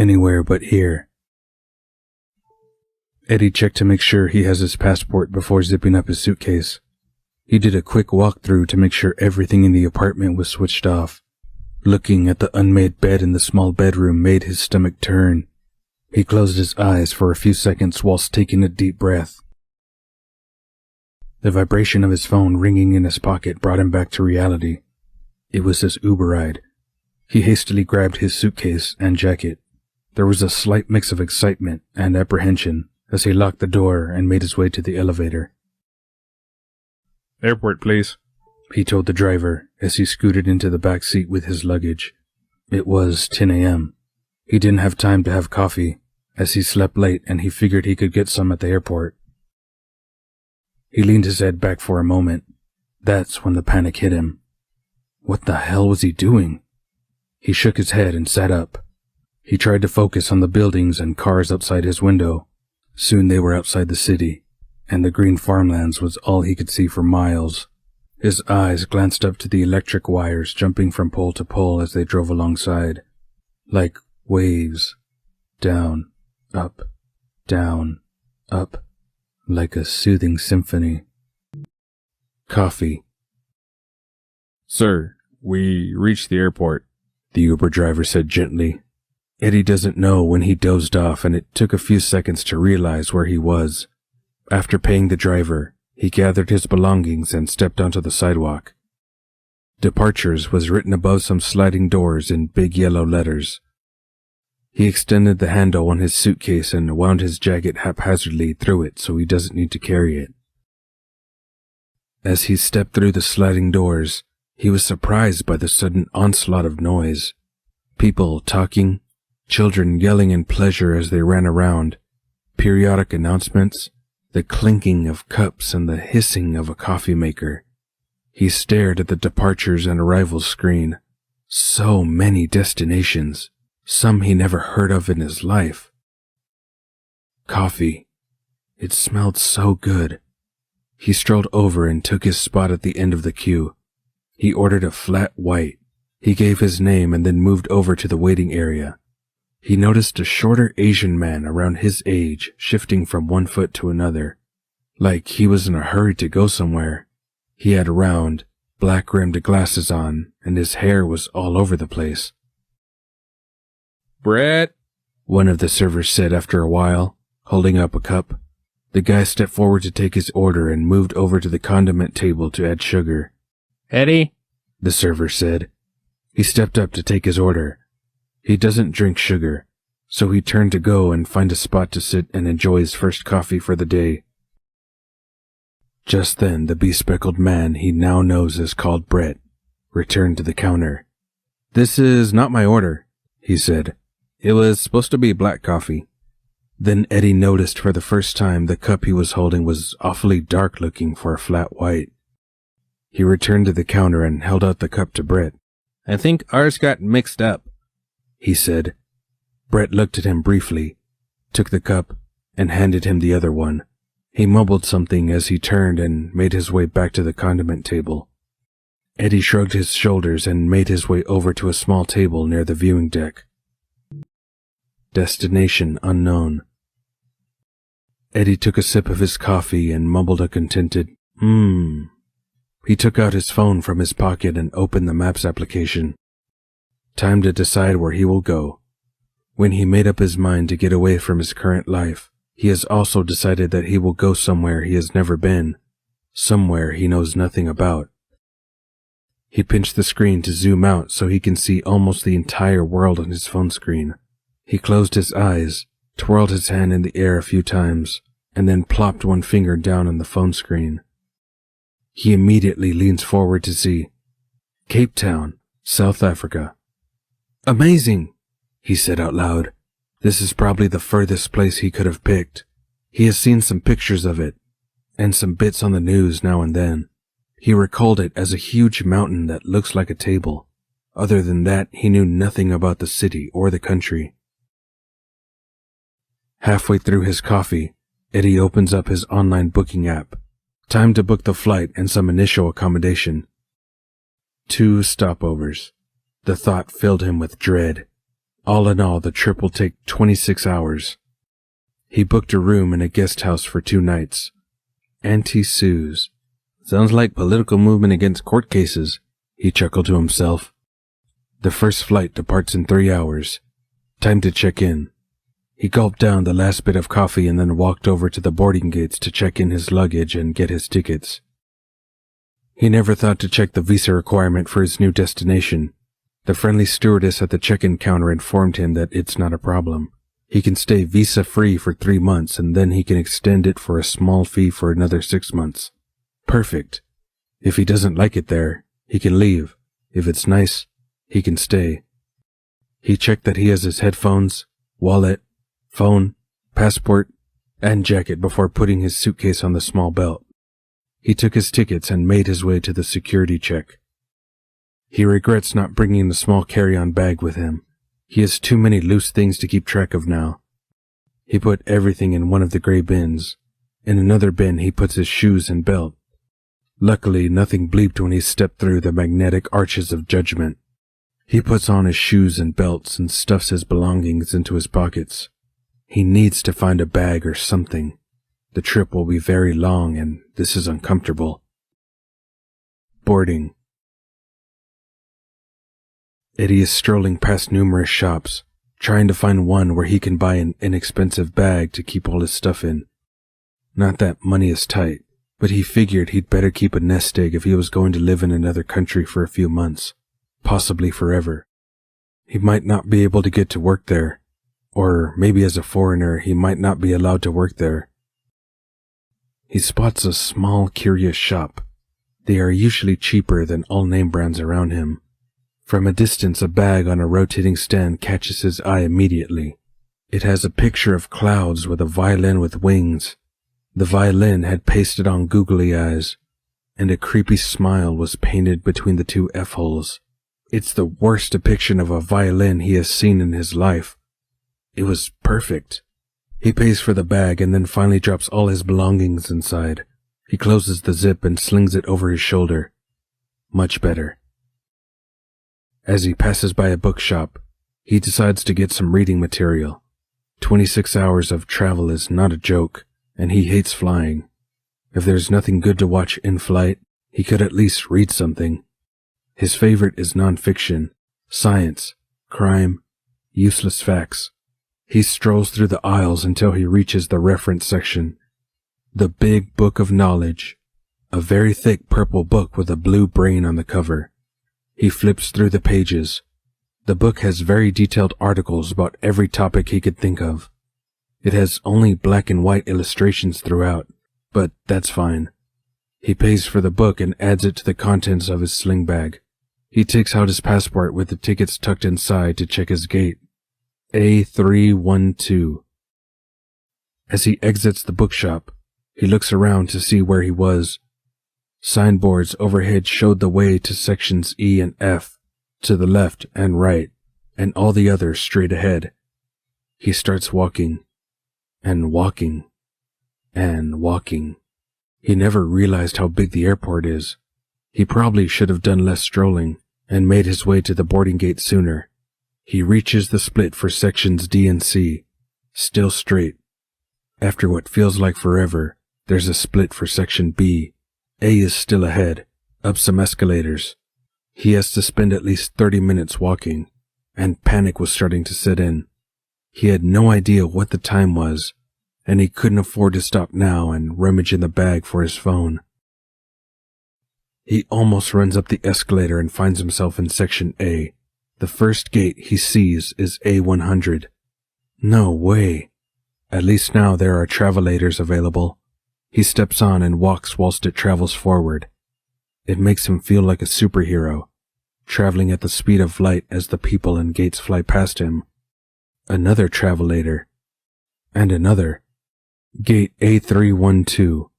anywhere but here. Eddie checked to make sure he has his passport before zipping up his suitcase. He did a quick walkthrough to make sure everything in the apartment was switched off. Looking at the unmade bed in the small bedroom made his stomach turn. He closed his eyes for a few seconds whilst taking a deep breath. The vibration of his phone ringing in his pocket brought him back to reality. It was his Uber ride. He hastily grabbed his suitcase and jacket. There was a slight mix of excitement and apprehension as he locked the door and made his way to the elevator. "Airport, please," he told the driver as he scooted into the back seat with his luggage. It was 10 a.m. He didn't have time to have coffee, as he slept late and he figured he could get some at the airport. He leaned his head back for a moment. That's when the panic hit him. What the hell was he doing? He shook his head and sat up. He tried to focus on the buildings and cars outside his window. Soon they were outside the city, and the green farmlands was all he could see for miles. His eyes glanced up to the electric wires jumping from pole to pole as they drove alongside, like waves. Down, up, like a soothing symphony. Coffee. "Sir, we reached the airport," the Uber driver said gently. Eddie doesn't know when he dozed off, and it took a few seconds to realize where he was. After paying the driver, he gathered his belongings and stepped onto the sidewalk. Departures was written above some sliding doors in big yellow letters. He extended the handle on his suitcase and wound his jacket haphazardly through it so he doesn't need to carry it. As he stepped through the sliding doors, he was surprised by the sudden onslaught of noise. People talking, children yelling in pleasure as they ran around, periodic announcements, the clinking of cups and the hissing of a coffee maker. He stared at the departures and arrivals screen. So many destinations, some he never heard of in his life. Coffee. It smelled so good. He strolled over and took his spot at the end of the queue. He ordered a flat white. He gave his name and then moved over to the waiting area. He noticed a shorter Asian man around his age shifting from one foot to another, like he was in a hurry to go somewhere. He had round, black-rimmed glasses on, and his hair was all over the place. "Brett," one of the servers said after a while, holding up a cup. The guy stepped forward to take his order and moved over to the condiment table to add sugar. "Eddie," the server said. He stepped up to take his order. He doesn't drink sugar, so he turned to go and find a spot to sit and enjoy his first coffee for the day. Just then, the bespectacled man he now knows as called Brett returned to the counter. "This is not my order," he said. "It was supposed to be black coffee." Then Eddie noticed for the first time the cup he was holding was awfully dark looking for a flat white. He returned to the counter and held out the cup to Brett. "I think ours got mixed up," he said. Brett looked at him briefly, took the cup, and handed him the other one. He mumbled something as he turned and made his way back to the condiment table. Eddie shrugged his shoulders and made his way over to a small table near the viewing deck. Destination unknown. Eddie took a sip of his coffee and mumbled a contented, He took out his phone from his pocket and opened the Maps application. Time to decide where he will go. When he made up his mind to get away from his current life, he has also decided that he will go somewhere he has never been, somewhere he knows nothing about. He pinched the screen to zoom out so he can see almost the entire world on his phone screen. He closed his eyes, twirled his hand in the air a few times, and then plopped one finger down on the phone screen. He immediately leans forward to see Cape Town, South Africa. "Amazing," he said out loud. This is probably the furthest place he could have picked. He has seen some pictures of it, and some bits on the news now and then. He recalled it as a huge mountain that looks like a table. Other than that, he knew nothing about the city or the country. Halfway through his coffee, Eddie opens up his online booking app. Time to book the flight and some initial accommodation. 2 stopovers. The thought filled him with dread. All in all, the trip will take 26 hours. He booked a room in a guest house for 2 nights. Auntie Sue's. Sounds like political movement against court cases, he chuckled to himself. The first flight departs in 3 hours. Time to check in. He gulped down the last bit of coffee and then walked over to the boarding gates to check in his luggage and get his tickets. He never thought to check the visa requirement for his new destination. The friendly stewardess at the check-in counter informed him that it's not a problem. He can stay visa-free for 3 months and then he can extend it for a small fee for another 6 months. Perfect. If he doesn't like it there, he can leave. If it's nice, he can stay. He checked that he has his headphones, wallet, phone, passport, and jacket before putting his suitcase on the small belt. He took his tickets and made his way to the security check. He regrets not bringing the small carry-on bag with him. He has too many loose things to keep track of now. He put everything in one of the gray bins. In another bin, he puts his shoes and belt. Luckily, nothing bleeped when he stepped through the magnetic arches of judgment. He puts on his shoes and belts and stuffs his belongings into his pockets. He needs to find a bag or something. The trip will be very long and this is uncomfortable. Boarding. Eddie is strolling past numerous shops, trying to find one where he can buy an inexpensive bag to keep all his stuff in. Not that money is tight, but he figured he'd better keep a nest egg if he was going to live in another country for a few months, possibly forever. He might not be able to get to work there, or maybe as a foreigner he might not be allowed to work there. He spots a small, curious shop. They are usually cheaper than all name brands around him. From a distance, a bag on a rotating stand catches his eye immediately. It has a picture of clouds with a violin with wings. The violin had pasted on googly eyes, and a creepy smile was painted between the 2 F-holes. It's the worst depiction of a violin he has seen in his life. It was perfect. He pays for the bag and then finally drops all his belongings inside. He closes the zip and slings it over his shoulder. Much better. As he passes by a bookshop, he decides to get some reading material. 26 hours of travel is not a joke, and he hates flying. If there's nothing good to watch in flight, he could at least read something. His favorite is nonfiction, science, crime, useless facts. He strolls through the aisles until he reaches the reference section. The Big Book of Knowledge, a very thick purple book with a blue brain on the cover. He flips through the pages. The book has very detailed articles about every topic he could think of. It has only black and white illustrations throughout, but that's fine. He pays for the book and adds it to the contents of his sling bag. He takes out his passport with the tickets tucked inside to check his gate. A312. As he exits the bookshop, he looks around to see where he was. Signboards overhead showed the way to sections E and F, to the left and right, and all the others straight ahead. He starts walking, and walking, and walking. He never realized how big the airport is. He probably should have done less strolling, and made his way to the boarding gate sooner. He reaches the split for sections D and C, still straight. After what feels like forever, there's a split for section B. A is still ahead, up some escalators. He has to spend at least 30 minutes walking, and panic was starting to set in. He had no idea what the time was, and he couldn't afford to stop now and rummage in the bag for his phone. He almost runs up the escalator and finds himself in section A. The first gate he sees is A100. No way. At least now there are travelators available. He steps on and walks whilst it travels forward. It makes him feel like a superhero, traveling at the speed of light as the people and gates fly past him. Another travelator. And another. Gate A312.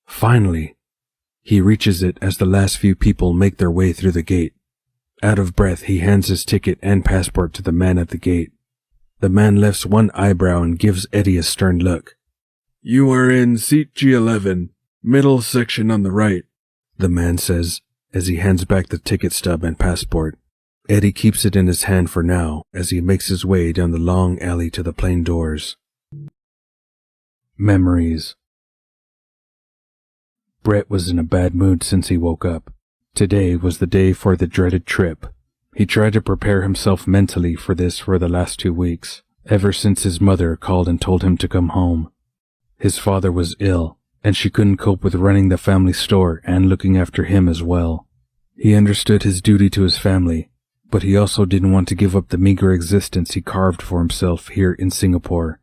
Finally. He reaches it as the last few people make their way through the gate. Out of breath, he hands his ticket and passport to the man at the gate. The man lifts one eyebrow and gives Eddie a stern look. "You are in seat G11, middle section on the right," the man says, as he hands back the ticket stub and passport. Eddie keeps it in his hand for now as he makes his way down the long alley to the plane doors. Memories. Brett was in a bad mood since he woke up. Today was the day for the dreaded trip. He tried to prepare himself mentally for this for the last 2 weeks, ever since his mother called and told him to come home. His father was ill, and she couldn't cope with running the family store and looking after him as well. He understood his duty to his family, but he also didn't want to give up the meager existence he carved for himself here in Singapore.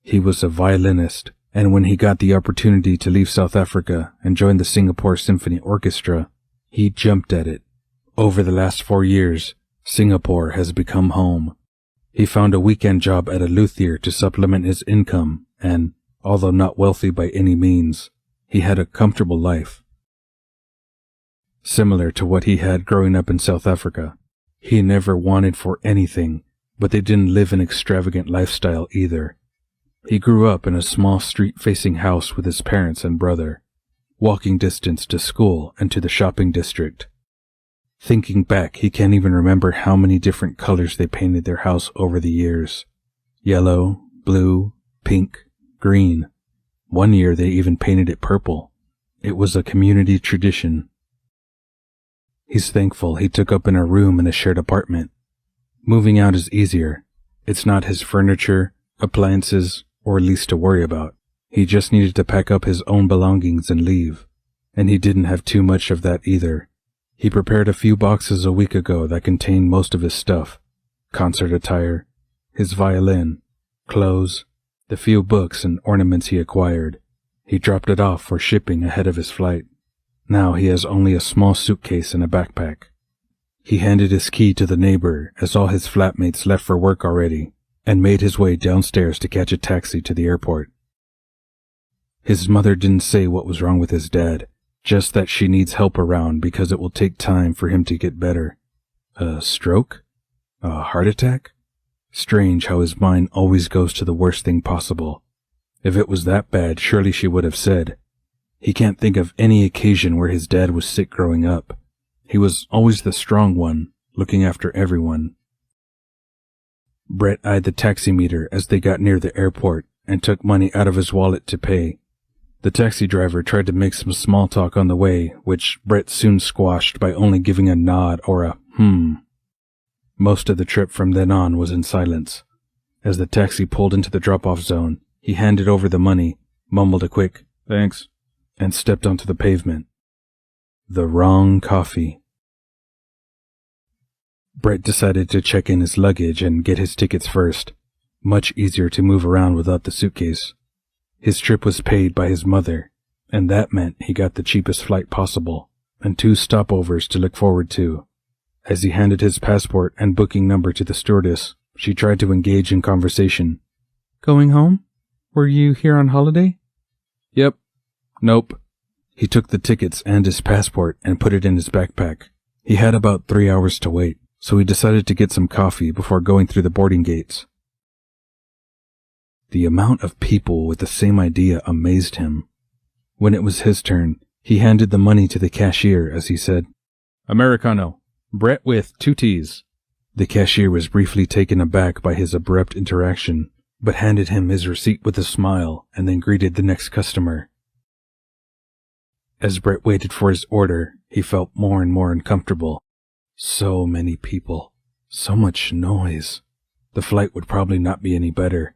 He was a violinist, and when he got the opportunity to leave South Africa and join the Singapore Symphony Orchestra, he jumped at it. Over the last 4 years, Singapore has become home. He found a weekend job at a luthier to supplement his income, and, although not wealthy by any means, he had a comfortable life. Similar to what he had growing up in South Africa, he never wanted for anything, but they didn't live an extravagant lifestyle either. He grew up in a small street-facing house with his parents and brother, walking distance to school and to the shopping district. Thinking back, he can't even remember how many different colors they painted their house over the years. Yellow, blue, pink, green. One year they even painted it purple. It was a community tradition. He's thankful he took up in a room in a shared apartment. Moving out is easier. It's not his furniture, appliances, or lease to worry about. He just needed to pack up his own belongings and leave. And he didn't have too much of that either. He prepared a few boxes a week ago that contained most of his stuff. Concert attire, his violin, clothes, the few books and ornaments he acquired. He dropped it off for shipping ahead of his flight. Now he has only a small suitcase and a backpack. He handed his key to the neighbor as all his flatmates left for work already, and made his way downstairs to catch a taxi to the airport. His mother didn't say what was wrong with his dad, just that she needs help around because it will take time for him to get better. A stroke? A heart attack? Strange how his mind always goes to the worst thing possible. If it was that bad, surely she would have said. He can't think of any occasion where his dad was sick growing up. He was always the strong one, looking after everyone. Brett eyed the taxi meter as they got near the airport and took money out of his wallet to pay. The taxi driver tried to make some small talk on the way, which Brett soon squashed by only giving a nod or a Most of the trip from then on was in silence. As the taxi pulled into the drop-off zone, he handed over the money, mumbled a quick, "Thanks," and stepped onto the pavement. The wrong coffee. Brett decided to check in his luggage and get his tickets first. Much easier to move around without the suitcase. His trip was paid by his mother, and that meant he got the cheapest flight possible, and 2 stopovers to look forward to. As he handed his passport and booking number to the stewardess, she tried to engage in conversation. "Going home? Were you here on holiday?" "Yep." "Nope." He took the tickets and his passport and put it in his backpack. He had about 3 hours to wait, so he decided to get some coffee before going through the boarding gates. The amount of people with the same idea amazed him. When it was his turn, he handed the money to the cashier as he said, "Americano, Brett with 2 teas. The cashier was briefly taken aback by his abrupt interaction, but handed him his receipt with a smile and then greeted the next customer. As Brett waited for his order, he felt more and more uncomfortable. So many people. So much noise. The flight would probably not be any better.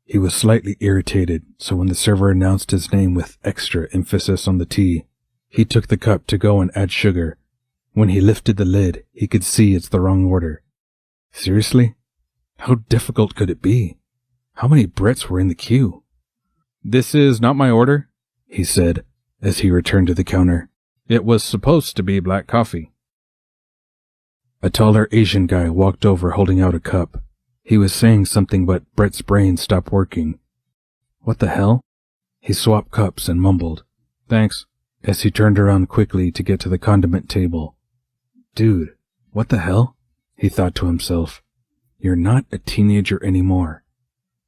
He was slightly irritated, so when the server announced his name with extra emphasis on the tea, he took the cup to go and add sugar. When he lifted the lid, he could see it's the wrong order. Seriously? How difficult could it be? How many Bretts were in the queue? "This is not my order," he said, as he returned to the counter. "It was supposed to be black coffee." A taller Asian guy walked over holding out a cup. He was saying something, but Brett's brain stopped working. What the hell? He swapped cups and mumbled, "Thanks," as he turned around quickly to get to the condiment table. Dude, what the hell? He thought to himself. You're not a teenager anymore.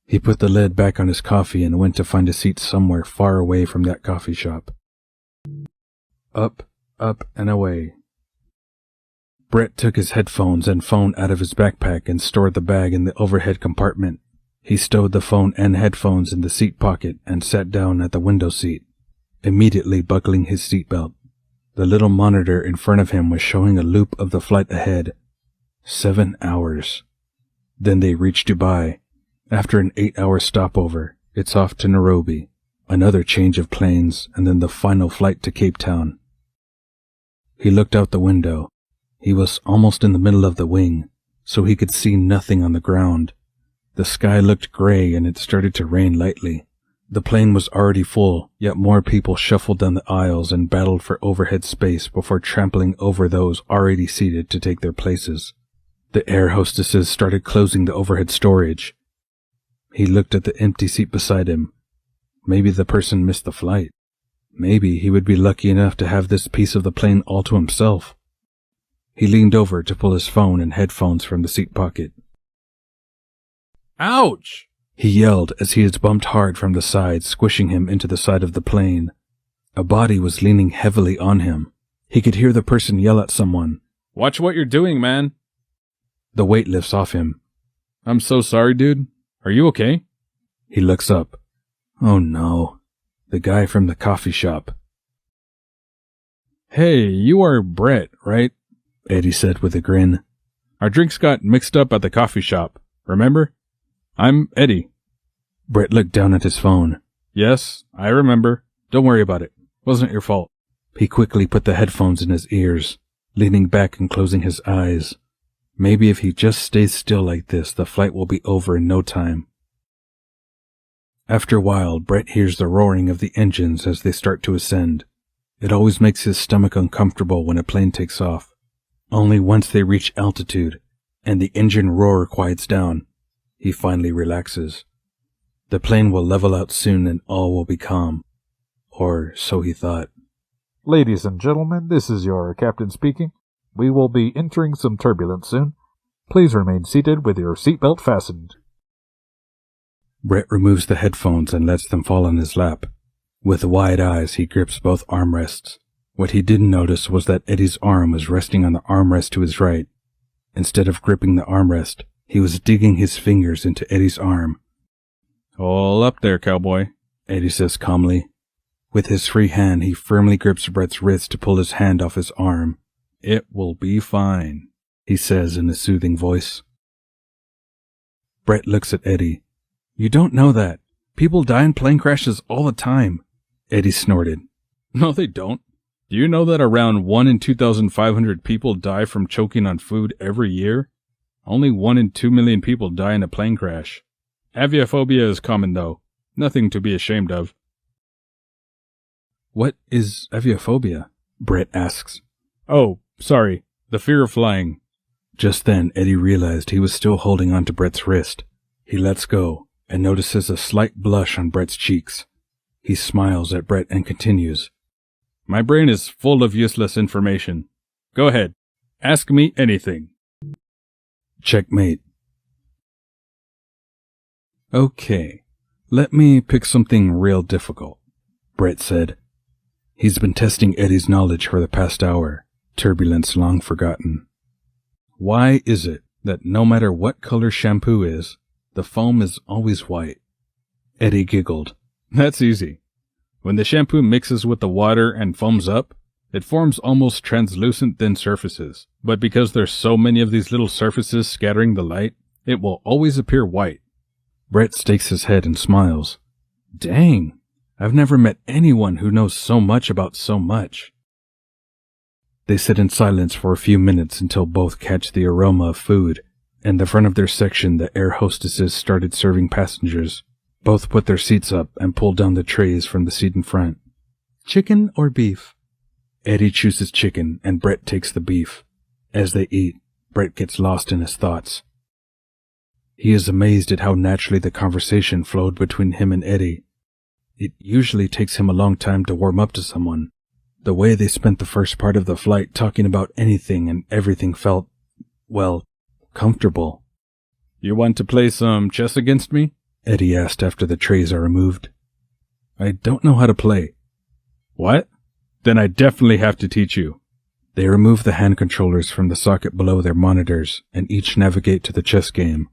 He put the lid back on his coffee and went to find a seat somewhere far away from that coffee shop. Up, up, and away. Brett took his headphones and phone out of his backpack and stored the bag in the overhead compartment. He stowed the phone and headphones in the seat pocket and sat down at the window seat, immediately buckling his seatbelt. The little monitor in front of him was showing a loop of the flight ahead. 7 hours. Then they reached Dubai. After an 8-hour stopover, it's off to Nairobi, another change of planes, and then the final flight to Cape Town. He looked out the window. He was almost in the middle of the wing, so he could see nothing on the ground. The sky looked gray and it started to rain lightly. The plane was already full, yet more people shuffled down the aisles and battled for overhead space before trampling over those already seated to take their places. The air hostesses started closing the overhead storage. He looked at the empty seat beside him. Maybe the person missed the flight. Maybe he would be lucky enough to have this piece of the plane all to himself. He leaned over to pull his phone and headphones from the seat pocket. Ouch! He yelled as he was bumped hard from the side, squishing him into the side of the plane. A body was leaning heavily on him. He could hear the person yell at someone. Watch what you're doing, man. The weight lifts off him. I'm so sorry, dude. Are you okay? He looks up. Oh no. The guy from the coffee shop. Hey, you are Brett, right? Eddie said with a grin. Our drinks got mixed up at the coffee shop, remember? I'm Eddie. Brett looked down at his phone. Yes, I remember. Don't worry about it. Wasn't your fault. He quickly put the headphones in his ears, leaning back and closing his eyes. Maybe if he just stays still like this, the flight will be over in no time. After a while, Brett hears the roaring of the engines as they start to ascend. It always makes his stomach uncomfortable when a plane takes off. Only once they reach altitude, and the engine roar quiets down, he finally relaxes. The plane will level out soon and all will be calm. Or so he thought. Ladies and gentlemen, this is your captain speaking. We will be entering some turbulence soon. Please remain seated with your seatbelt fastened. Brett removes the headphones and lets them fall on his lap. With wide eyes, he grips both armrests. What he didn't notice was that Eddie's arm was resting on the armrest to his right. Instead of gripping the armrest, he was digging his fingers into Eddie's arm. All up there, cowboy, Eddie says calmly. With his free hand, he firmly grips Brett's wrist to pull his hand off his arm. It will be fine, he says in a soothing voice. Brett looks at Eddie. You don't know that. People die in plane crashes all the time. Eddie snorted. No, they don't. Do you know that around 1 in 2,500 people die from choking on food every year? Only 1 in 2 million people die in a plane crash. Aviophobia is common, though. Nothing to be ashamed of. What is aviophobia? Brett asks. Oh, sorry. The fear of flying. Just then, Eddie realized he was still holding onto Brett's wrist. He lets go and notices a slight blush on Brett's cheeks. He smiles at Brett and continues. My brain is full of useless information. Go ahead. Ask me anything. Checkmate. Okay, let me pick something real difficult, Brett said. He's been testing Eddie's knowledge for the past hour, turbulence long forgotten. Why is it that no matter what color shampoo is, the foam is always white? Eddie giggled. That's easy. When the shampoo mixes with the water and foams up, it forms almost translucent thin surfaces. But because there's so many of these little surfaces scattering the light, it will always appear white. Brett stakes his head and smiles. Dang, I've never met anyone who knows so much about so much. They sit in silence for a few minutes until both catch the aroma of food. In the front of their section, the air hostesses started serving passengers. Both put their seats up and pulled down the trays from the seat in front. Chicken or beef? Eddie chooses chicken and Brett takes the beef. As they eat, Brett gets lost in his thoughts. He is amazed at how naturally the conversation flowed between him and Eddie. It usually takes him a long time to warm up to someone. The way they spent the first part of the flight talking about anything and everything felt, well, comfortable. You want to play some chess against me? Eddie asked after the trays are removed. I don't know how to play. What? Then I definitely have to teach you. They remove the hand controllers from the socket below their monitors and each navigate to the chess game.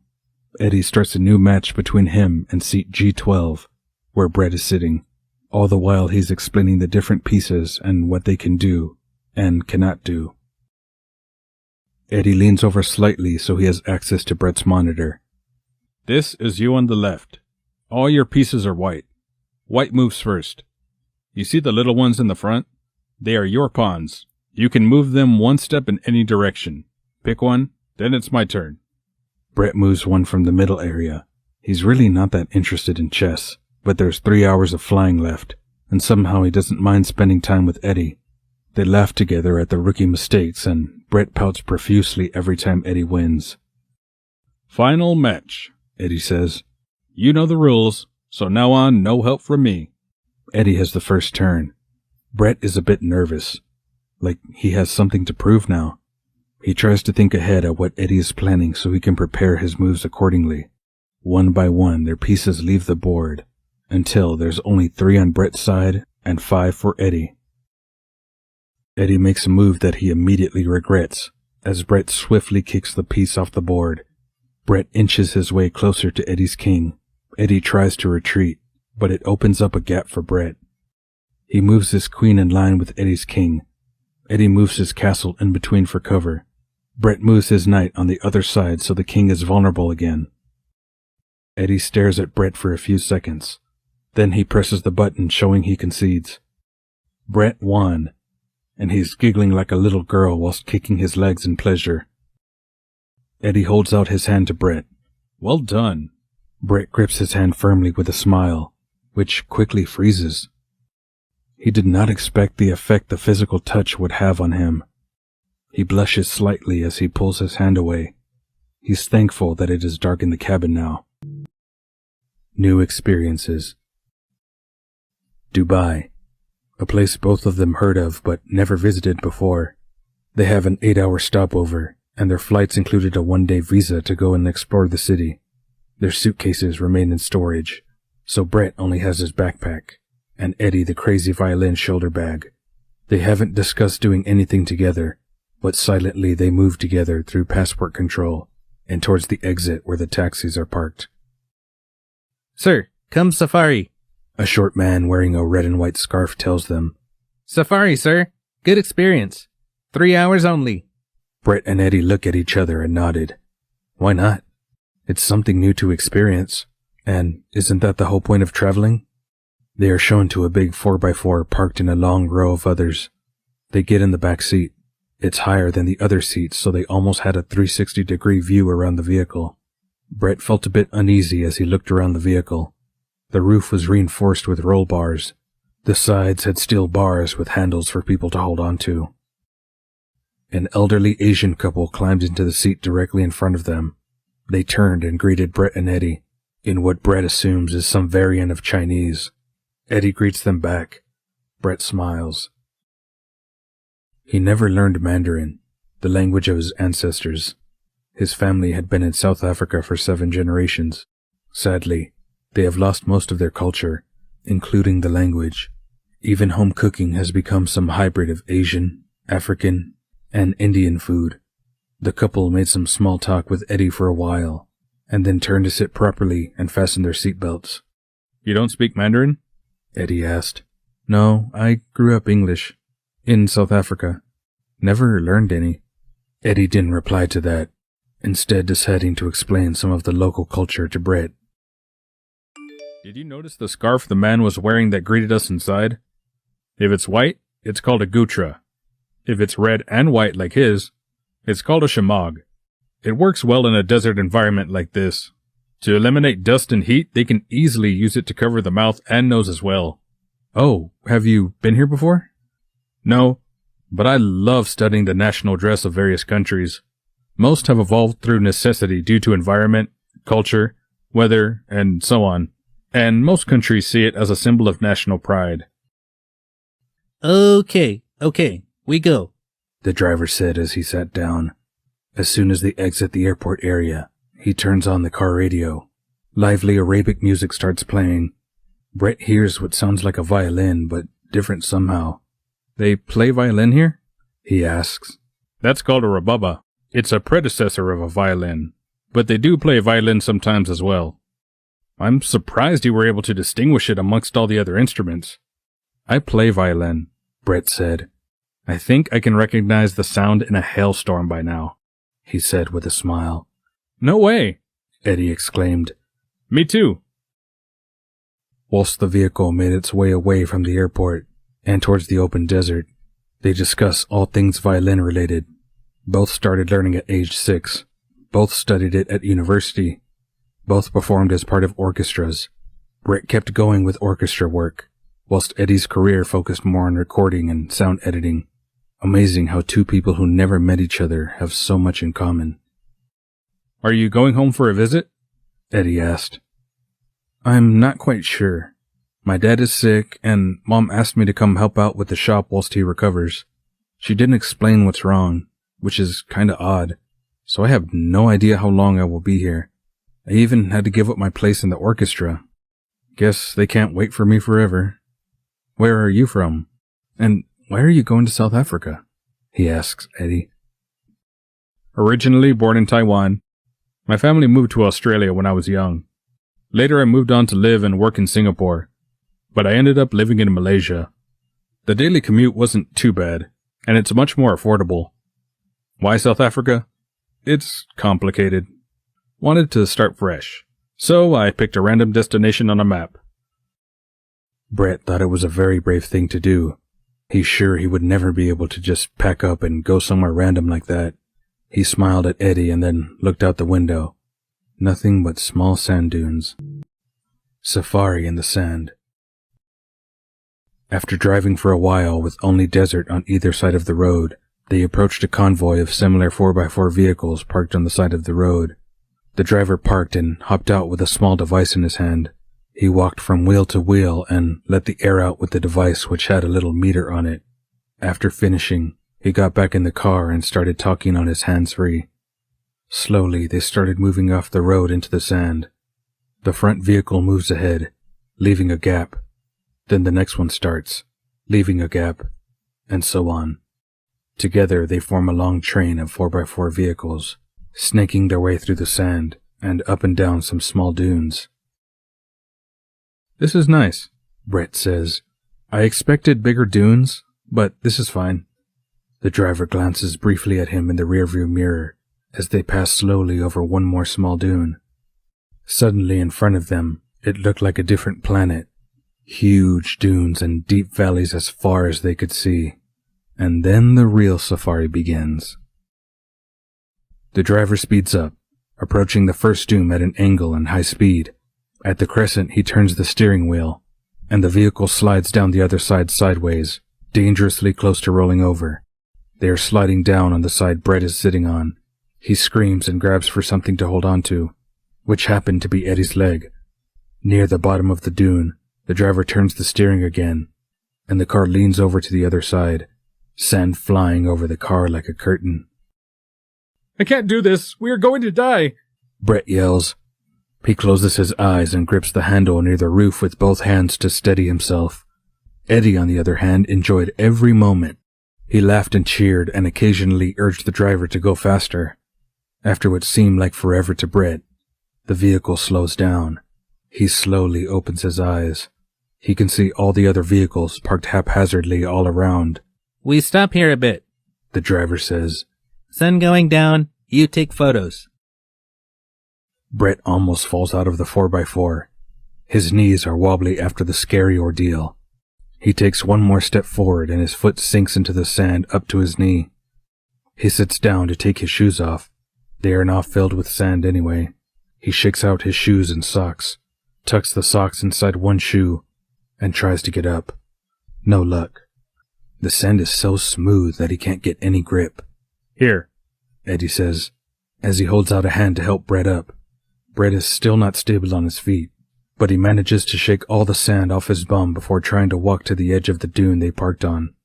Eddie starts a new match between him and seat G12, where Brett is sitting. All the while he's explaining the different pieces and what they can do and cannot do. Eddie leans over slightly so he has access to Brett's monitor. This is you on the left. All your pieces are white. White moves first. You see the little ones in the front? They are your pawns. You can move them one step in any direction. Pick one, then it's my turn. Brett moves one from the middle area. He's really not that interested in chess, but there's 3 hours of flying left, and somehow he doesn't mind spending time with Eddie. They laugh together at the rookie mistakes, and Brett pouts profusely every time Eddie wins. Final match, Eddie says. You know the rules, so now on, no help from me. Eddie has the first turn. Brett is a bit nervous, like he has something to prove now. He tries to think ahead at what Eddie is planning so he can prepare his moves accordingly. One by one, their pieces leave the board, until there's only 3 on Brett's side and 5 for Eddie. Eddie makes a move that he immediately regrets, as Brett swiftly kicks the piece off the board. Brett inches his way closer to Eddie's king. Eddie tries to retreat, but it opens up a gap for Brett. He moves his queen in line with Eddie's king. Eddie moves his castle in between for cover. Brett moves his knight on the other side so the king is vulnerable again. Eddie stares at Brett for a few seconds. Then he presses the button showing he concedes. Brett won, and he's giggling like a little girl whilst kicking his legs in pleasure. Eddie holds out his hand to Brett. Well done. Brett grips his hand firmly with a smile, which quickly freezes. He did not expect the effect the physical touch would have on him. He blushes slightly as he pulls his hand away. He's thankful that it is dark in the cabin now. New experiences. Dubai, a place both of them heard of but never visited before. They have an 8-hour stopover, and their flights included a 1-day visa to go and explore the city. Their suitcases remain in storage, so Brett only has his backpack, and Eddie the crazy violin shoulder bag. They haven't discussed doing anything together, but silently they move together through passport control and towards the exit where the taxis are parked. Sir, come safari. A short man wearing a red and white scarf tells them. Safari, sir. Good experience. 3 hours only. Brett and Eddie look at each other and nodded. Why not? It's something new to experience. And isn't that the whole point of traveling? They are shown to a big 4x4 parked in a long row of others. They get in the back seat. It's higher than the other seats, so they almost had a 360-degree view around the vehicle. Brett felt a bit uneasy as he looked around the vehicle. The roof was reinforced with roll bars. The sides had steel bars with handles for people to hold on to. An elderly Asian couple climbed into the seat directly in front of them. They turned and greeted Brett and Eddie, in what Brett assumes is some variant of Chinese. Eddie greets them back. Brett smiles. He never learned Mandarin, the language of his ancestors. His family had been in South Africa for 7 generations. Sadly, they have lost most of their culture, including the language. Even home cooking has become some hybrid of Asian, African, and Indian food. The couple made some small talk with Eddie for a while, and then turned to sit properly and fasten their seatbelts. You don't speak Mandarin? Eddie asked. No, I grew up English. In South Africa. Never learned any. Eddie didn't reply to that, instead deciding to explain some of the local culture to Brett. Did you notice the scarf the man was wearing that greeted us inside? If it's white, it's called a gutra. If it's red and white like his, it's called a shamag. It works well in a desert environment like this. To eliminate dust and heat, they can easily use it to cover the mouth and nose as well. Oh, have you been here before? No, but I love studying the national dress of various countries. Most have evolved through necessity due to environment, culture, weather, and so on. And most countries see it as a symbol of national pride. Okay, we go. The driver said as he sat down. As soon as they exit the airport area, he turns on the car radio. Lively Arabic music starts playing. Brett hears what sounds like a violin, but different somehow. They play violin here? he asks. That's called a rebaba. It's a predecessor of a violin, but they do play violin sometimes as well. I'm surprised you were able to distinguish it amongst all the other instruments. I play violin, Brett said. I think I can recognize the sound in a hailstorm by now, he said with a smile. No way, Eddie exclaimed. Me too. Whilst the vehicle made its way away from the airport and towards the open desert, they discuss all things violin related. Both started learning at age 6. Both studied it at university. Both performed as part of orchestras. Brett kept going with orchestra work, whilst Eddie's career focused more on recording and sound editing. Amazing how two people who never met each other have so much in common. Are you going home for a visit? Eddie asked. I'm not quite sure. My dad is sick, and Mom asked me to come help out with the shop whilst he recovers. She didn't explain what's wrong, which is kinda odd, so I have no idea how long I will be here. I even had to give up my place in the orchestra. Guess they can't wait for me forever. Where are you from? And why are you going to South Africa? He asks Eddie. Originally born in Taiwan, my family moved to Australia when I was young. Later I moved on to live and work in Singapore, but I ended up living in Malaysia. The daily commute wasn't too bad, and it's much more affordable. Why South Africa? It's complicated. Wanted to start fresh, so I picked a random destination on a map. Brett thought it was a very brave thing to do. He's sure he would never be able to just pack up and go somewhere random like that. He smiled at Eddie and then looked out the window. Nothing but small sand dunes. Safari in the sand. After driving for a while with only desert on either side of the road, they approached a convoy of similar 4x4 vehicles parked on the side of the road. The driver parked and hopped out with a small device in his hand. He walked from wheel to wheel and let the air out with the device, which had a little meter on it. After finishing, he got back in the car and started talking on his hands-free. Slowly, they started moving off the road into the sand. The front vehicle moves ahead, leaving a gap. Then the next one starts, leaving a gap, and so on. Together, they form a long train of 4x4 vehicles, snaking their way through the sand and up and down some small dunes. This is nice, Brett says. I expected bigger dunes, but this is fine. The driver glances briefly at him in the rearview mirror as they pass slowly over one more small dune. Suddenly in front of them, it looked like a different planet. Huge dunes and deep valleys as far as they could see. And then the real safari begins. The driver speeds up, approaching the first dune at an angle and high speed. At the crescent, he turns the steering wheel, and the vehicle slides down the other side sideways, dangerously close to rolling over. They are sliding down on the side Brett is sitting on. He screams and grabs for something to hold on to, which happened to be Eddie's leg. Near the bottom of the dune, the driver turns the steering again, and the car leans over to the other side, sand flying over the car like a curtain. I can't do this. We are going to die, Brett yells. He closes his eyes and grips the handle near the roof with both hands to steady himself. Eddie, on the other hand, enjoyed every moment. He laughed and cheered and occasionally urged the driver to go faster. After what seemed like forever to Brett, the vehicle slows down. He slowly opens his eyes. He can see all the other vehicles parked haphazardly all around. We stop here a bit, the driver says. Sun going down, you take photos. Brett almost falls out of the 4x4. His knees are wobbly after the scary ordeal. He takes one more step forward and his foot sinks into the sand up to his knee. He sits down to take his shoes off. They are now filled with sand anyway. He shakes out his shoes and socks, tucks the socks inside one shoe, and tries to get up. No luck. The sand is so smooth that he can't get any grip. Here, Eddie says, as he holds out a hand to help Brett up. Brett is still not stable on his feet, but he manages to shake all the sand off his bum before trying to walk to the edge of the dune they parked on.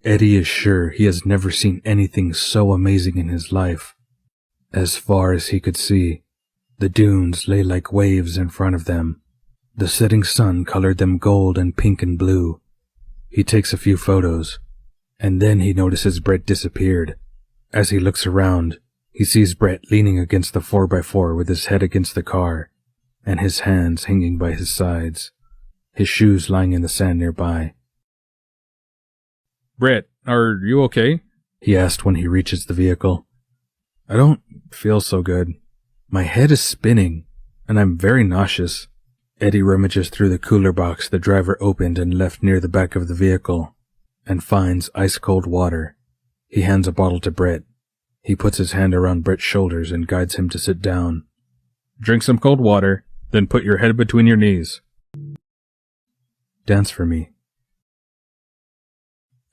Eddie is sure he has never seen anything so amazing in his life. As far as he could see, the dunes lay like waves in front of them, The setting sun colored them gold and pink and blue. He takes a few photos, and then he notices Brett disappeared. As he looks around, he sees Brett leaning against the 4x4 with his head against the car, and his hands hanging by his sides, his shoes lying in the sand nearby. Brett, are you okay? He asked when he reaches the vehicle. I don't feel so good. My head is spinning, and I'm very nauseous. Eddie rummages through the cooler box the driver opened and left near the back of the vehicle, and finds ice-cold water. He hands a bottle to Brett. He puts his hand around Brett's shoulders and guides him to sit down. Drink some cold water, then put your head between your knees. Dance for me.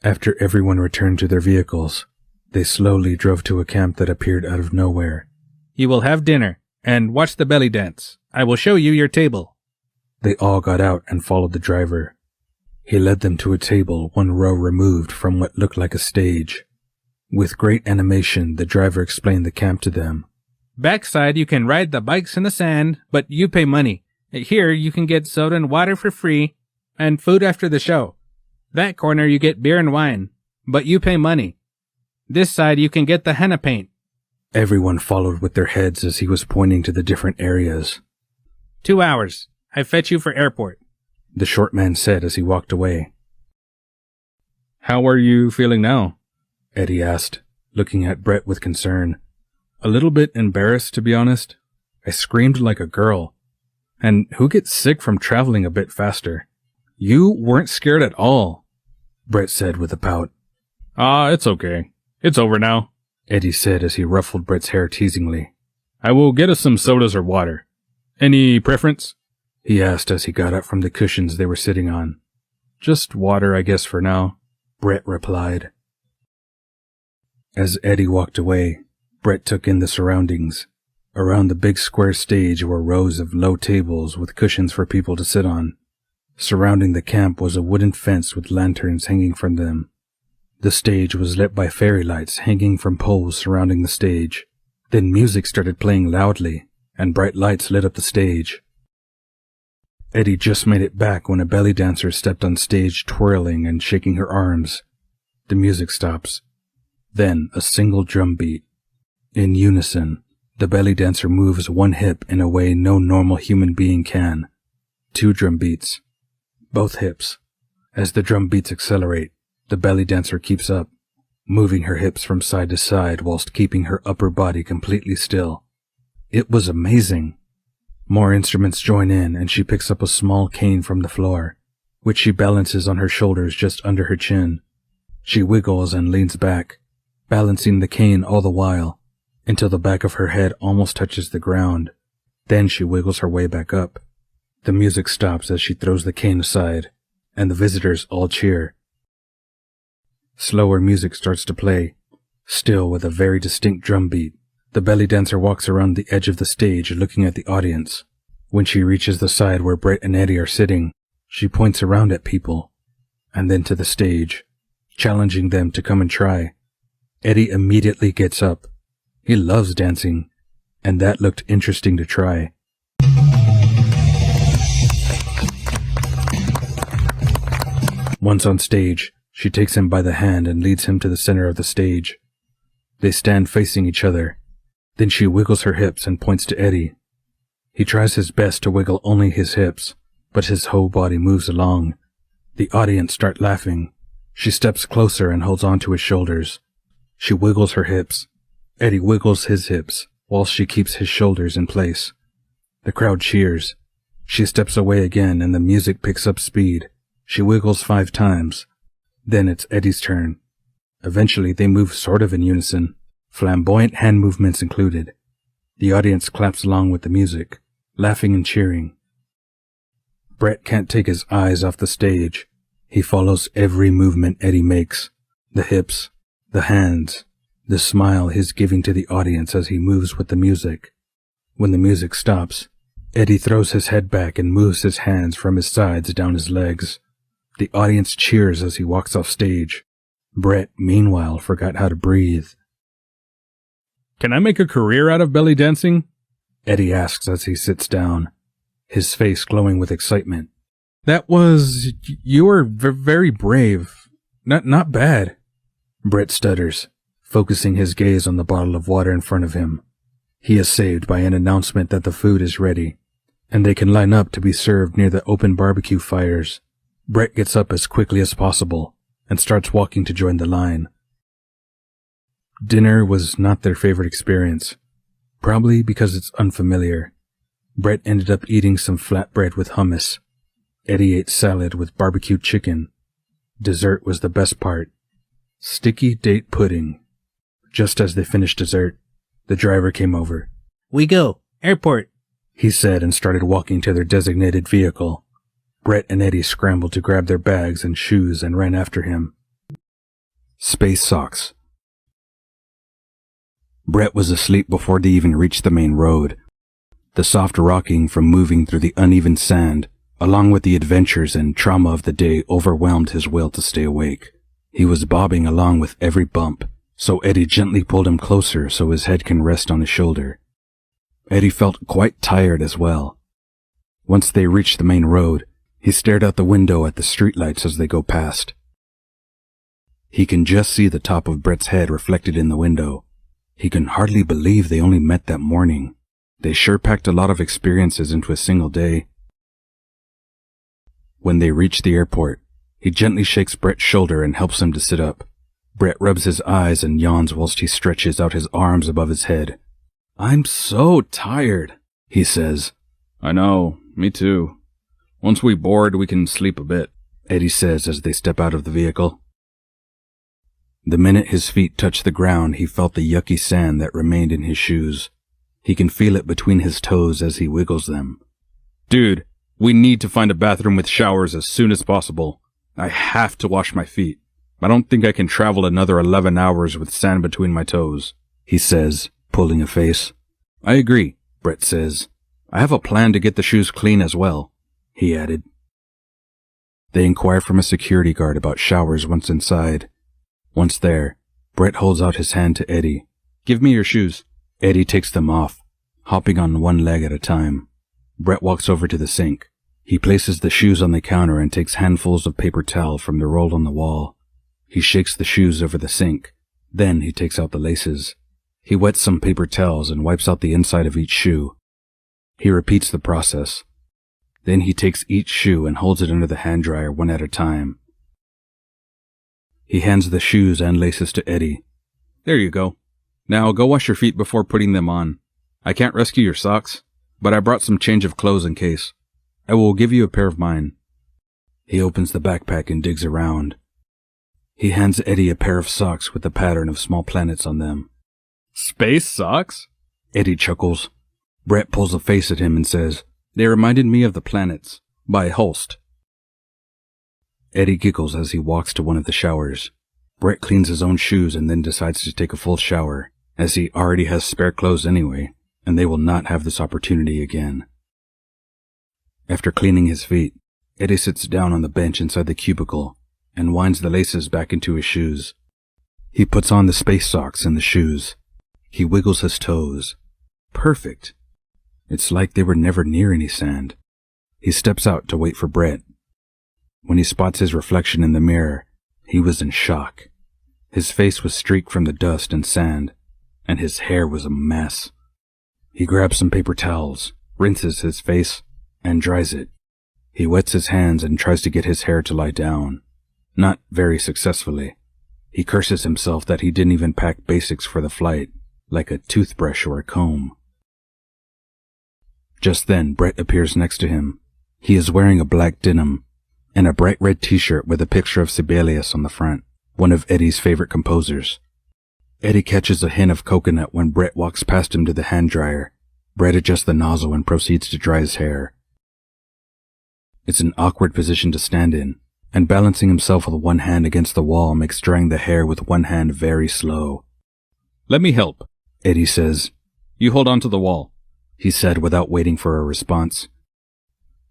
After everyone returned to their vehicles, they slowly drove to a camp that appeared out of nowhere. You will have dinner, and watch the belly dance. I will show you your table. They all got out and followed the driver. He led them to a table 1 row removed from what looked like a stage. With great animation, the driver explained the camp to them. Backside, you can ride the bikes in the sand, but you pay money. Here, you can get soda and water for free, and food after the show. That corner, you get beer and wine, but you pay money. This side, you can get the henna paint. Everyone followed with their heads as he was pointing to the different areas. 2 hours. I fetch you for airport, the short man said as he walked away. How are you feeling now? Eddie asked, looking at Brett with concern. A little bit embarrassed, to be honest. I screamed like a girl. And who gets sick from traveling a bit faster? You weren't scared at all, Brett said with a pout. It's okay. It's over now, Eddie said as he ruffled Brett's hair teasingly. I will get us some sodas or water. Any preference? He asked as he got up from the cushions they were sitting on. Just water, I guess, for now, Brett replied. As Eddie walked away, Brett took in the surroundings. Around the big square stage were rows of low tables with cushions for people to sit on. Surrounding the camp was a wooden fence with lanterns hanging from them. The stage was lit by fairy lights hanging from poles surrounding the stage. Then music started playing loudly, and bright lights lit up the stage. Eddie just made it back when a belly dancer stepped on stage twirling and shaking her arms. The music stops. Then a single drum beat. In unison, the belly dancer moves one hip in a way no normal human being can. 2 drum beats. Both hips. As the drum beats accelerate, the belly dancer keeps up, moving her hips from side to side whilst keeping her upper body completely still. It was amazing. More instruments join in, and she picks up a small cane from the floor, which she balances on her shoulders just under her chin. She wiggles and leans back, balancing the cane all the while, until the back of her head almost touches the ground. Then she wiggles her way back up. The music stops as she throws the cane aside, and the visitors all cheer. Slower music starts to play, still with a very distinct drum beat. The belly dancer walks around the edge of the stage looking at the audience. When she reaches the side where Brett and Eddie are sitting, she points around at people, and then to the stage, challenging them to come and try. Eddie immediately gets up. He loves dancing, and that looked interesting to try. Once on stage, she takes him by the hand and leads him to the center of the stage. They stand facing each other. Then she wiggles her hips and points to Eddie. He tries his best to wiggle only his hips, but his whole body moves along. The audience start laughing. She steps closer and holds on to his shoulders. She wiggles her hips. Eddie wiggles his hips, whilst she keeps his shoulders in place. The crowd cheers. She steps away again and the music picks up speed. She wiggles 5 times. Then it's Eddie's turn. Eventually they move sort of in unison, flamboyant hand movements included. The audience claps along with the music, laughing and cheering. Brett can't take his eyes off the stage. He follows every movement Eddie makes. The hips, the hands, the smile he's giving to the audience as he moves with the music. When the music stops, Eddie throws his head back and moves his hands from his sides down his legs. The audience cheers as he walks off stage. Brett, meanwhile, forgot how to breathe. Can I make a career out of belly dancing? Eddie asks as he sits down. his face glowing with excitement. You were very brave. Not bad. Brett stutters, focusing his gaze on the bottle of water in front of him. He is saved by an announcement that the food is ready, and they can line up to be served near the open barbecue fires. Brett gets up as quickly as possible and starts walking to join the line. Dinner was not their favorite experience, probably because it's unfamiliar. Brett ended up eating some flatbread with hummus. Eddie ate salad with barbecued chicken. Dessert was the best part. Sticky date pudding. Just as they finished dessert, the driver came over. We go. Airport. He said and started walking to their designated vehicle. Brett and Eddie scrambled to grab their bags and shoes and ran after him. Space socks. Brett was asleep before they even reached the main road. The soft rocking from moving through the uneven sand, along with the adventures and trauma of the day, overwhelmed his will to stay awake. He was bobbing along with every bump, so Eddie gently pulled him closer so his head can rest on his shoulder. Eddie felt quite tired as well. Once they reached the main road, he stared out the window at the streetlights as they go past. He can just see the top of Brett's head reflected in the window. He can hardly believe they only met that morning. They sure packed a lot of experiences into a single day. When they reach the airport, he gently shakes Brett's shoulder and helps him to sit up. Brett rubs his eyes and yawns whilst he stretches out his arms above his head. "I'm so tired," he says. I know, me too. Once we board, we can sleep a bit, Eddie says as they step out of the vehicle. The minute his feet touched the ground, he felt the yucky sand that remained in his shoes. He can feel it between his toes as he wiggles them. Dude, we need to find a bathroom with showers as soon as possible. I have to wash my feet. I don't think I can travel another 11 hours with sand between my toes, he says, pulling a face. I agree, Brett says. I have a plan to get the shoes clean as well, he added. They inquire from a security guard about showers once inside. Once there, Brett holds out his hand to Eddie. Give me your shoes. Eddie takes them off, hopping on one leg at a time. Brett walks over to the sink. He places the shoes on the counter and takes handfuls of paper towel from the roll on the wall. He shakes the shoes over the sink. Then he takes out the laces. He wets some paper towels and wipes out the inside of each shoe. He repeats the process. Then he takes each shoe and holds it under the hand dryer one at a time. He hands the shoes and laces to Eddie. There you go. Now go wash your feet before putting them on. I can't rescue your socks, but I brought some change of clothes in case. I will give you a pair of mine. He opens the backpack and digs around. He hands Eddie a pair of socks with a pattern of small planets on them. Space socks? Eddie chuckles. Brett pulls a face at him and says, They reminded me of the planets, by Holst. Eddie giggles as he walks to one of the showers. Brett cleans his own shoes and then decides to take a full shower, as he already has spare clothes anyway, and they will not have this opportunity again. After cleaning his feet, Eddie sits down on the bench inside the cubicle and winds the laces back into his shoes. He puts on the space socks and the shoes. He wiggles his toes. Perfect. It's like they were never near any sand. He steps out to wait for Brett. When he spots his reflection in the mirror, he was in shock. His face was streaked from the dust and sand, and his hair was a mess. He grabs some paper towels, rinses his face, and dries it. He wets his hands and tries to get his hair to lie down. Not very successfully. He curses himself that he didn't even pack basics for the flight, like a toothbrush or a comb. Just then, Brett appears next to him. He is wearing a black denim and a bright red t-shirt with a picture of Sibelius on the front, one of Eddie's favorite composers. Eddie catches a hint of coconut when Brett walks past him to the hand dryer. Brett adjusts the nozzle and proceeds to dry his hair. It's an awkward position to stand in, and balancing himself with one hand against the wall makes drying the hair with one hand very slow. Let me help, Eddie says. You hold on to the wall, he said without waiting for a response.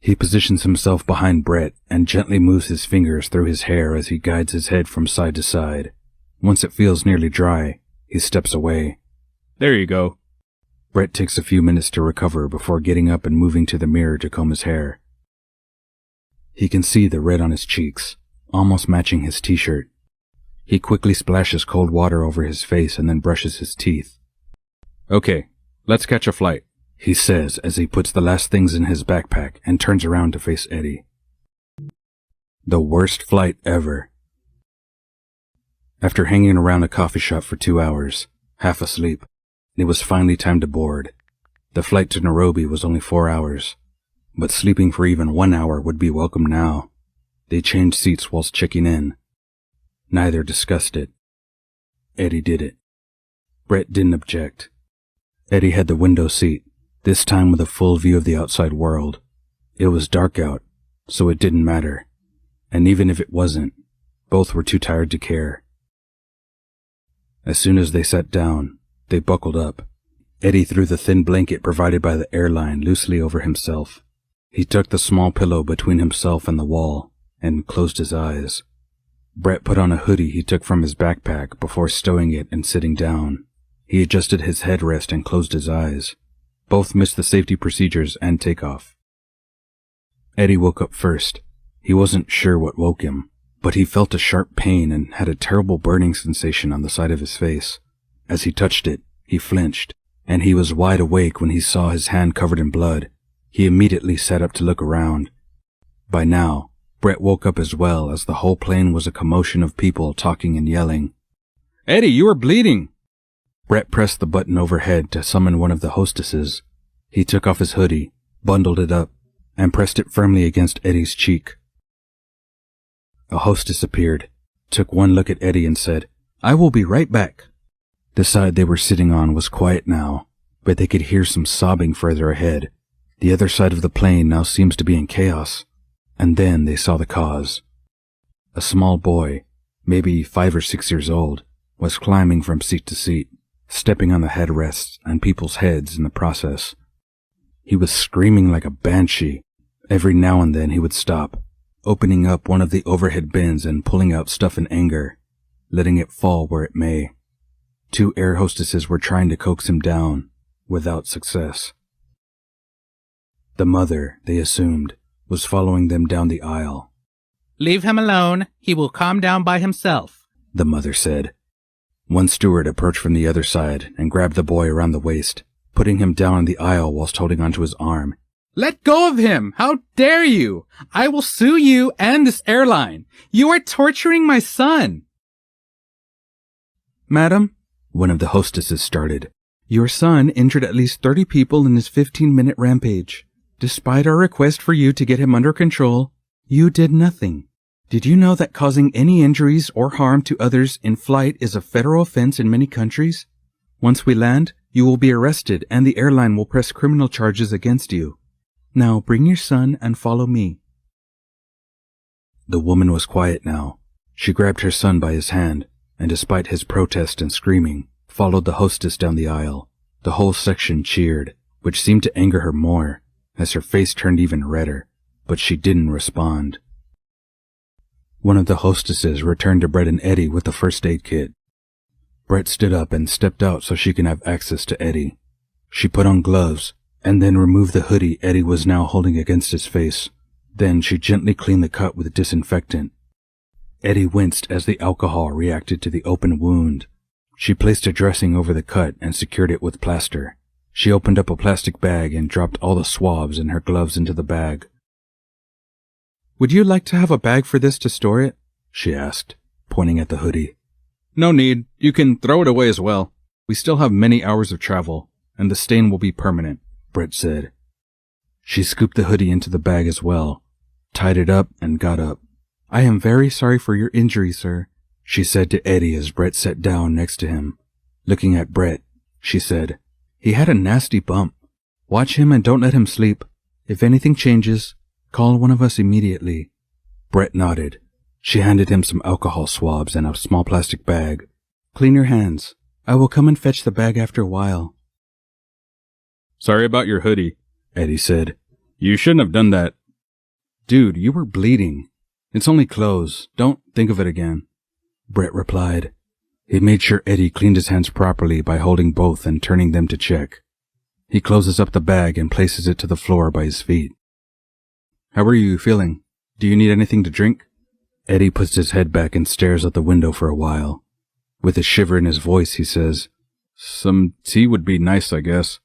He positions himself behind Brett and gently moves his fingers through his hair as he guides his head from side to side. Once it feels nearly dry, he steps away. There you go. Brett takes a few minutes to recover before getting up and moving to the mirror to comb his hair. He can see the red on his cheeks, almost matching his t-shirt. He quickly splashes cold water over his face and then brushes his teeth. Okay, let's catch a flight, he says as he puts the last things in his backpack and turns around to face Eddie. The worst flight ever. After hanging around a coffee shop for 2 hours, half asleep, it was finally time to board. The flight to Nairobi was only 4 hours, but sleeping for even 1 hour would be welcome now. They changed seats whilst checking in. Neither discussed it. Eddie did it. Brett didn't object. Eddie had the window seat, this time with a full view of the outside world. It was dark out, so it didn't matter. And even if it wasn't, both were too tired to care. As soon as they sat down, they buckled up. Eddie threw the thin blanket provided by the airline loosely over himself. He tucked the small pillow between himself and the wall and closed his eyes. Brett put on a hoodie he took from his backpack before stowing it and sitting down. He adjusted his headrest and closed his eyes. Both missed the safety procedures and takeoff. Eddie woke up first. He wasn't sure what woke him, but he felt a sharp pain and had a terrible burning sensation on the side of his face. As he touched it, he flinched, and he was wide awake when he saw his hand covered in blood. He immediately sat up to look around. By now, Brett woke up as well, as the whole plane was a commotion of people talking and yelling. Eddie, you are bleeding! Brett pressed the button overhead to summon one of the hostesses. He took off his hoodie, bundled it up, and pressed it firmly against Eddie's cheek. A hostess appeared, took one look at Eddie and said, "I will be right back." The side they were sitting on was quiet now, but they could hear some sobbing further ahead. The other side of the plane now seems to be in chaos. And then they saw the cause. A small boy, maybe 5 or 6 years old, was climbing from seat to seat, stepping on the headrests and people's heads in the process. He was screaming like a banshee. Every now and then he would stop, opening up one of the overhead bins and pulling out stuff in anger, letting it fall where it may. 2 air hostesses were trying to coax him down, without success. The mother, they assumed, was following them down the aisle. "Leave him alone. He will calm down by himself," the mother said. One steward approached from the other side and grabbed the boy around the waist, putting him down the aisle whilst holding onto his arm. "Let go of him! How dare you! I will sue you and this airline! You are torturing my son!" "Madam," one of the hostesses started, "your son injured at least 30 people in his 15-minute rampage. Despite our request for you to get him under control, you did nothing. Did you know that causing any injuries or harm to others in flight is a federal offense in many countries? Once we land, you will be arrested and the airline will press criminal charges against you. Now bring your son and follow me." The woman was quiet now. She grabbed her son by his hand, and despite his protest and screaming, followed the hostess down the aisle. The whole section cheered, which seemed to anger her more, as her face turned even redder, but she didn't respond. One of the hostesses returned to Brett and Eddie with the first aid kit. Brett stood up and stepped out so she can have access to Eddie. She put on gloves, and then removed the hoodie Eddie was now holding against his face. Then she gently cleaned the cut with disinfectant. Eddie winced as the alcohol reacted to the open wound. She placed a dressing over the cut and secured it with plaster. She opened up a plastic bag and dropped all the swabs and her gloves into the bag. "Would you like to have a bag for this to store it?" she asked, pointing at the hoodie. No need. You can throw it away as well. We still have many hours of travel, and the stain will be permanent, Brett said. She scooped the hoodie into the bag as well, tied it up, and got up. "I am very sorry for your injury, sir," she said to Eddie as Brett sat down next to him. Looking at Brett, she said, "He had a nasty bump. Watch him and don't let him sleep. If anything changes, call one of us immediately." Brett nodded. She handed him some alcohol swabs and a small plastic bag. "Clean your hands. I will come and fetch the bag after a while." Sorry about your hoodie, Eddie said. You shouldn't have done that. "Dude, you were bleeding. It's only clothes. Don't think of it again," Brett replied. He made sure Eddie cleaned his hands properly by holding both and turning them to check. He closes up the bag and places it to the floor by his feet. How are you feeling? Do you need anything to drink? Eddie puts his head back and stares out the window for a while. With a shiver in his voice, he says, Some tea would be nice, I guess.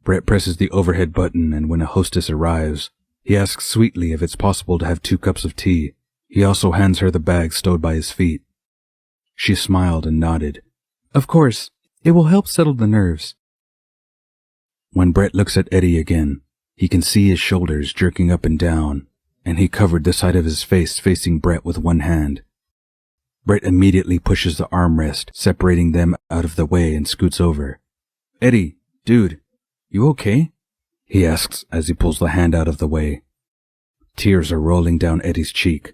Brett presses the overhead button, and when a hostess arrives, he asks sweetly if it's possible to have 2 cups of tea. He also hands her the bag stowed by his feet. She smiled and nodded. Of course, it will help settle the nerves. When Brett looks at Eddie again, he can see his shoulders jerking up and down, and he covered the side of his face facing Brett with one hand. Brett immediately pushes the armrest, separating them out of the way, and scoots over. Eddie, dude, you okay? He asks as he pulls the hand out of the way. Tears are rolling down Eddie's cheek.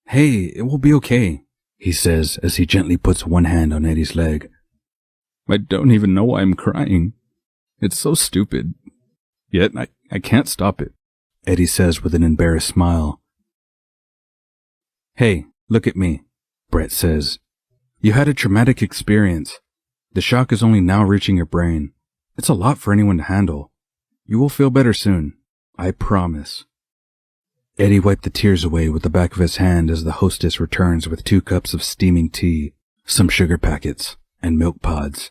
Hey, it will be okay, he says as he gently puts one hand on Eddie's leg. I don't even know why I'm crying. It's so stupid. Yet I can't stop it, Eddie says with an embarrassed smile. Hey, look at me, Brett says. You had a traumatic experience. The shock is only now reaching your brain. It's a lot for anyone to handle. You will feel better soon. I promise. Eddie wiped the tears away with the back of his hand as the hostess returns with 2 cups of steaming tea, some sugar packets, and milk pods.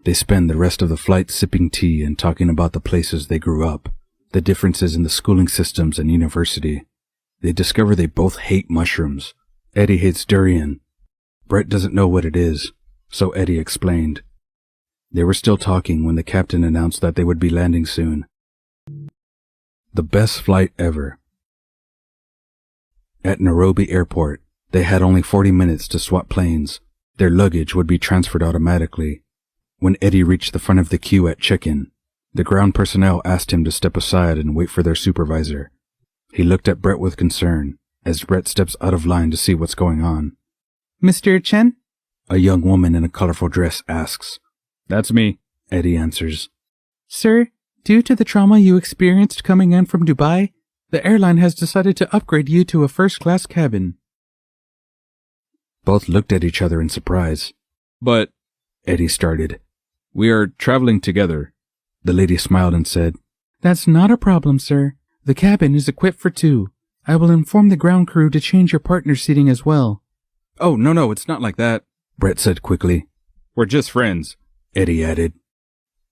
They spend the rest of the flight sipping tea and talking about the places they grew up, the differences in the schooling systems and university. They discover they both hate mushrooms. Eddie hates durian. Brett doesn't know what it is, so Eddie explained. They were still talking when the captain announced that they would be landing soon. The best flight ever. At Nairobi Airport, they had only 40 minutes to swap planes. Their luggage would be transferred automatically. When Eddie reached the front of the queue at check-in, the ground personnel asked him to step aside and wait for their supervisor. He looked at Brett with concern, as Brett steps out of line to see what's going on. Mr. Chen? A young woman in a colorful dress asks. That's me, Eddie answers. Sir, due to the trauma you experienced coming in from Dubai, the airline has decided to upgrade you to a first-class cabin. Both looked at each other in surprise. But, Eddie started. We are traveling together. The lady smiled and said, That's not a problem, sir. The cabin is equipped for 2. I will inform the ground crew to change your partner seating as well. Oh, no, it's not like that, Brett said quickly. We're just friends, Eddie added.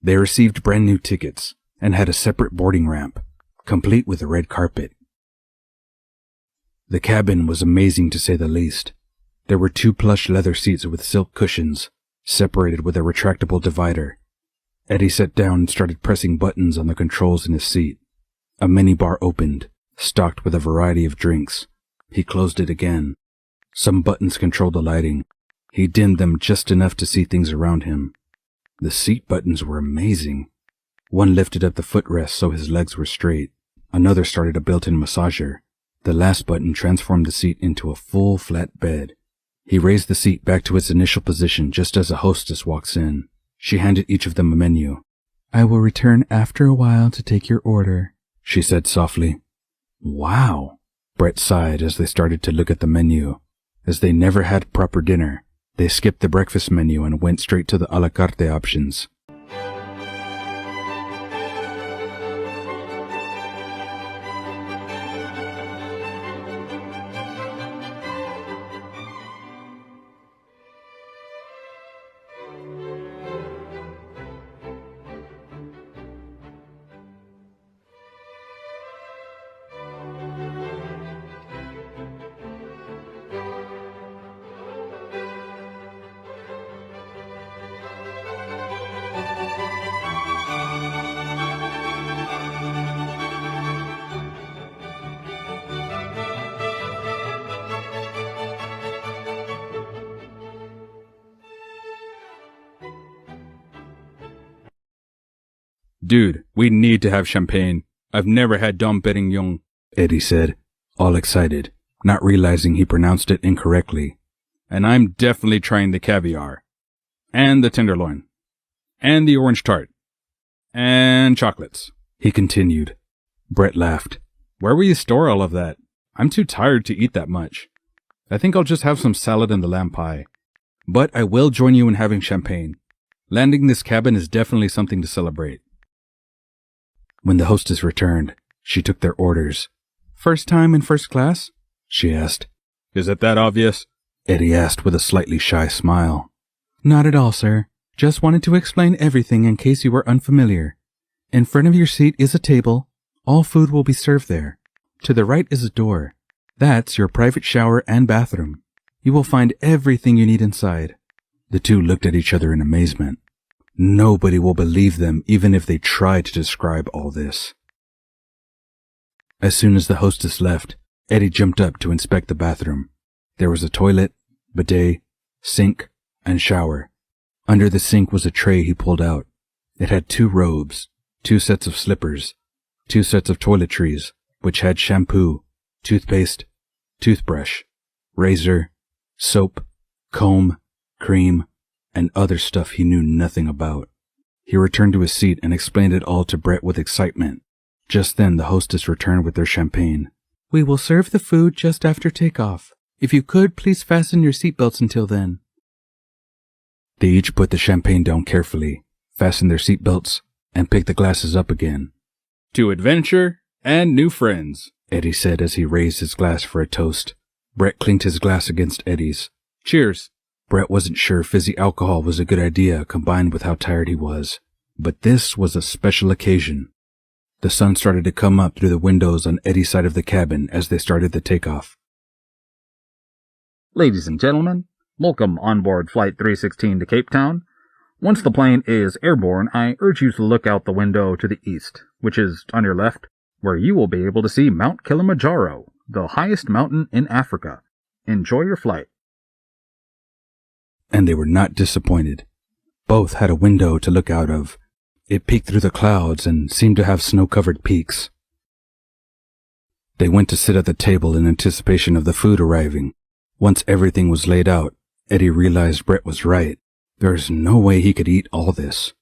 They received brand new tickets and had a separate boarding ramp, complete with a red carpet. The cabin was amazing to say the least. There were 2 plush leather seats with silk cushions, separated with a retractable divider. Eddie sat down and started pressing buttons on the controls in his seat. A minibar opened, stocked with a variety of drinks. He closed it again. Some buttons controlled the lighting. He dimmed them just enough to see things around him. The seat buttons were amazing. One lifted up the footrest so his legs were straight. Another started a built-in massager. The last button transformed the seat into a full flat bed. He raised the seat back to its initial position just as a hostess walks in. She handed each of them a menu. I will return after a while to take your order, she said softly. Wow, Brett sighed as they started to look at the menu. As they never had proper dinner, they skipped the breakfast menu and went straight to the a la carte options. Dude, we need to have champagne. I've never had Dom Perignon, Eddie said, all excited, not realizing he pronounced it incorrectly. And I'm definitely trying the caviar. And the tenderloin. And the orange tart. And chocolates, he continued. Brett laughed. Where will you store all of that? I'm too tired to eat that much. I think I'll just have some salad and the lamb pie. But I will join you in having champagne. Landing this cabin is definitely something to celebrate. When the hostess returned, she took their orders. "First time in first class?" she asked. Is it that obvious? Eddie asked with a slightly shy smile. "Not at all, sir. Just wanted to explain everything in case you were unfamiliar. In front of your seat is a table. All food will be served there. To the right is a door. That's your private shower and bathroom. You will find everything you need inside." The two looked at each other in amazement. Nobody will believe them even if they try to describe all this. As soon as the hostess left, Eddie jumped up to inspect the bathroom. There was a toilet, bidet, sink, and shower. Under the sink was a tray he pulled out. It had 2 robes, 2 sets of slippers, 2 sets of toiletries, which had shampoo, toothpaste, toothbrush, razor, soap, comb, cream, and other stuff he knew nothing about. He returned to his seat and explained it all to Brett with excitement. Just then the hostess returned with their champagne. "We will serve the food just after takeoff. If you could, please fasten your seatbelts until then." They each put the champagne down carefully, fastened their seatbelts, and picked the glasses up again. To adventure and new friends, Eddie said as he raised his glass for a toast. Brett clinked his glass against Eddie's. Cheers. Brett wasn't sure fizzy alcohol was a good idea combined with how tired he was, but this was a special occasion. The sun started to come up through the windows on Eddie's side of the cabin as they started the takeoff. Ladies and gentlemen, welcome on board Flight 316 to Cape Town. Once the plane is airborne, I urge you to look out the window to the east, which is on your left, where you will be able to see Mount Kilimanjaro, the highest mountain in Africa. Enjoy your flight. And they were not disappointed. Both had a window to look out of. It peeked through the clouds and seemed to have snow-covered peaks. They went to sit at the table in anticipation of the food arriving. Once everything was laid out, Eddie realized Brett was right. There's no way he could eat all this.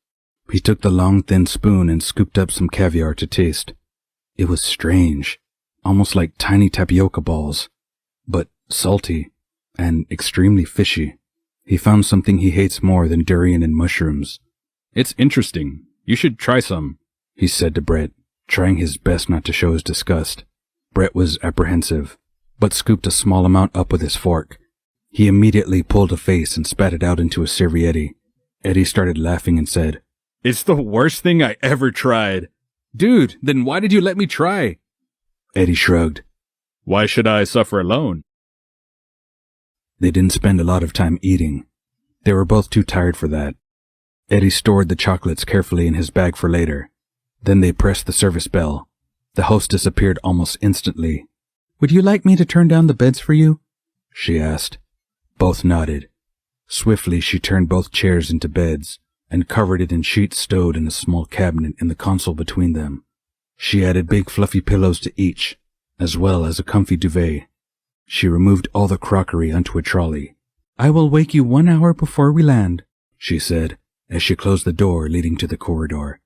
He took the long, thin spoon and scooped up some caviar to taste. It was strange, almost like tiny tapioca balls, but salty and extremely fishy. He found something he hates more than durian and mushrooms. It's interesting. You should try some, he said to Brett, trying his best not to show his disgust. Brett was apprehensive, but scooped a small amount up with his fork. He immediately pulled a face and spat it out into a serviette. Eddie started laughing and said, "It's the worst thing I ever tried." "Dude, then why did you let me try?" Eddie shrugged. "Why should I suffer alone?" They didn't spend a lot of time eating. They were both too tired for that. Eddie stored the chocolates carefully in his bag for later. Then they pressed the service bell. The hostess appeared almost instantly. "Would you like me to turn down the beds for you?" she asked. Both nodded. Swiftly she turned both chairs into beds and covered it in sheets stowed in a small cabinet in the console between them. She added big fluffy pillows to each, as well as a comfy duvet. She removed all the crockery onto a trolley. "I will wake you 1 hour before we land," she said, as she closed the door leading to the corridor.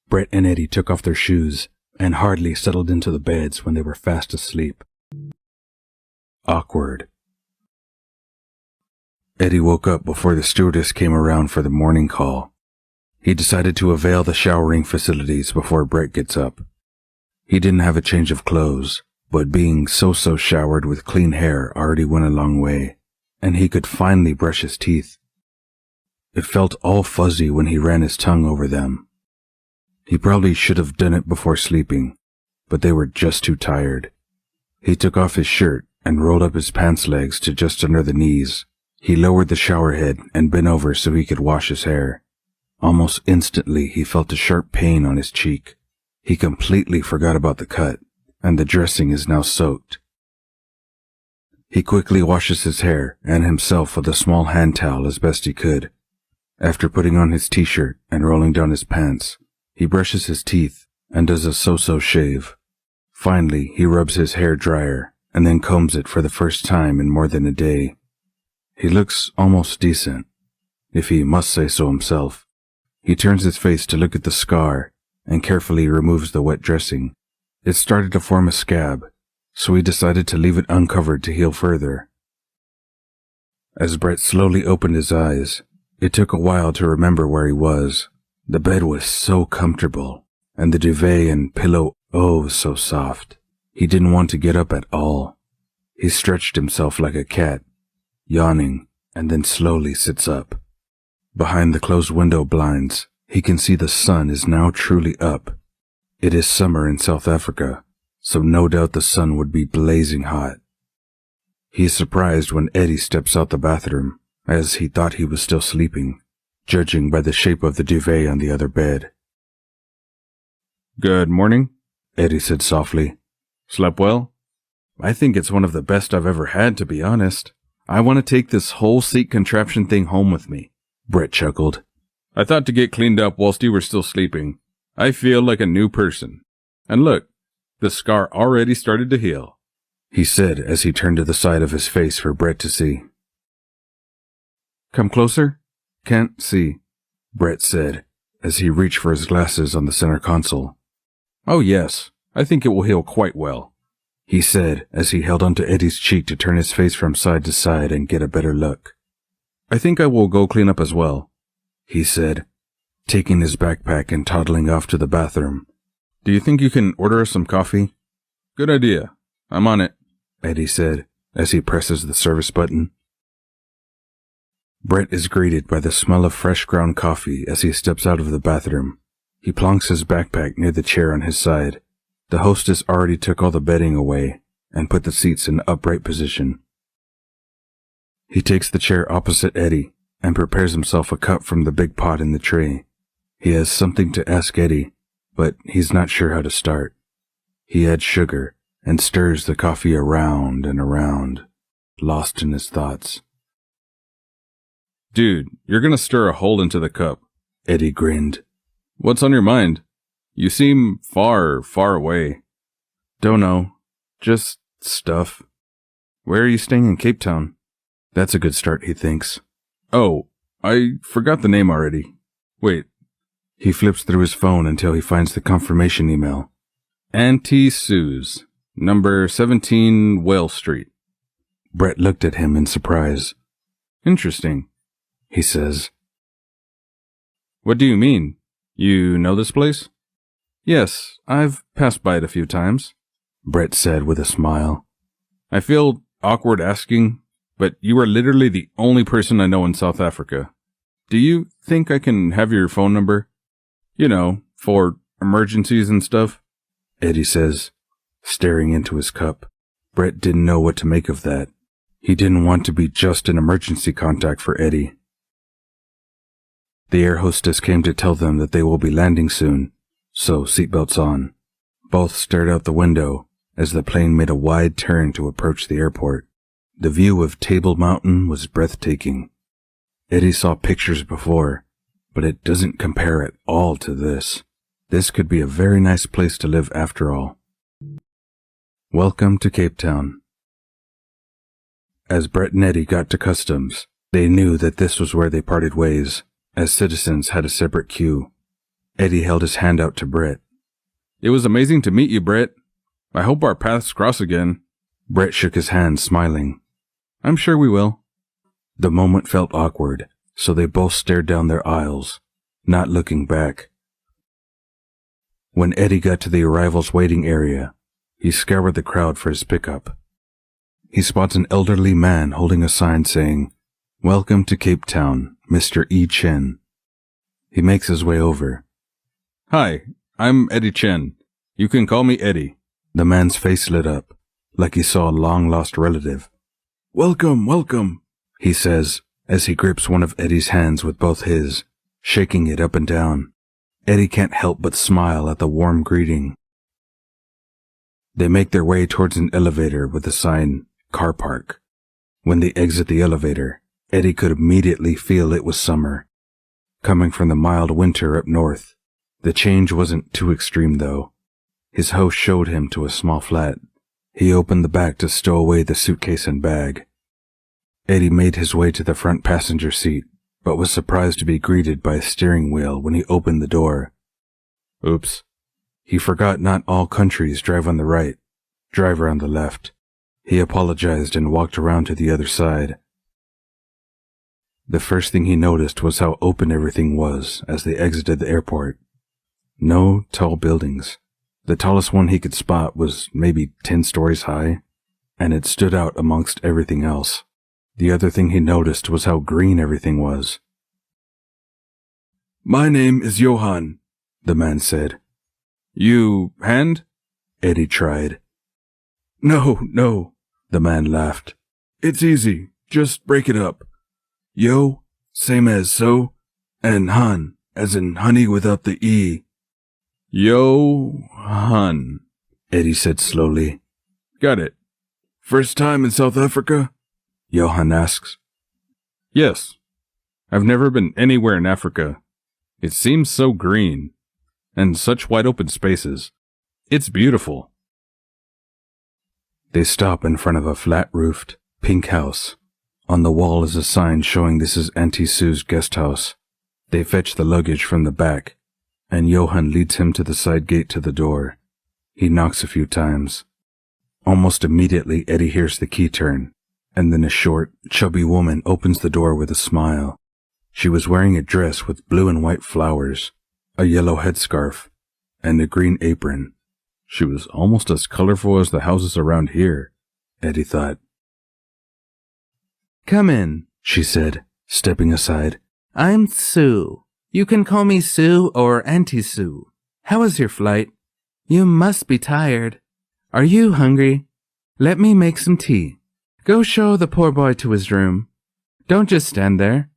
Brett and Eddie took off their shoes and hardly settled into the beds when they were fast asleep. Awkward. Eddie woke up before the stewardess came around for the morning call. He decided to avail the showering facilities before Brett gets up. He didn't have a change of clothes, but being so showered with clean hair already went a long way, and he could finally brush his teeth. It felt all fuzzy when he ran his tongue over them. He probably should have done it before sleeping, but they were just too tired. He took off his shirt and rolled up his pants legs to just under the knees. He lowered the shower head and bent over so he could wash his hair. Almost instantly, he felt a sharp pain on his cheek. He completely forgot about the cut, and the dressing is now soaked. He quickly washes his hair and himself with a small hand towel as best he could. After putting on his t-shirt and rolling down his pants, he brushes his teeth and does a so-so shave. Finally, he rubs his hair dryer and then combs it for the first time in more than a day. He looks almost decent, if he must say so himself. He turns his face to look at the scar and carefully removes the wet dressing. It started to form a scab, so he decided to leave it uncovered to heal further. As Brett slowly opened his eyes, it took a while to remember where he was. The bed was so comfortable. and the duvet and pillow oh so soft. He didn't want to get up at all. He stretched himself like a cat, yawning, and then slowly sits up. Behind the closed window blinds, he can see the sun is now truly up. It is summer in South Africa, so no doubt the sun would be blazing hot. He is surprised when Eddie steps out the bathroom, as he thought he was still sleeping, judging by the shape of the duvet on the other bed. Good morning, Eddie said softly. Slept well? I think it's one of the best I've ever had, to be honest. I want to take this whole seat contraption thing home with me. Brett chuckled. I thought to get cleaned up whilst you were still sleeping. I feel like a new person. And look, the scar already started to heal, he said as he turned to the side of his face for Brett to see. Come closer? Can't see, Brett said as he reached for his glasses on the center console. Oh yes, I think it will heal quite well, he said as he held onto Eddie's cheek to turn his face from side to side and get a better look. I think I will go clean up as well, he said, taking his backpack and toddling off to the bathroom. Do you think you can order us some coffee? Good idea. I'm on it, Eddie said as he presses the service button. Brett is greeted by the smell of fresh ground coffee as he steps out of the bathroom. He plonks his backpack near the chair on his side. The hostess already took all the bedding away and put the seats in upright position. He takes the chair opposite Eddie and prepares himself a cup from the big pot in the tray. He has something to ask Eddie, but he's not sure how to start. He adds sugar and stirs the coffee around and around, lost in his thoughts. Dude, you're gonna stir a hole into the cup, Eddie grinned. What's on your mind? You seem far, far away. Don't know. Just stuff. Where are you staying in Cape Town? That's a good start, he thinks. Oh, I forgot the name already. Wait. He flips through his phone until he finds the confirmation email. Auntie Sue's, number 17 Whale Street. Brett looked at him in surprise. Interesting, he says. What do you mean? You know this place? Yes, I've passed by it a few times, Brett said with a smile. I feel awkward asking, but you are literally the only person I know in South Africa. Do you think I can have your phone number? You know, for emergencies and stuff, Eddie says, staring into his cup. Brett didn't know what to make of that. He didn't want to be just an emergency contact for Eddie. The air hostess came to tell them that they will be landing soon, so seatbelts on. Both stared out the window as the plane made a wide turn to approach the airport. The view of Table Mountain was breathtaking. Eddie saw pictures before, but it doesn't compare at all to this. This could be a very nice place to live after all. Welcome to Cape Town. As Brett and Eddie got to customs, they knew that this was where they parted ways, as citizens had a separate queue. Eddie held his hand out to Brett. It was amazing to meet you, Brett. I hope our paths cross again. Brett shook his hand, smiling. I'm sure we will. The moment felt awkward, so they both stared down their aisles, not looking back. When Eddie got to the arrivals waiting area, he scoured the crowd for his pickup. He spots an elderly man holding a sign saying, "Welcome to Cape Town, Mr. E. Chen." He makes his way over. Hi, I'm Eddie Chen. You can call me Eddie. The man's face lit up, like he saw a long-lost relative. "Welcome, welcome," he says, as he grips one of Eddie's hands with both his, shaking it up and down. Eddie can't help but smile at the warm greeting. They make their way towards an elevator with the sign, "Car Park." When they exit the elevator, Eddie could immediately feel it was summer, coming from the mild winter up north. The change wasn't too extreme, though. His host showed him to a small flat. He opened the back to stow away the suitcase and bag. Eddie made his way to the front passenger seat, but was surprised to be greeted by a steering wheel when he opened the door. Oops. He forgot not all countries drive on the right, drive on the left. He apologized and walked around to the other side. The first thing he noticed was how open everything was as they exited the airport. No tall buildings. The tallest one he could spot was maybe 10 stories high, and it stood out amongst everything else. The other thing he noticed was how green everything was. "My name is Johann," the man said. "You hand?" Eddie tried. No, the man laughed. "It's easy, just break it up. Yo, same as so, and Han, as in honey without the E." "Johann," Eddie said slowly. "Got it. First time in South Africa?" Johann asks. "Yes. I've never been anywhere in Africa. It seems so green, and such wide open spaces. It's beautiful." They stop in front of a flat-roofed, pink house. On the wall is a sign showing this is Auntie Sue's guest house. They fetch the luggage from the back, and Johann leads him to the side gate to the door. He knocks a few times. Almost immediately, Eddie hears the key turn, and then a short, chubby woman opens the door with a smile. She was wearing a dress with blue and white flowers, a yellow headscarf, and a green apron. She was almost as colorful as the houses around here, Eddie thought. "Come in," she said, stepping aside. "I'm Sue. You can call me Sue or Auntie Sue. How was your flight? You must be tired. Are you hungry? Let me make some tea. Go show the poor boy to his room. Don't just stand there."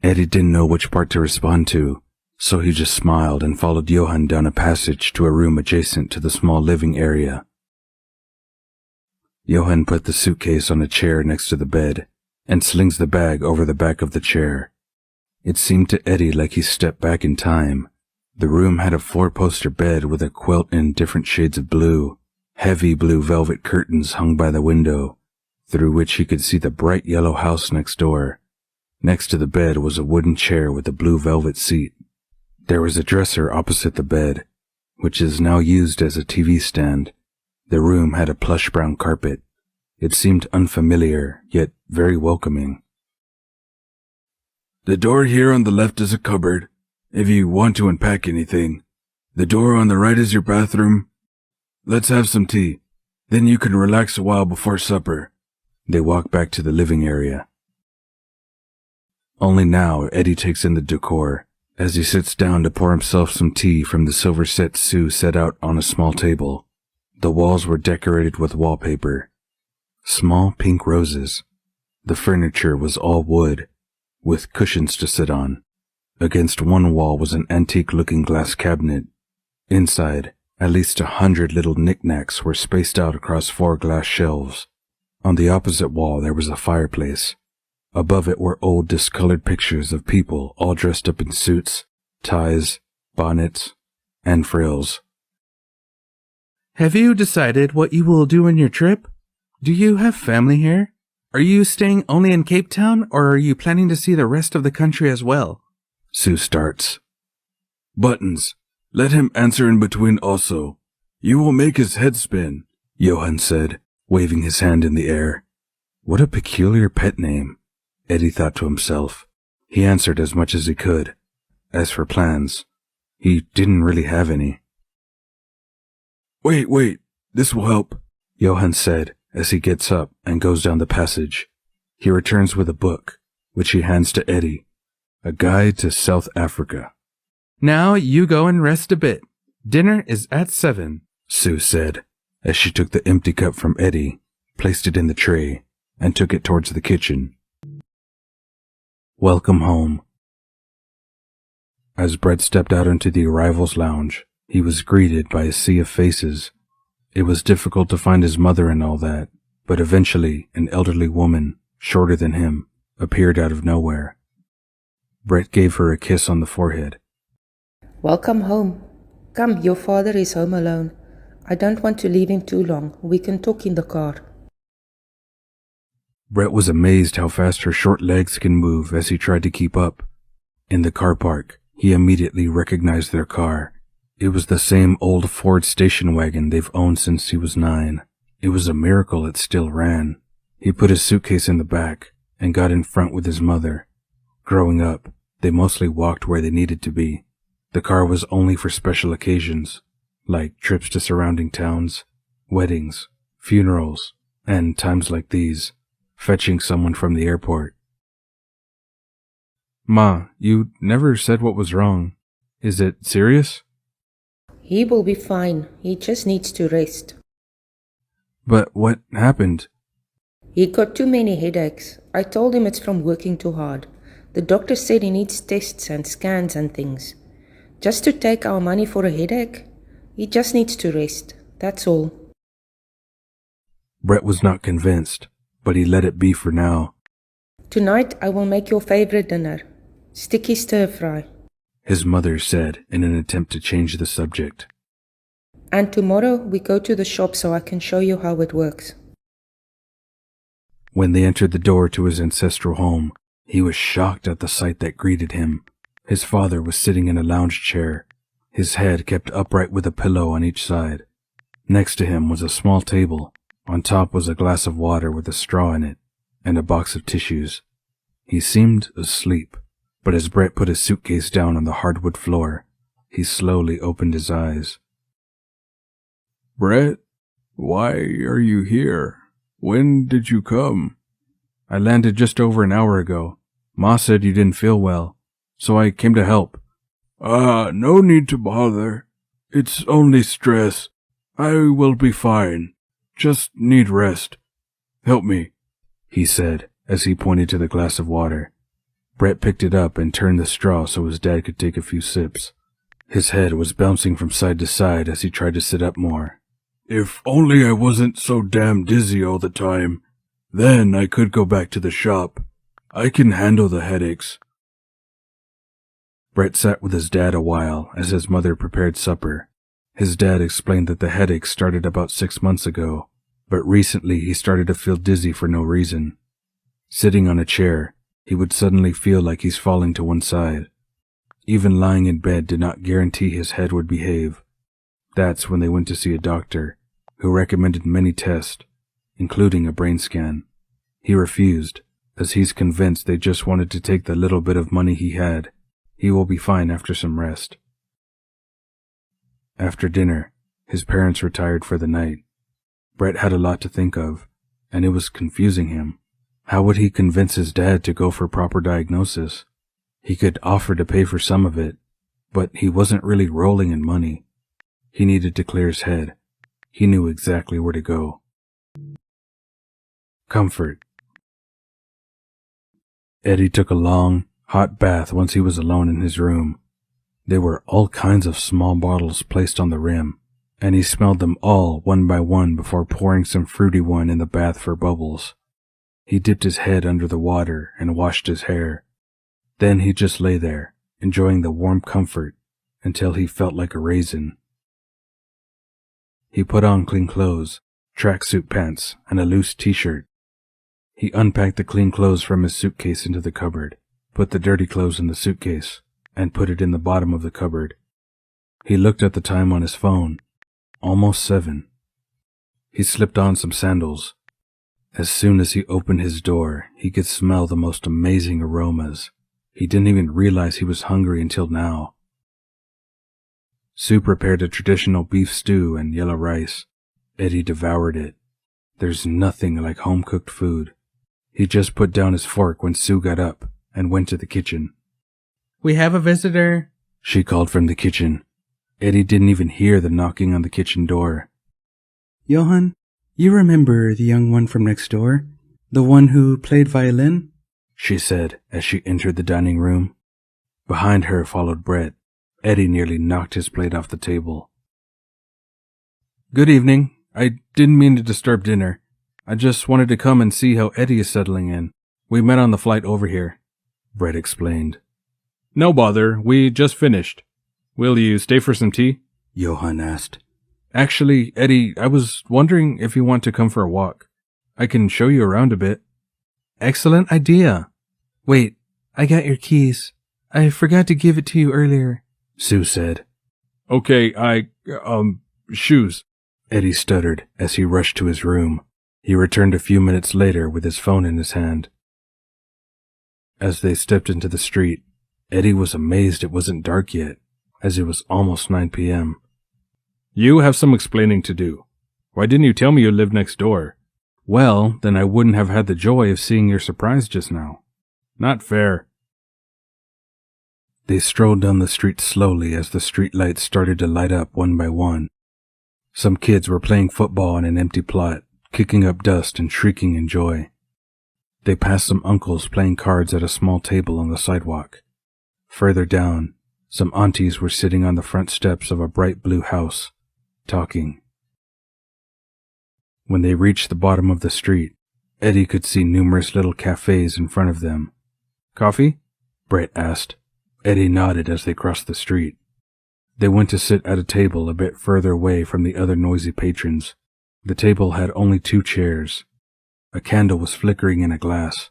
Eddie didn't know which part to respond to, so he just smiled and followed Johann down a passage to a room adjacent to the small living area. Johann put the suitcase on a chair next to the bed and slings the bag over the back of the chair. It seemed to Eddie like he stepped back in time. The room had a four-poster bed with a quilt in different shades of blue, heavy blue velvet curtains hung by the window, through which he could see the bright yellow house next door. Next to the bed was a wooden chair with a blue velvet seat. There was a dresser opposite the bed, which is now used as a TV stand. The room had a plush brown carpet. It seemed unfamiliar, yet very welcoming. "The door here on the left is a cupboard, if you want to unpack anything. The door on the right is your bathroom. Let's have some tea. Then you can relax a while before supper." They walk back to the living area. Only now Eddie takes in the decor, as he sits down to pour himself some tea from the silver set Sue set out on a small table. The walls were decorated with wallpaper. Small pink roses. The furniture was all wood, with cushions to sit on. Against one wall was an antique-looking glass cabinet. Inside, at least 100 little knickknacks were spaced out across 4 glass shelves. On the opposite wall there was a fireplace. Above it were old discolored pictures of people all dressed up in suits, ties, bonnets, and frills. "Have you decided what you will do on your trip? Do you have family here? Are you staying only in Cape Town, or are you planning to see the rest of the country as well?" Sue starts. "Buttons. Let him answer in between also. You will make his head spin," Johann said, waving his hand in the air. What a peculiar pet name, Eddie thought to himself. He answered as much as he could. As for plans, he didn't really have any. Wait, this will help," Johann said as he gets up and goes down the passage. He returns with a book, which he hands to Eddie. A Guide to South Africa. "Now you go and rest a bit. Dinner is at 7, Sue said, as she took the empty cup from Eddie, placed it in the tray, and took it towards the kitchen. Welcome home. As Brett stepped out into the arrivals lounge, he was greeted by a sea of faces. It was difficult to find his mother and all that, but eventually an elderly woman, shorter than him, appeared out of nowhere. Brett gave her a kiss on the forehead. "Welcome home. Come, your father is home alone. I don't want to leave him too long. We can talk in the car." Brett was amazed how fast her short legs can move as he tried to keep up. In the car park, he immediately recognized their car. It was the same old Ford station wagon they've owned since he was 9. It was a miracle it still ran. He put his suitcase in the back and got in front with his mother. Growing up, they mostly walked where they needed to be. The car was only for special occasions, like trips to surrounding towns, weddings, funerals, and times like these, fetching someone from the airport. Ma, you never said what was wrong. Is it serious? He will be fine. He just needs to rest. But what happened? He got too many headaches. I told him it's from working too hard. The doctor said he needs tests and scans and things. Just to take our money for a headache? He just needs to rest. That's all. Brett was not convinced, but he let it be for now. Tonight I will make your favorite dinner. Sticky stir-fry. His mother said in an attempt to change the subject. And tomorrow we go to the shop so I can show you how it works. When they entered the door to his ancestral home, he was shocked at the sight that greeted him. His father was sitting in a lounge chair, his head kept upright with a pillow on each side. Next to him was a small table. On top was a glass of water with a straw in it, and a box of tissues. He seemed asleep, but as Brett put his suitcase down on the hardwood floor, he slowly opened his eyes. Brett, why are you here? When did you come? I landed just over an hour ago. Ma said you didn't feel well, so I came to help. No need to bother. It's only stress. I will be fine. Just need rest. Help me, he said as he pointed to the glass of water. Brett picked it up and turned the straw so his dad could take a few sips. His head was bouncing from side to side as he tried to sit up more. If only I wasn't so damn dizzy all the time. Then I could go back to the shop. I can handle the headaches. Brett sat with his dad a while as his mother prepared supper. His dad explained that the headache started about 6 months ago, but recently he started to feel dizzy for no reason. Sitting on a chair, he would suddenly feel like he's falling to one side. Even lying in bed did not guarantee his head would behave. That's when they went to see a doctor, who recommended many tests, including a brain scan. He refused, as he's convinced they just wanted to take the little bit of money he had. He will be fine after some rest. After dinner, his parents retired for the night. Brett had a lot to think of, and it was confusing him. How would he convince his dad to go for proper diagnosis? He could offer to pay for some of it, but he wasn't really rolling in money. He needed to clear his head. He knew exactly where to go. Comfort. Eddie took a long, hot bath once he was alone in his room. There were all kinds of small bottles placed on the rim, and he smelled them all one by one before pouring some fruity one in the bath for bubbles. He dipped his head under the water and washed his hair. Then he just lay there, enjoying the warm comfort, until he felt like a raisin. He put on clean clothes, tracksuit pants, and a loose t-shirt. He unpacked the clean clothes from his suitcase into the cupboard, put the dirty clothes in the suitcase, and put it in the bottom of the cupboard. He looked at the time on his phone. Almost 7. He slipped on some sandals. As soon as he opened his door, he could smell the most amazing aromas. He didn't even realize he was hungry until now. Sue prepared a traditional beef stew and yellow rice. Eddie devoured it. There's nothing like home-cooked food. He just put down his fork when Sue got up and went to the kitchen. "We have a visitor," she called from the kitchen. Eddie didn't even hear the knocking on the kitchen door. "Johan, you remember the young one from next door? The one who played violin?" she said as she entered the dining room. Behind her followed Brett. Eddie nearly knocked his plate off the table. "Good evening. I didn't mean to disturb dinner. I just wanted to come and see how Eddie is settling in. We met on the flight over here," Brett explained. No bother, we just finished. Will you stay for some tea? Johan asked. Actually, Eddie, I was wondering if you want to come for a walk. I can show you around a bit. Excellent idea. Wait, I got your keys. I forgot to give it to you earlier, Sue said. Okay, shoes. Eddie stuttered as he rushed to his room. He returned a few minutes later with his phone in his hand. As they stepped into the street, Eddie was amazed it wasn't dark yet. as it was almost 9 p.m. You have some explaining to do. Why didn't you tell me you lived next door? Well, then I wouldn't have had the joy of seeing your surprise just now. Not fair. They strolled down the street slowly as the street lights started to light up one by one. Some kids were playing football in an empty plot, kicking up dust and shrieking in joy. They passed some uncles playing cards at a small table on the sidewalk. Further down, some aunties were sitting on the front steps of a bright blue house, talking. When they reached the bottom of the street, Eddie could see numerous little cafes in front of them. Coffee? Brett asked. Eddie nodded as they crossed the street. They went to sit at a table a bit further away from the other noisy patrons. The table had only 2 chairs. A candle was flickering in a glass.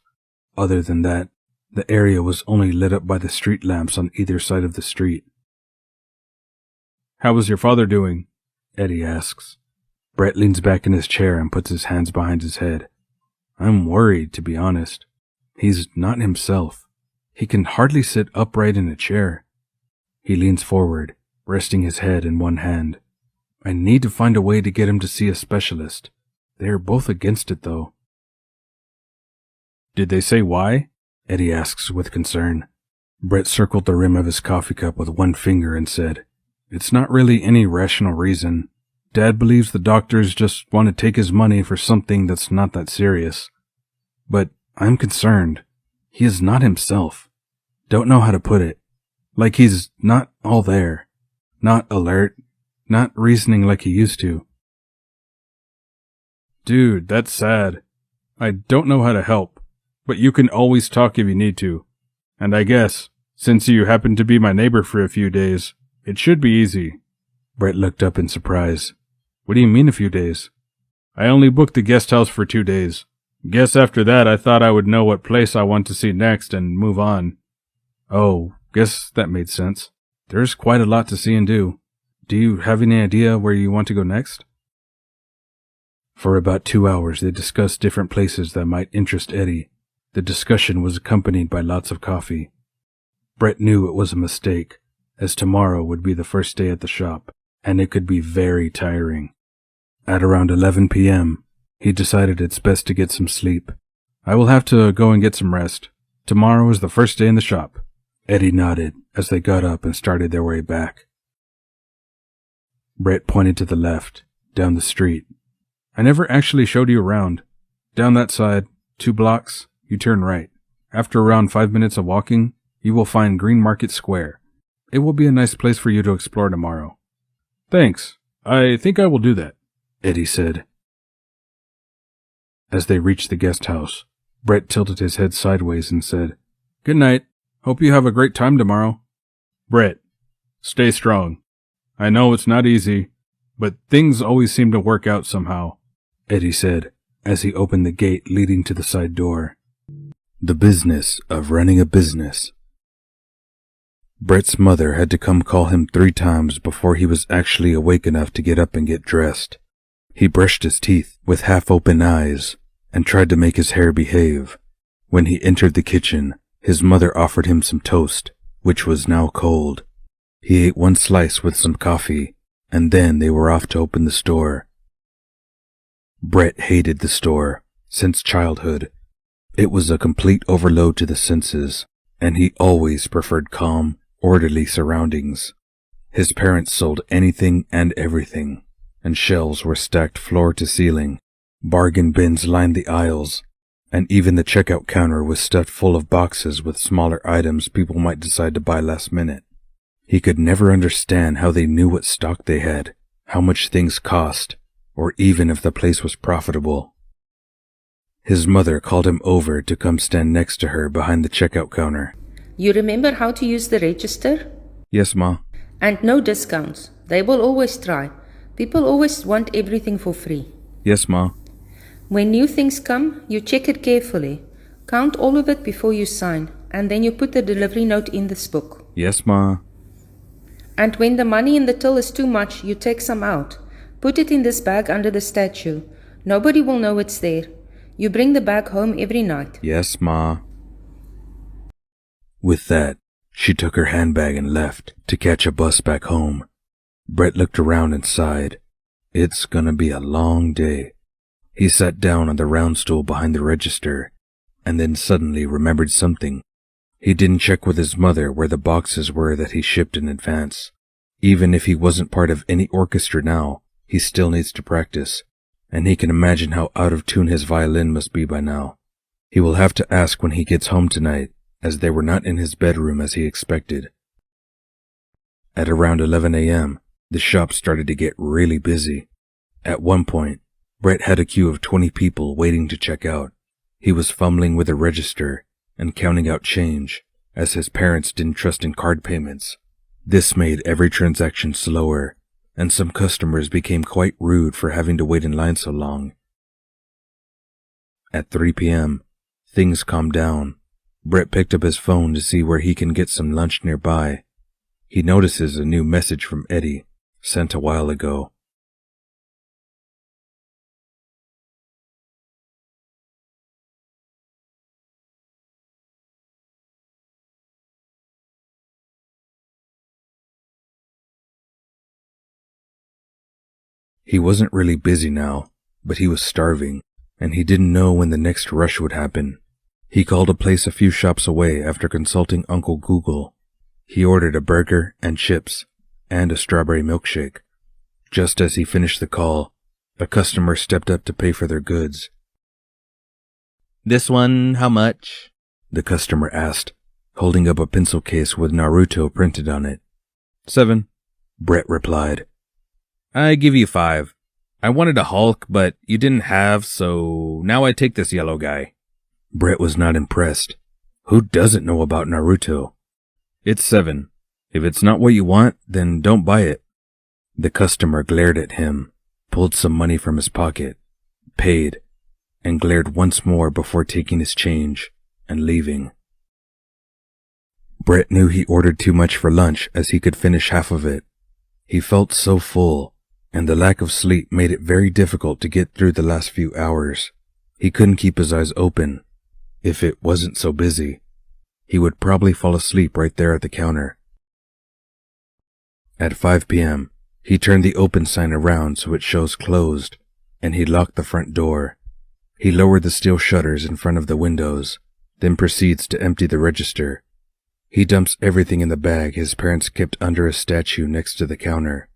Other than that, the area was only lit up by the street lamps on either side of the street. How was your father doing? Eddie asks. Brett leans back in his chair and puts his hands behind his head. I'm worried, to be honest. He's not himself. He can hardly sit upright in a chair. He leans forward, resting his head in one hand. I need to find a way to get him to see a specialist. They are both against it, though. Did they say why? Eddie asks with concern. Brett circled the rim of his coffee cup with one finger and said, It's not really any rational reason. Dad believes the doctors just want to take his money for something that's not that serious. But I'm concerned. He is not himself. Don't know how to put it. Like he's not all there. Not alert. Not reasoning like he used to. Dude, that's sad. I don't know how to help, but you can always talk if you need to. And I guess, since you happen to be my neighbor for a few days, it should be easy. Brett looked up in surprise. What do you mean a few days? I only booked the guest house for 2 days. Guess after that I thought I would know what place I want to see next and move on. Oh, guess that made sense. There's quite a lot to see and do. Do you have any idea where you want to go next? For about 2 hours they discussed different places that might interest Eddie. The discussion was accompanied by lots of coffee. Brett knew it was a mistake, as tomorrow would be the first day at the shop, and it could be very tiring. At around 11 p.m., he decided it's best to get some sleep. I will have to go and get some rest. Tomorrow is the first day in the shop. Eddie nodded as they got up and started their way back. Brett pointed to the left, down the street. I never actually showed you around. Down that side, 2 blocks, you turn right. After around 5 minutes of walking, you will find Green Market Square. It will be a nice place for you to explore tomorrow. Thanks. I think I will do that, Eddie said. As they reached the guest house, Brett tilted his head sideways and said, Good night. Hope you have a great time tomorrow. Brett, stay strong. I know it's not easy, but things always seem to work out somehow, Eddie said, as he opened the gate leading to the side door. The business of running a business. Brett's mother had to come call him 3 times before he was actually awake enough to get up and get dressed. He brushed his teeth with half-open eyes and tried to make his hair behave. When he entered the kitchen, his mother offered him some toast, which was now cold. He ate 1 slice with some coffee, and then they were off to open the store. Brett hated the store since childhood. It was a complete overload to the senses, and he always preferred calm, orderly surroundings. His parents sold anything and everything, and shelves were stacked floor to ceiling. Bargain bins lined the aisles, and even the checkout counter was stuffed full of boxes with smaller items people might decide to buy last minute. He could never understand how they knew what stock they had, how much things cost, or even if the place was profitable. His mother called him over to come stand next to her behind the checkout counter. You remember how to use the register? Yes, Ma. And no discounts. They will always try. People always want everything for free. Yes, Ma. When new things come, you check it carefully. Count all of it before you sign, and then you put the delivery note in this book. Yes, Ma. And when the money in the till is too much, you take some out. Put it in this bag under the statue. Nobody will know it's there. You bring the bag home every night. Yes, Ma. With that, She took her handbag and left to catch a bus back home. Brett looked around and sighed. It's gonna be a long day. He sat down on the round stool behind the register, and then suddenly remembered something. He didn't check with his mother where the boxes were that he shipped in advance. Even if he wasn't part of any orchestra now, he still needs to practice, and he can imagine how out of tune his violin must be by now. He will have to ask when he gets home tonight, as they were not in his bedroom as he expected. At around 11 a.m., the shop started to get really busy. At one point, Brett had a queue of 20 people waiting to check out. He was fumbling with a register and counting out change, as his parents didn't trust in card payments. This made every transaction slower, and some customers became quite rude for having to wait in line so long. At 3 p.m., things calmed down. Brett picked up his phone to see where he can get some lunch nearby. He notices a new message from Eddie, sent a while ago. He wasn't really busy now, but he was starving, and he didn't know when the next rush would happen. He called a place a few shops away after consulting Uncle Google. He ordered a burger and chips, and a strawberry milkshake. Just as he finished the call, a customer stepped up to pay for their goods. This one, how much? The customer asked, holding up a pencil case with Naruto printed on it. 7. Brett replied. I give you 5. I wanted a Hulk, but you didn't have, so now I take this yellow guy. Brett was not impressed. Who doesn't know about Naruto? It's 7. If it's not what you want, then don't buy it. The customer glared at him, pulled some money from his pocket, paid, and glared once more before taking his change and leaving. Brett knew he ordered too much for lunch as he could finish half of it. He felt so full, and the lack of sleep made it very difficult to get through the last few hours. He couldn't keep his eyes open. If it wasn't so busy, he would probably fall asleep right there at the counter. At 5 p.m., he turned the open sign around so it shows closed, and he locked the front door. He lowered the steel shutters in front of the windows, then proceeds to empty the register. He dumps everything in the bag his parents kept under a statue next to the counter.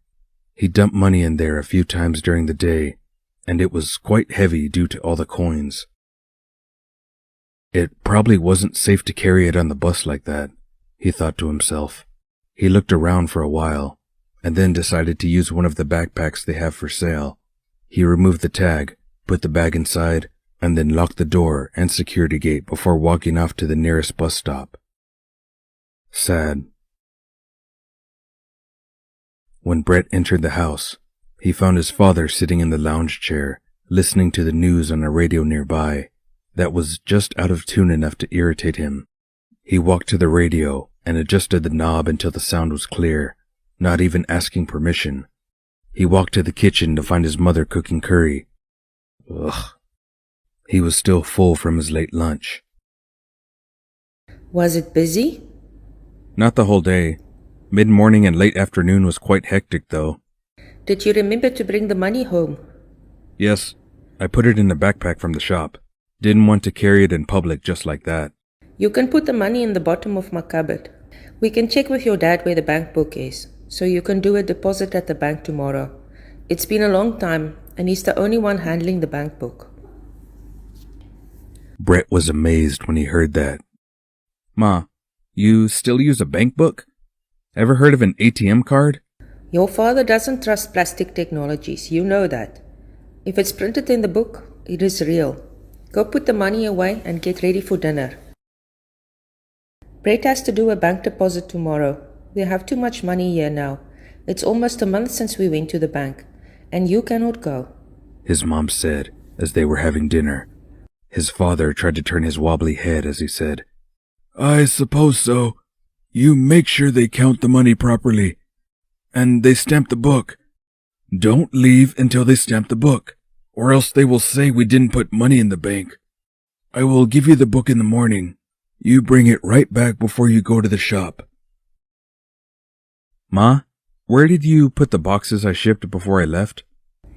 He dumped money in there a few times during the day, and it was quite heavy due to all the coins. It probably wasn't safe to carry it on the bus like that, he thought to himself. He looked around for a while, and then decided to use one of the backpacks they have for sale. He removed the tag, put the bag inside, and then locked the door and security gate before walking off to the nearest bus stop. Sad. When Brett entered the house, he found his father sitting in the lounge chair, listening to the news on a radio nearby that was just out of tune enough to irritate him. He walked to the radio and adjusted the knob until the sound was clear, not even asking permission. He walked to the kitchen to find his mother cooking curry. Ugh. He was still full from his late lunch. Was it busy? Not the whole day. Mid-morning and late afternoon was quite hectic, though. Did you remember to bring the money home? Yes, I put it in the backpack from the shop. Didn't want to carry it in public just like that. You can put the money in the bottom of my cupboard. We can check with your dad where the bank book is, so you can do a deposit at the bank tomorrow. It's been a long time, and he's the only one handling the bank book. Brett was amazed when he heard that. Ma, you still use a bank book? Ever heard of an ATM card? Your father doesn't trust plastic technologies, you know that. If it's printed in the book, it is real. Go put the money away and get ready for dinner. Brett has to do a bank deposit tomorrow. We have too much money here now. It's almost a month since we went to the bank, and you cannot go, his mom said as they were having dinner. His father tried to turn his wobbly head as he said, I suppose so. You make sure they count the money properly. And they stamp the book. Don't leave until they stamp the book, or else they will say we didn't put money in the bank. I will give you the book in the morning. You bring it right back before you go to the shop. Ma, where did you put the boxes I shipped before I left?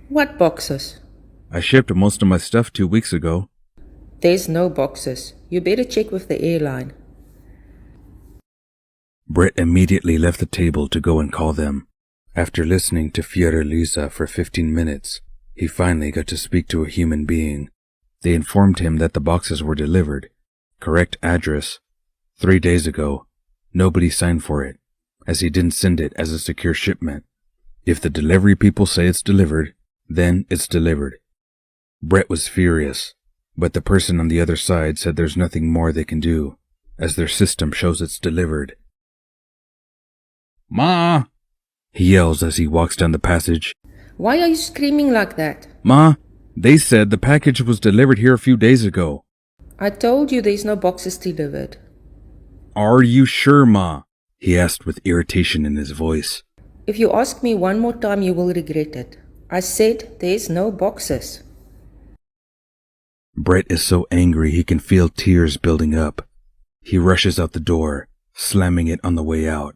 What boxes? I shipped most of my stuff 2 weeks ago. There's no boxes. You better check with the airline. Brett immediately left the table to go and call them. After listening to Fiorelisa for 15 minutes, he finally got to speak to a human being. They informed him that the boxes were delivered. Correct address. 3 days ago. Nobody signed for it, as he didn't send it as a secure shipment. If the delivery people say it's delivered, then it's delivered. Brett was furious, but the person on the other side said there's nothing more they can do, as their system shows it's delivered. Ma! He yells as he walks down the passage. Why are you screaming like that? Ma, they said the package was delivered here a few days ago. I told you there's no boxes delivered. Are you sure, Ma? He asked with irritation in his voice. If you ask me one more time, you will regret it. I said there's no boxes. Brett is so angry he can feel tears building up. He rushes out the door, slamming it on the way out.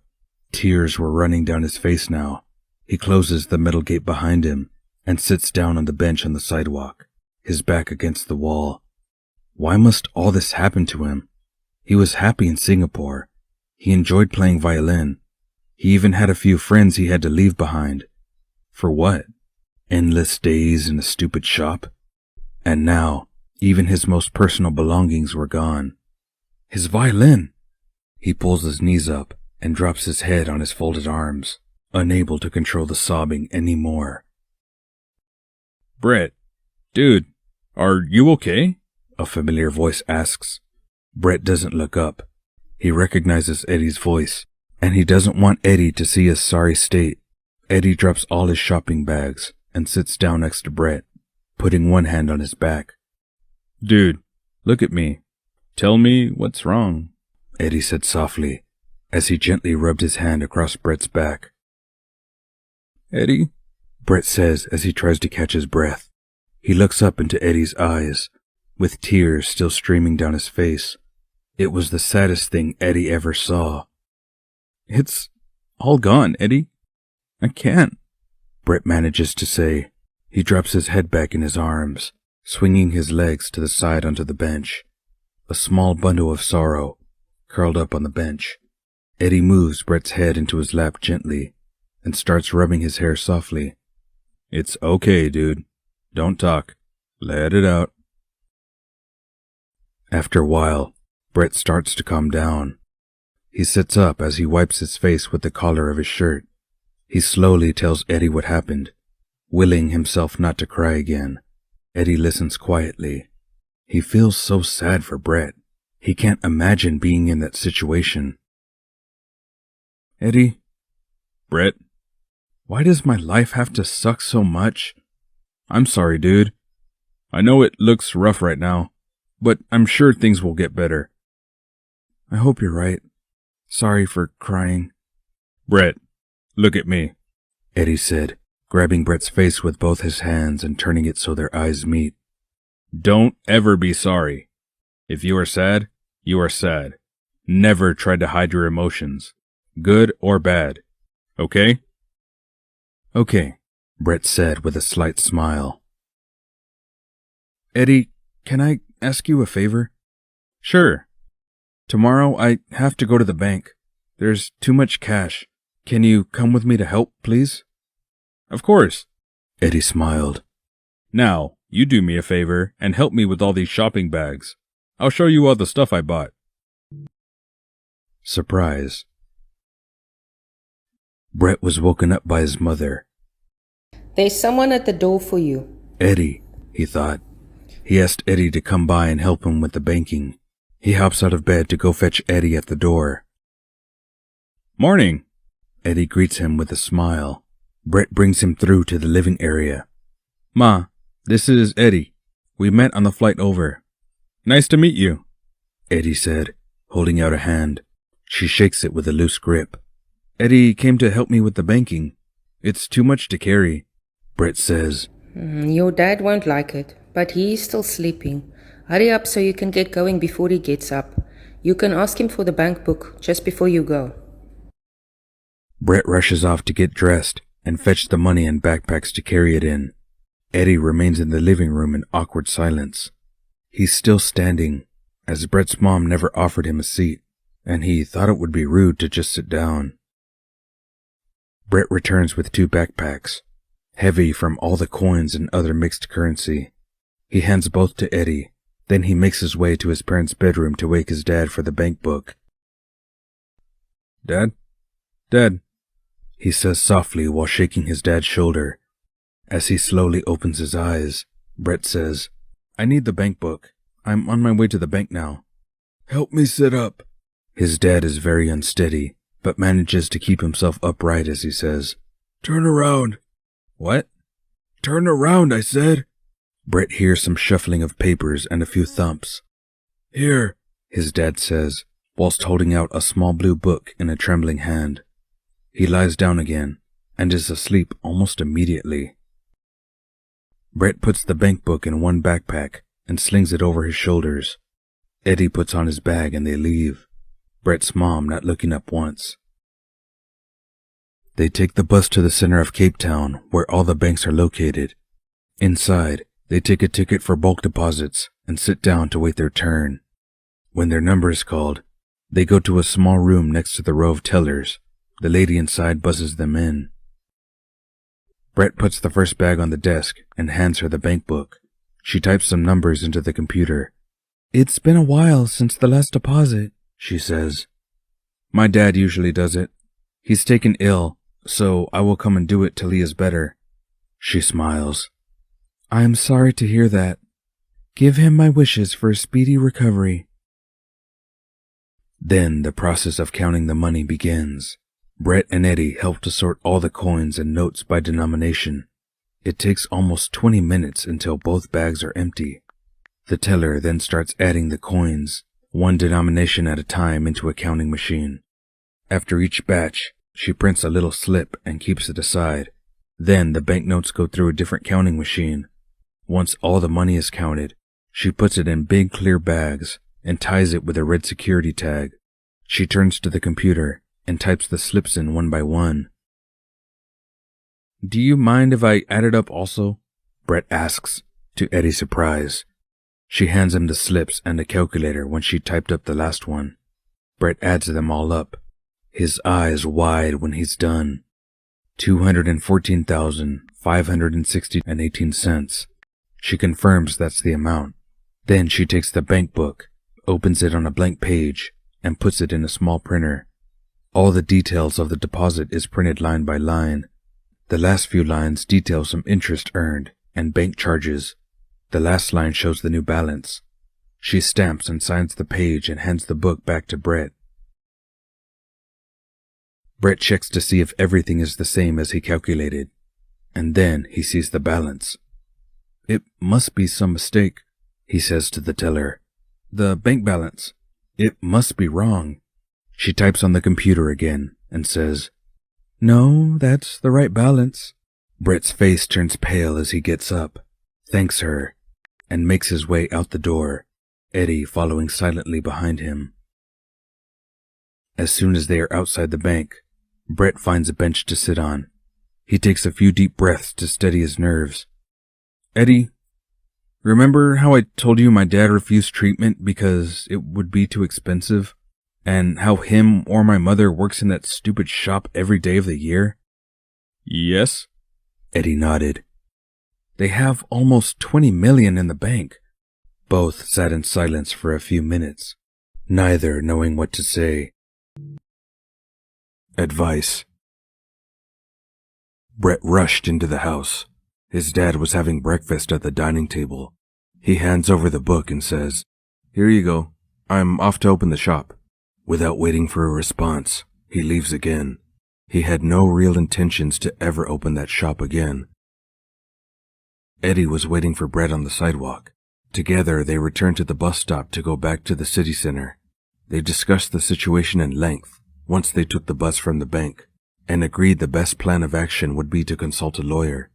Tears were running down his face now. He closes the metal gate behind him and sits down on the bench on the sidewalk, his back against the wall. Why must all this happen to him? He was happy in Singapore. He enjoyed playing violin. He even had a few friends he had to leave behind. For what? Endless days in a stupid shop? And now, even his most personal belongings were gone. His violin! He pulls his knees up and drops his head on his folded arms, unable to control the sobbing anymore. Brett, dude, are you okay? A familiar voice asks. Brett doesn't look up. He recognizes Eddie's voice, and he doesn't want Eddie to see his sorry state. Eddie drops all his shopping bags and sits down next to Brett, putting one hand on his back. Dude, look at me. Tell me what's wrong. Eddie said softly, as he gently rubbed his hand across Brett's back. Eddie? Brett says as he tries to catch his breath. He looks up into Eddie's eyes, with tears still streaming down his face. It was the saddest thing Eddie ever saw. It's all gone, Eddie. I can't. Brett manages to say. He drops his head back in his arms, swinging his legs to the side onto the bench. A small bundle of sorrow, curled up on the bench. Eddie moves Brett's head into his lap gently and starts rubbing his hair softly. It's okay, dude. Don't talk. Let it out. After a while, Brett starts to calm down. He sits up as he wipes his face with the collar of his shirt. He slowly tells Eddie what happened, willing himself not to cry again. Eddie listens quietly. He feels so sad for Brett. He can't imagine being in that situation. Eddie? Brett? Why does my life have to suck so much? I'm sorry, dude. I know it looks rough right now, but I'm sure things will get better. I hope you're right. Sorry for crying. Brett, look at me, Eddie said, grabbing Brett's face with both his hands and turning it so their eyes meet. Don't ever be sorry. If you are sad, you are sad. Never try to hide your emotions, good or bad. Okay? Okay, Brett said with a slight smile. Eddie, can I ask you a favor? Sure. Tomorrow I have to go to the bank. There's too much cash. Can you come with me to help, please? Of course. Eddie smiled. Now, you do me a favor and help me with all these shopping bags. I'll show you all the stuff I bought. Surprise. Brett was woken up by his mother. There's someone at the door for you. Eddie, he thought. He asked Eddie to come by and help him with the banking. He hops out of bed to go fetch Eddie at the door. Morning. Eddie greets him with a smile. Brett brings him through to the living area. Ma, this is Eddie. We met on the flight over. Nice to meet you, Eddie said, holding out a hand. She shakes it with a loose grip. Eddie came to help me with the banking. It's too much to carry, Brett says. Your dad won't like it, but he's still sleeping. Hurry up so you can get going before he gets up. You can ask him for the bank book just before you go. Brett rushes off to get dressed and fetch the money and backpacks to carry it in. Eddie remains in the living room in awkward silence. He's still standing, as Brett's mom never offered him a seat, and he thought it would be rude to just sit down. Brett returns with 2 backpacks, heavy from all the coins and other mixed currency. He hands both to Eddie, then he makes his way to his parents' bedroom to wake his dad for the bank book. "Dad? Dad," he says softly while shaking his dad's shoulder. As he slowly opens his eyes, Brett says, "I need the bank book. I'm on my way to the bank now." Help me sit up. His dad is very unsteady, but manages to keep himself upright as he says, Turn around. "What?" Turn around, I said. Brett hears some shuffling of papers and a few thumps. Here. His dad says, whilst holding out a small blue book in a trembling hand. He lies down again and is asleep almost immediately. Brett puts the bank book in one backpack and slings it over his shoulders. Eddie puts on his bag and they leave, Brett's mom not looking up once. They take the bus to the center of Cape Town, where all the banks are located. Inside, they take a ticket for bulk deposits and sit down to wait their turn. When their number is called, they go to a small room next to the row of tellers. The lady inside buzzes them in. Brett puts the first bag on the desk and hands her the bank book. She types some numbers into the computer. "It's been a while since the last deposit," she says. "My dad usually does it. He's taken ill, so I will come and do it till he is better." She smiles. "I am sorry to hear that. Give him my wishes for a speedy recovery." Then the process of counting the money begins. Brett and Eddie help to sort all the coins and notes by denomination. It takes almost 20 minutes until both bags are empty. The teller then starts adding the coins, one denomination at a time, into a counting machine. After each batch, she prints a little slip and keeps it aside. Then the banknotes go through a different counting machine. Once all the money is counted, she puts it in big clear bags and ties it with a red security tag. She turns to the computer and types the slips in one by one. "Do you mind if I add it up also?" Brett asks, to Eddie's surprise. She hands him the slips and a calculator when she typed up the last one. Brett adds them all up, his eyes wide when he's done. 214,560.18 cents. She confirms that's the amount. Then she takes the bank book, opens it on a blank page, and puts it in a small printer. All the details of the deposit is printed line by line. The last few lines detail some interest earned and bank charges. The last line shows the new balance. She stamps and signs the page and hands the book back to Brett. Brett checks to see if everything is the same as he calculated, and then he sees the balance. "It must be some mistake," he says to the teller. "The bank balance. It must be wrong." She types on the computer again and says, "No, that's the right balance." Brett's face turns pale as he gets up, thanks her, and makes his way out the door, Eddie following silently behind him. As soon as they are outside the bank, Brett finds a bench to sit on. He takes a few deep breaths to steady his nerves. "Eddie, remember how I told you my dad refused treatment because it would be too expensive? And how him or my mother works in that stupid shop every day of the year?" "Yes?" Eddie nodded. "They have almost 20 million in the bank." Both sat in silence for a few minutes, neither knowing what to say. Advice. Brett rushed into the house. His dad was having breakfast at the dining table. He hands over the book and says, "Here you go. I'm off to open the shop." Without waiting for a response, he leaves again. He had no real intentions to ever open that shop again. Eddie was waiting for Brett on the sidewalk. Together, they returned to the bus stop to go back to the city center. They discussed the situation in length once they took the bus from the bank, and agreed the best plan of action would be to consult a lawyer.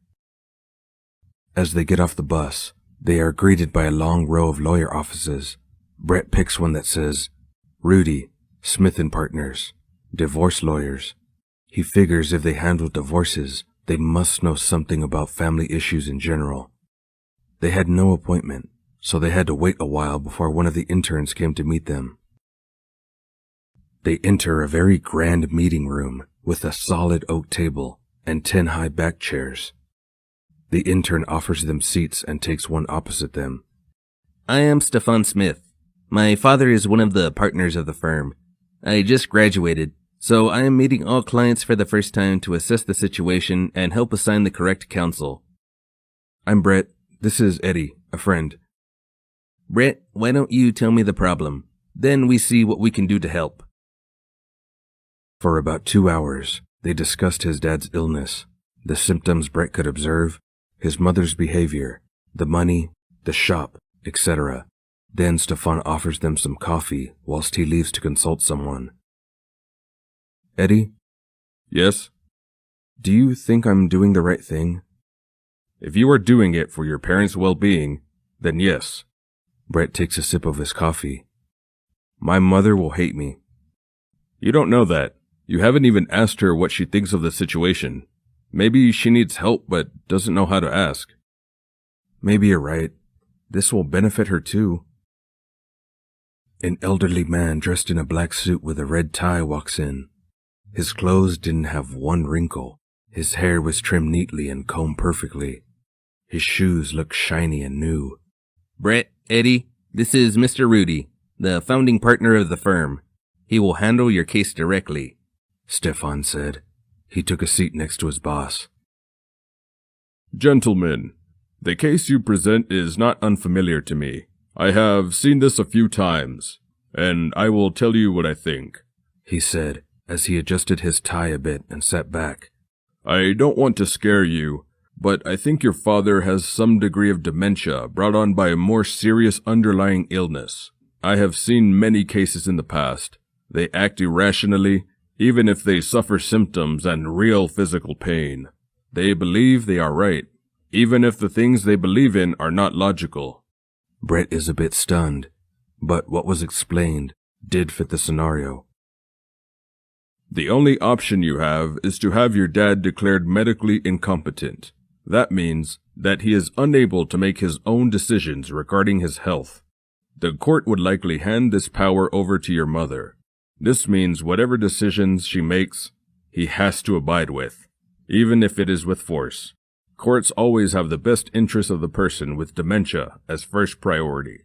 As they get off the bus, they are greeted by a long row of lawyer offices. Brett picks one that says, "Rudy, Smith & Partners, Divorce Lawyers." He figures if they handle divorces, they must know something about family issues in general. They had no appointment, so they had to wait a while before one of the interns came to meet them. They enter a very grand meeting room with a solid oak table and 10 high back chairs. The intern offers them seats and takes one opposite them. I am Stefan Smith. My father is one of the partners of the firm. I just graduated, so I am meeting all clients for the first time to assess the situation and help assign the correct counsel. I'm Brett. This is Eddie, a friend. Brett, why don't you tell me the problem? Then we see what we can do to help. For about 2 hours, they discussed his dad's illness, the symptoms Brett could observe, his mother's behavior, the money, the shop, etc. Then Stefan offers them some coffee whilst he leaves to consult someone. Eddie? Yes? Do you think I'm doing the right thing? If you are doing it for your parents' well-being, then yes. Brett takes a sip of his coffee. My mother will hate me. You don't know that. You haven't even asked her what she thinks of the situation. Maybe she needs help but doesn't know how to ask. Maybe you're right. This will benefit her too. An elderly man dressed in a black suit with a red tie walks in. His clothes didn't have one wrinkle. His hair was trimmed neatly and combed perfectly. His shoes looked shiny and new. Brett, Eddie, this is Mr. Rudy, the founding partner of the firm. He will handle your case directly, Stefan said. He took a seat next to his boss. Gentlemen, the case you present is not unfamiliar to me. I have seen this a few times, and I will tell you what I think, he said as he adjusted his tie a bit and sat back. I don't want to scare you, but I think your father has some degree of dementia brought on by a more serious underlying illness. I have seen many cases in the past. They act irrationally, even if they suffer symptoms and real physical pain. They believe they are right, even if the things they believe in are not logical. Brett is a bit stunned, but what was explained did fit the scenario. The only option you have is to have your dad declared medically incompetent. That means that he is unable to make his own decisions regarding his health. The court would likely hand this power over to your mother. This means whatever decisions she makes, he has to abide with, even if it is with force. Courts always have the best interest of the person with dementia as first priority.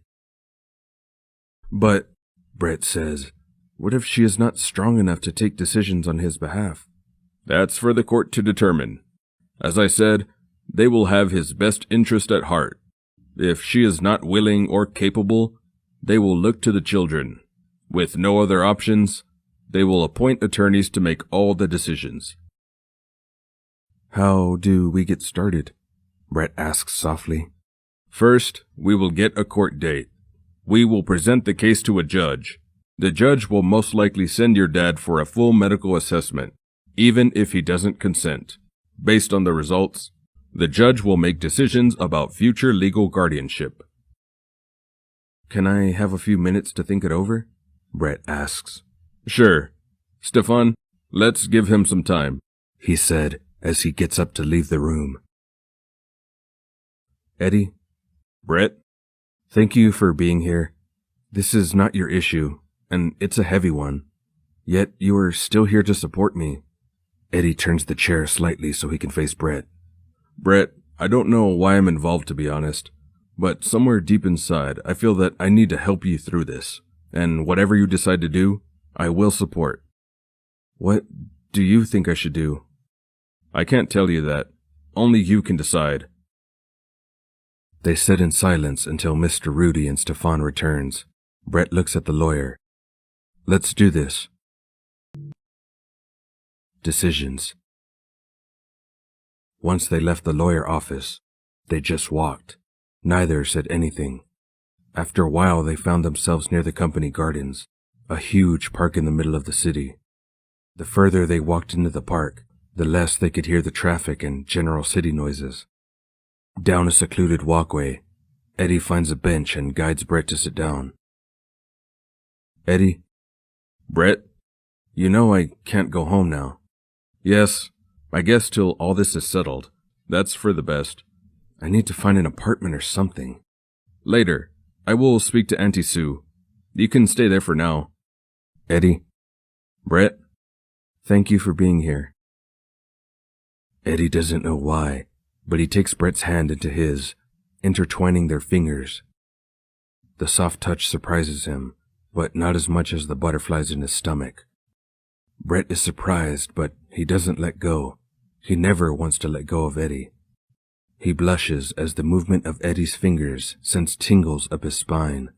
But, Brett says, what if she is not strong enough to take decisions on his behalf? That's for the court to determine. As I said, they will have his best interest at heart. If she is not willing or capable, they will look to the children. With no other options, they will appoint attorneys to make all the decisions. How do we get started? Brett asks softly. First, we will get a court date. We will present the case to a judge. The judge will most likely send your dad for a full medical assessment, even if he doesn't consent. Based on the results, the judge will make decisions about future legal guardianship. Can I have a few minutes to think it over? Brett asks. Sure. Stefan, let's give him some time, he said as he gets up to leave the room. Eddie? Brett? Thank you for being here. This is not your issue, and it's a heavy one. Yet you are still here to support me. Eddie turns the chair slightly so he can face Brett. Brett, I don't know why I'm involved, to be honest, but somewhere deep inside, I feel that I need to help you through this, and whatever you decide to do, I will support. What do you think I should do? I can't tell you that. Only you can decide. They sit in silence until Mr. Rudy and Stefan returns. Brett looks at the lawyer. Let's do this. Decisions. Once they left the lawyer office, they just walked. Neither said anything. After a while, they found themselves near the company gardens, a huge park in the middle of the city. The further they walked into the park, the less they could hear the traffic and general city noises. Down a secluded walkway, Eddie finds a bench and guides Brett to sit down. Eddie? Brett? You know I can't go home now. Yes, I guess till all this is settled. That's for the best. I need to find an apartment or something. Later, I will speak to Auntie Sue. You can stay there for now. Eddie. Brett. Thank you for being here. Eddie doesn't know why, but he takes Brett's hand into his, intertwining their fingers. The soft touch surprises him, but not as much as the butterflies in his stomach. Brett is surprised, but he doesn't let go. He never wants to let go of Eddie. He blushes as the movement of Eddie's fingers sends tingles up his spine.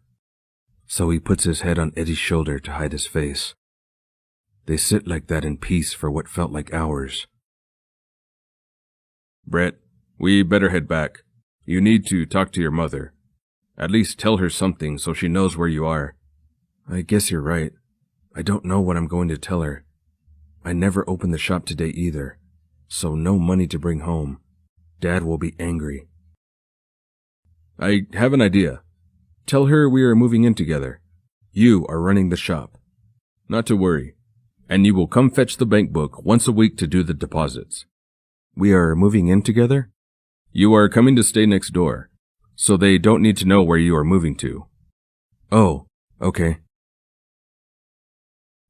So he puts his head on Eddie's shoulder to hide his face. They sit like that in peace for what felt like hours. Brett, we better head back. You need to talk to your mother. At least tell her something so she knows where you are. I guess you're right. I don't know what I'm going to tell her. I never opened the shop today either, so no money to bring home. Dad will be angry. I have an idea. Tell her we are moving in together. You are running the shop. Not to worry. And you will come fetch the bank book once a week to do the deposits. We are moving in together? You are coming to stay next door, so they don't need to know where you are moving to. Oh, okay.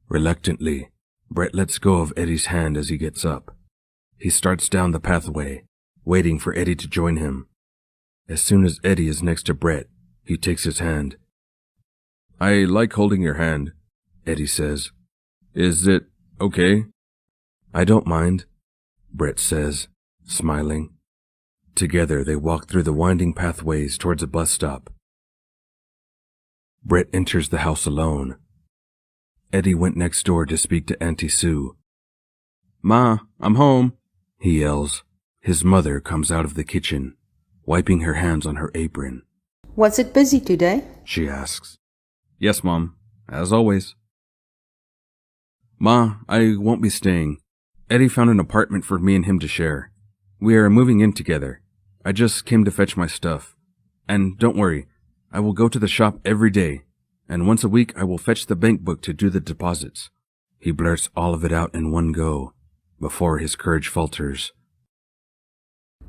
Reluctantly, Brett lets go of Eddie's hand as he gets up. He starts down the pathway, waiting for Eddie to join him. As soon as Eddie is next to Brett, he takes his hand. I like holding your hand, Eddie says. Is it okay? I don't mind, Brett says, smiling. Together they walk through the winding pathways towards a bus stop. Brett enters the house alone. Eddie went next door to speak to Auntie Sue. Ma, I'm home, he yells. His mother comes out of the kitchen, wiping her hands on her apron. Was it busy today? She asks. Yes, Mom, as always. Ma, I won't be staying. Eddie found an apartment for me and him to share. We are moving in together. I just came to fetch my stuff. And don't worry, I will go to the shop every day, and once a week I will fetch the bank book to do the deposits. He blurts all of it out in one go, before his courage falters.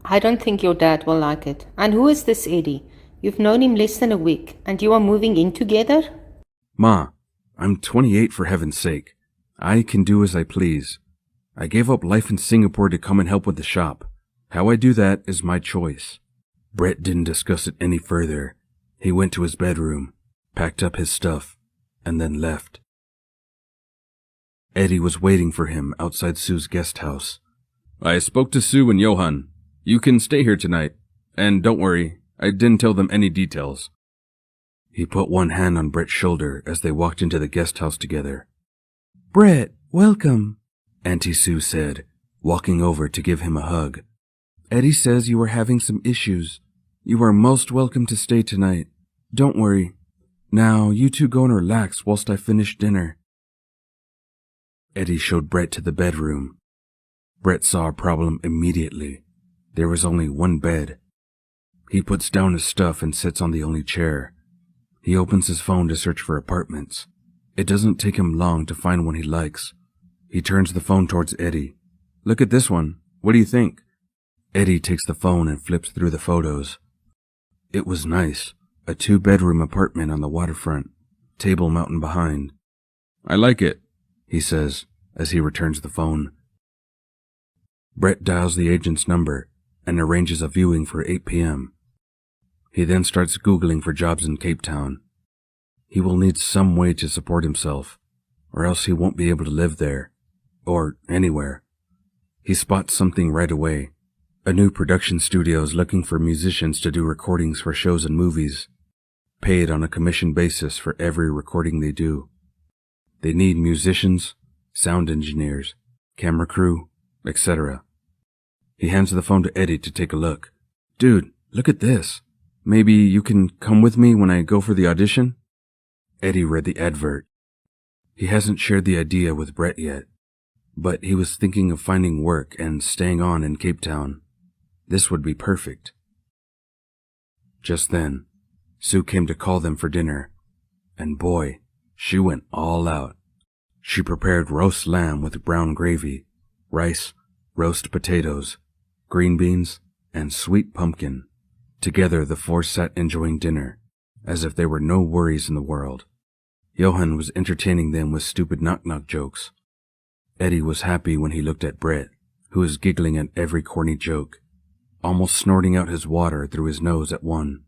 I don't think your dad will like it. And who is this Eddie? You've known him less than a week, and you are moving in together? Ma, I'm 28 for heaven's sake. I can do as I please. I gave up life in Singapore to come and help with the shop. How I do that is my choice. Brett didn't discuss it any further. He went to his bedroom, packed up his stuff, and then left. Eddie was waiting for him outside Sue's guest house. I spoke to Sue and Johan. You can stay here tonight. And don't worry, I didn't tell them any details. He put one hand on Brett's shoulder as they walked into the guest house together. Brett, welcome, Auntie Sue said, walking over to give him a hug. Eddie says you are having some issues. You are most welcome to stay tonight. Don't worry. Now, you two go and relax whilst I finish dinner. Eddie showed Brett to the bedroom. Brett saw a problem immediately. There was only one bed. He puts down his stuff and sits on the only chair. He opens his phone to search for apartments. It doesn't take him long to find one he likes. He turns the phone towards Eddie. Look at this one. What do you think? Eddie takes the phone and flips through the photos. It was nice. A 2-bedroom apartment on the waterfront. Table Mountain behind. I like it, he says as he returns the phone. Brett dials the agent's number and arranges a viewing for 8 p.m. He then starts Googling for jobs in Cape Town. He will need some way to support himself, or else he won't be able to live there, or anywhere. He spots something right away. A new production studio is looking for musicians to do recordings for shows and movies, paid on a commission basis for every recording they do. They need musicians, sound engineers, camera crew, etc. He hands the phone to Eddie to take a look. Dude, look at this. Maybe you can come with me when I go for the audition? Eddie read the advert. He hasn't shared the idea with Brett yet, but he was thinking of finding work and staying on in Cape Town. This would be perfect. Just then, Sue came to call them for dinner, and boy, she went all out. She prepared roast lamb with brown gravy, rice, roast potatoes, green beans, and sweet pumpkin. Together the four sat enjoying dinner, as if there were no worries in the world. Johann was entertaining them with stupid knock-knock jokes. Eddie was happy when he looked at Brett, who was giggling at every corny joke, almost snorting out his water through his nose at one.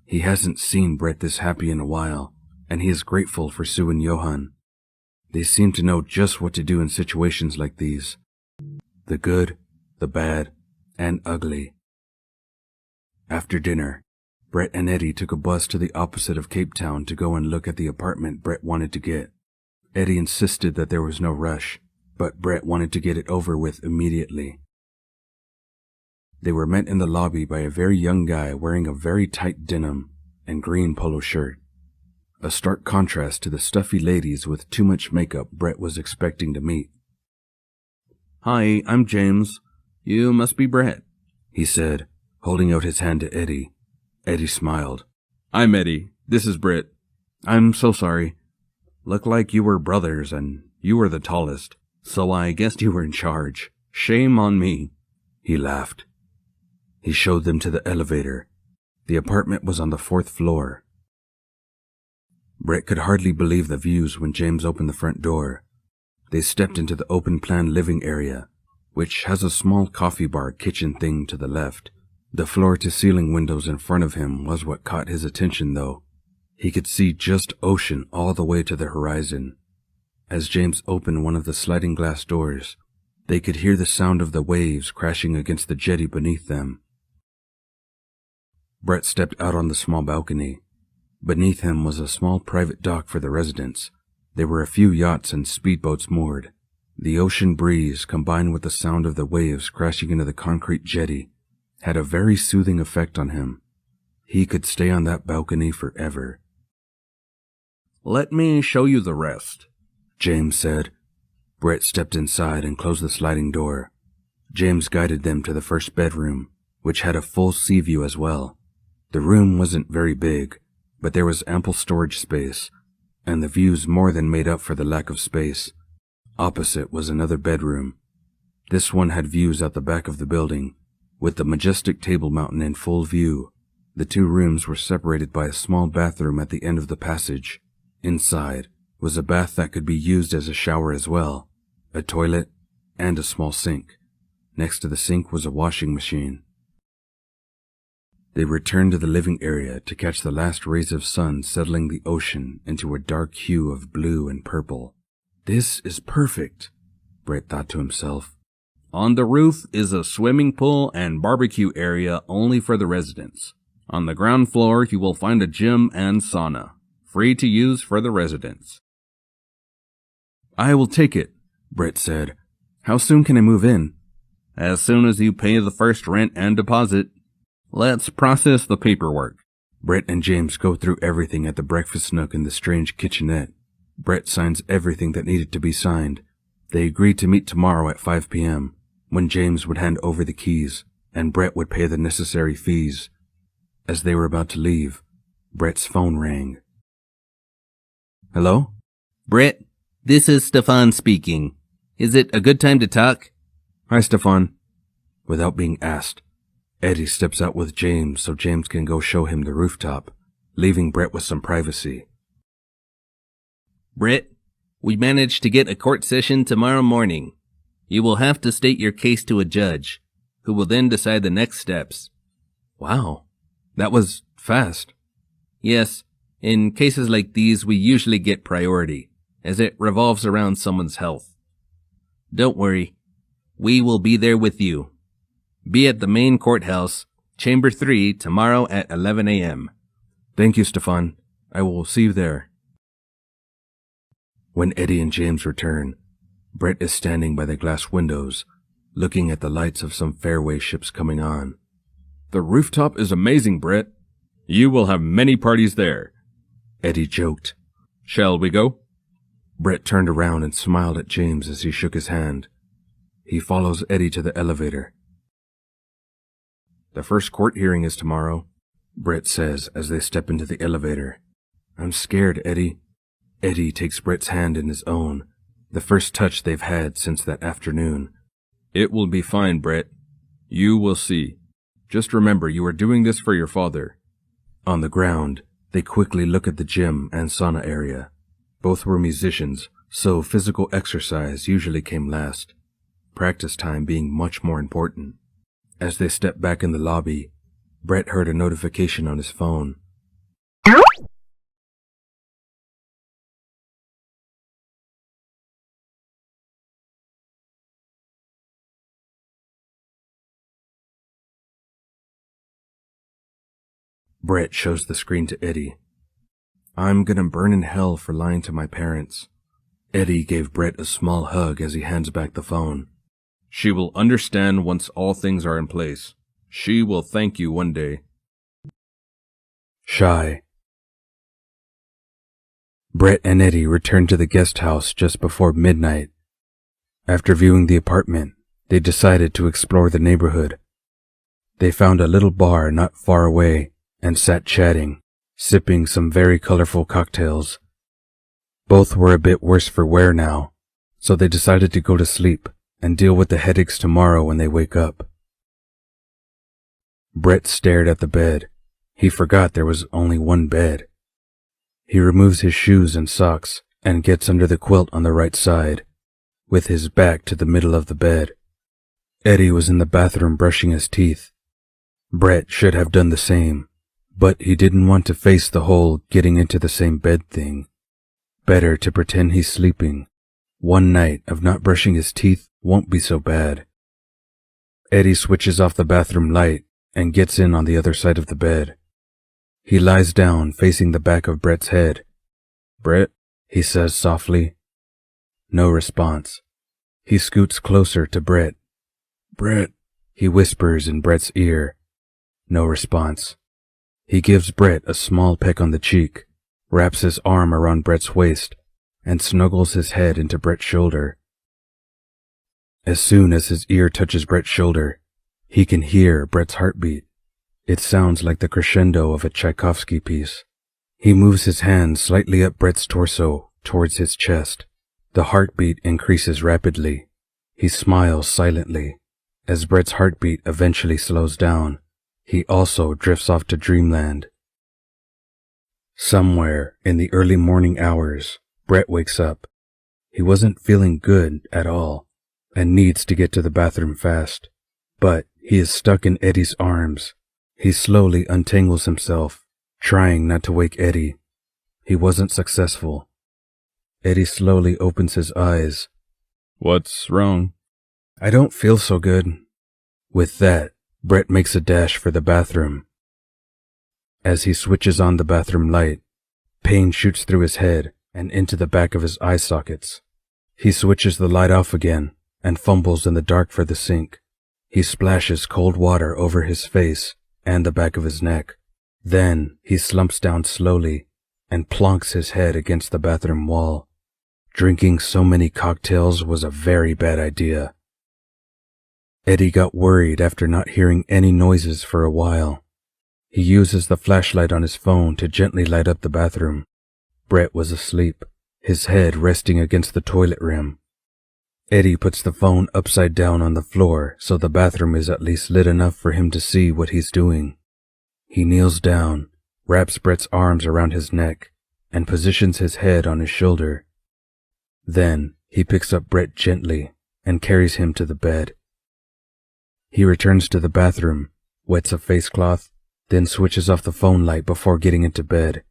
He hasn't seen Brett this happy in a while, and he is grateful for Sue and Johann. They seem to know just what to do in situations like these. The good, the bad, and ugly. After dinner, Brett and Eddie took a bus to the opposite of Cape Town to go and look at the apartment Brett wanted to get. Eddie insisted that there was no rush, but Brett wanted to get it over with immediately. They were met in the lobby by a very young guy wearing a very tight denim and green polo shirt, a stark contrast to the stuffy ladies with too much makeup Brett was expecting to meet. "Hi, I'm James. You must be Brett," he said, holding out his hand to Eddie. Eddie smiled. "I'm Eddie. This is Brett. I'm so sorry. Looked like you were brothers and you were the tallest, so I guessed you were in charge. Shame on me." He laughed. He showed them to the elevator. The apartment was on the 4th floor. Brett could hardly believe the views when James opened the front door. They stepped into the open-plan living area, which has a small coffee bar kitchen thing to the left. The floor-to-ceiling windows in front of him was what caught his attention, though. He could see just ocean all the way to the horizon. As James opened one of the sliding glass doors, they could hear the sound of the waves crashing against the jetty beneath them. Brett stepped out on the small balcony. Beneath him was a small private dock for the residents. There were a few yachts and speedboats moored. The ocean breeze, combined with the sound of the waves crashing into the concrete jetty, had a very soothing effect on him. He could stay on that balcony forever. "Let me show you the rest," James said. Brett stepped inside and closed the sliding door. James guided them to the first bedroom, which had a full sea view as well. The room wasn't very big, but there was ample storage space, and the views more than made up for the lack of space. Opposite was another bedroom. This one had views out the back of the building, with the majestic Table Mountain in full view. The two rooms were separated by a small bathroom at the end of the passage. Inside was a bath that could be used as a shower as well, a toilet, and a small sink. Next to the sink was a washing machine. They returned to the living area to catch the last rays of sun settling the ocean into a dark hue of blue and purple. "This is perfect," Brett thought to himself. "On the roof is a swimming pool and barbecue area only for the residents. On the ground floor you will find a gym and sauna, free to use for the residents." "I will take it," Brett said. "How soon can I move in?" "As soon as you pay the first rent and deposit. Let's process the paperwork." Brett and James go through everything at the breakfast nook in the strange kitchenette. Brett signs everything that needed to be signed. They agreed to meet tomorrow at 5 p.m., when James would hand over the keys, and Brett would pay the necessary fees. As they were about to leave, Brett's phone rang. "Hello?" Brett, this is Stefan speaking. Is it a good time to talk? "Hi, Stefan." Without being asked, Eddie steps out with James so James can go show him the rooftop, leaving Brett with some privacy. Brett, we managed to get a court session tomorrow morning. You will have to state your case to a judge, who will then decide the next steps. Wow, that was fast. Yes, in cases like these we usually get priority, as it revolves around someone's health. Don't worry, we will be there with you. Be at the main courthouse, Chamber 3, tomorrow at 11 a.m. Thank you, Stefan. I will see you there. When Eddie and James return, Brett is standing by the glass windows, looking at the lights of some fairway ships coming on. "The rooftop is amazing, Brett. You will have many parties there," Eddie joked. "Shall we go?" Brett turned around and smiled at James as he shook his hand. He follows Eddie to the elevator. "The first court hearing is tomorrow," Brett says as they step into the elevator. "I'm scared, Eddie." Eddie takes Brett's hand in his own, the first touch they've had since that afternoon. It will be fine, Brett. You will see. Just remember, you are doing this for your father. On the ground, they quickly look at the gym and sauna area. Both were musicians, so physical exercise usually came last, practice time being much more important. As they stepped back in the lobby, Brett heard a notification on his phone. Brett shows the screen to Eddie. I'm gonna burn in hell for lying to my parents. Eddie gave Brett a small hug as he hands back the phone. She will understand once all things are in place. She will thank you one day. Shy. Brett and Eddie returned to the guest house just before midnight. After viewing the apartment, they decided to explore the neighborhood. They found a little bar not far away and sat chatting, sipping some very colorful cocktails. Both were a bit worse for wear now, so they decided to go to sleep and deal with the headaches tomorrow when they wake up. Brett stared at the bed. He forgot there was only one bed. He removes his shoes and socks and gets under the quilt on the right side, with his back to the middle of the bed. Eddie was in the bathroom brushing his teeth. Brett should have done the same, but he didn't want to face the whole getting into the same bed thing. Better to pretend he's sleeping. One night of not brushing his teeth won't be so bad. Eddie switches off the bathroom light and gets in on the other side of the bed. He lies down facing the back of Brett's head. "Brett," he says softly. No response. He scoots closer to Brett. "Brett," he whispers in Brett's ear. No response. He gives Brett a small peck on the cheek, wraps his arm around Brett's waist, and snuggles his head into Brett's shoulder. As soon as his ear touches Brett's shoulder, he can hear Brett's heartbeat. It sounds like the crescendo of a Tchaikovsky piece. He moves his hand slightly up Brett's torso towards his chest. The heartbeat increases rapidly. He smiles silently. As Brett's heartbeat eventually slows down, he also drifts off to dreamland. Somewhere in the early morning hours, Brett wakes up. He wasn't feeling good at all and needs to get to the bathroom fast, but he is stuck in Eddie's arms. He slowly untangles himself, trying not to wake Eddie. He wasn't successful. Eddie slowly opens his eyes. What's wrong? "I don't feel so good." With that, Brett makes a dash for the bathroom. As he switches on the bathroom light, pain shoots through his head and into the back of his eye sockets. He switches the light off again and fumbles in the dark for the sink. He splashes cold water over his face and the back of his neck. Then he slumps down slowly and plonks his head against the bathroom wall. Drinking so many cocktails was a very bad idea. Eddie got worried after not hearing any noises for a while. He uses the flashlight on his phone to gently light up the bathroom. Brett was asleep, his head resting against the toilet rim. Eddie puts the phone upside down on the floor so the bathroom is at least lit enough for him to see what he's doing. He kneels down, wraps Brett's arms around his neck, and positions his head on his shoulder. Then he picks up Brett gently and carries him to the bed. He returns to the bathroom, wets a face cloth, then switches off the phone light before getting into bed.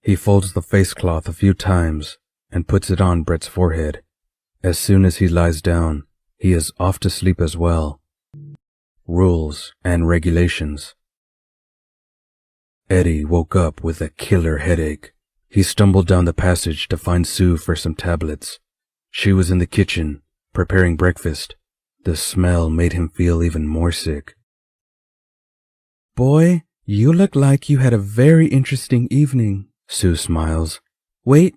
He folds the face cloth a few times and puts it on Brett's forehead. As soon as he lies down, he is off to sleep as well. Rules and regulations. Eddie woke up with a killer headache. He stumbled down the passage to find Sue for some tablets. She was in the kitchen, preparing breakfast. The smell made him feel even more sick. "Boy, you look like you had a very interesting evening," Sue smiles. "Wait,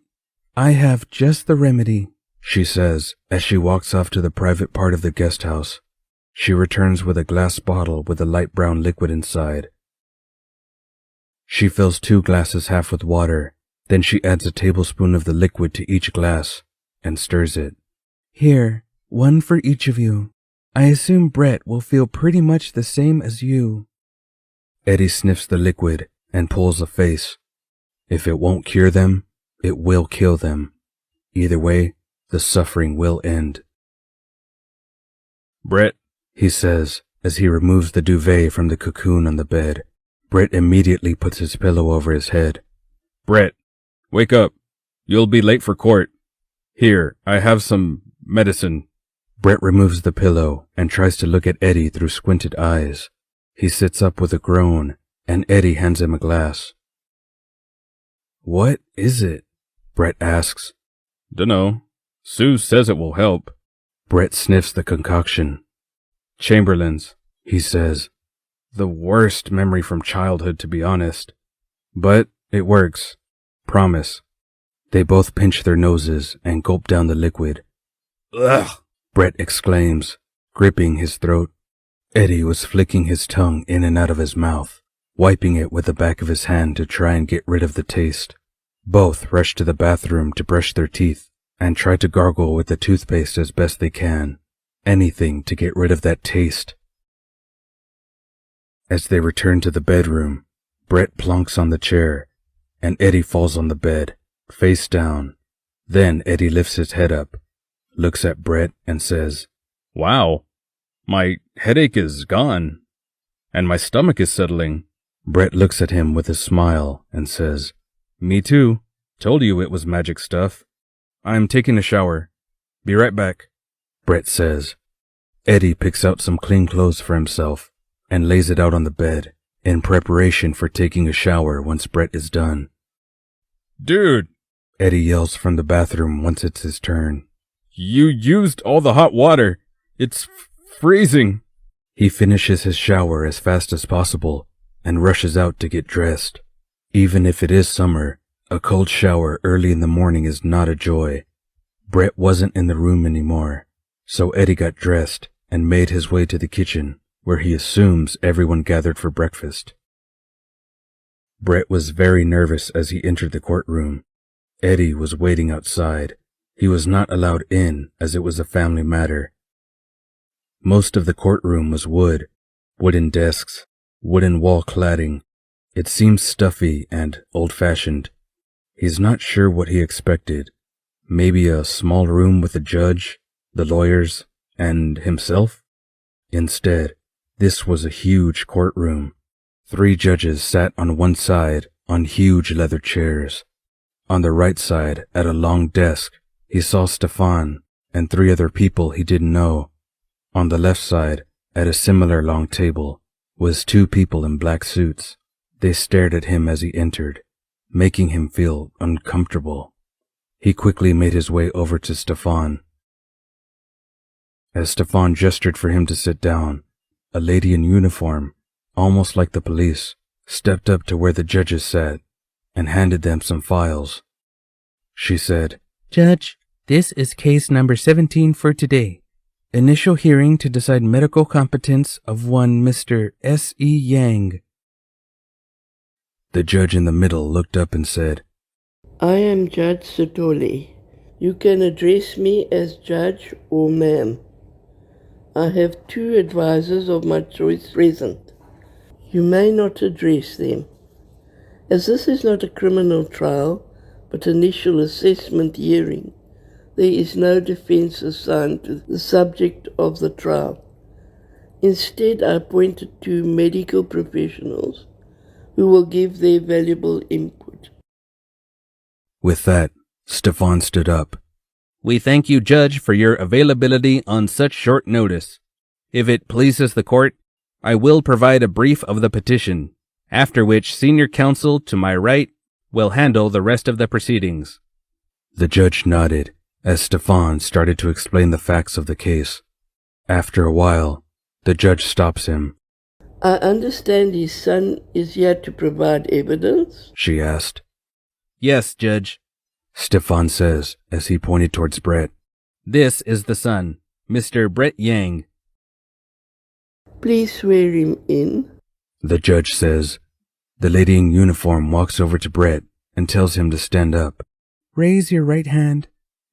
I have just the remedy," she says as she walks off to the private part of the guest house. She returns with a glass bottle with a light brown liquid inside. She fills 2 glasses half with water, then she adds a tablespoon of the liquid to each glass and stirs it. Here, one for each of you. I assume Brett will feel pretty much the same as you. Eddie sniffs the liquid and pulls a face. If it won't cure them, it will kill them. Either way, the suffering will end. Brett, He says as he removes the duvet from the cocoon on the bed. Brett immediately puts his pillow over his head. Brett, wake up. You'll be late for court. Here, I have some medicine. Brett removes the pillow and tries to look at Eddie through squinted eyes. He sits up with a groan, and Eddie hands him a glass. What is it? Brett asks. Dunno. Sue says it will help. Brett sniffs the concoction. Chamberlain's, He says, the worst memory from childhood, to be honest. but it works. Promise. They both pinch their noses and gulp down the liquid. Ugh! Brett exclaims, gripping his throat. Eddie was flicking his tongue in and out of his mouth, wiping it with the back of his hand to try and get rid of the taste. Both rush to the bathroom to brush their teeth and try to gargle with the toothpaste as best they can. Anything to get rid of that taste. As they return to the bedroom, Brett plonks on the chair, and Eddie falls on the bed, face down. Then Eddie lifts his head up, looks at Brett, and says, Wow. My headache is gone. And my stomach is settling. Brett looks at him with a smile and says, Me too. Told you it was magic stuff. I'm taking a shower. Be right back. Brett says. Eddie picks out some clean clothes for himself and lays it out on the bed in preparation for taking a shower once Brett is done. Dude! Eddie yells from the bathroom once it's his turn. You used all the hot water. It's freezing. He finishes his shower as fast as possible and rushes out to get dressed. Even if it is summer, a cold shower early in the morning is not a joy. Brett wasn't in the room anymore, so Eddie got dressed and made his way to the kitchen, where he assumes everyone gathered for breakfast. Brett was very nervous as he entered the courtroom. Eddie was waiting outside. He was not allowed in as it was a family matter. Most of the courtroom was wood, wooden desks, wooden wall cladding. It seemed stuffy and old-fashioned. He's not sure what he expected. Maybe a small room with a judge, the lawyers, and himself? Instead, this was a huge courtroom. 3 judges sat on one side on huge leather chairs. On the right side, at a long desk, he saw Stefan and 3 other people he didn't know. On the left side, at a similar long table, was 2 people in black suits. They stared at him as he entered, making him feel uncomfortable. He quickly made his way over to Stefan. As Stefan gestured for him to sit down, a lady in uniform, almost like the police, stepped up to where the judges sat and handed them some files. She said, Judge, this is case number 17 for today. Initial hearing to decide medical competence of one Mr. S.E. Yang. The judge in the middle looked up and said, I am Judge Sotoli. You can address me as Judge or Ma'am. I have 2 advisors of my choice present. You may not address them. As this is not a criminal trial, but initial assessment hearing, there is no defense assigned to the subject of the trial. Instead, I appointed 2 medical professionals who will give their valuable input. With that, Stefan stood up. We thank you, Judge, for your availability on such short notice. If it pleases the court, I will provide a brief of the petition, after which senior counsel to my right will handle the rest of the proceedings. The judge nodded as Stefan started to explain the facts of the case. After a while, the judge stops him. I understand his son is here to provide evidence? She asked. Yes, Judge. Stefan says as he pointed towards Brett. This is the son, Mr. Brett Yang. Please swear him in. The judge says. The lady in uniform walks over to Brett and tells him to stand up. Raise your right hand.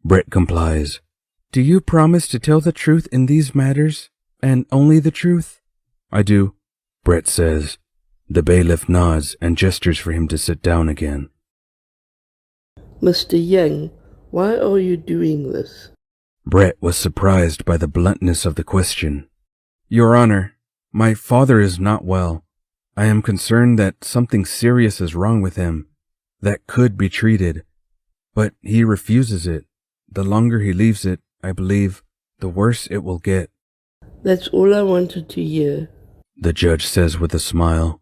Brett complies. Do you promise to tell the truth in these matters, and only the truth? I do, Brett says. The bailiff nods and gestures for him to sit down again. Mr. Yang, why are you doing this? Brett was surprised by the bluntness of the question. Your Honor, my father is not well. I am concerned that something serious is wrong with him that could be treated, but he refuses it. The longer he leaves it, I believe, the worse it will get. That's all I wanted to hear. The judge says with a smile.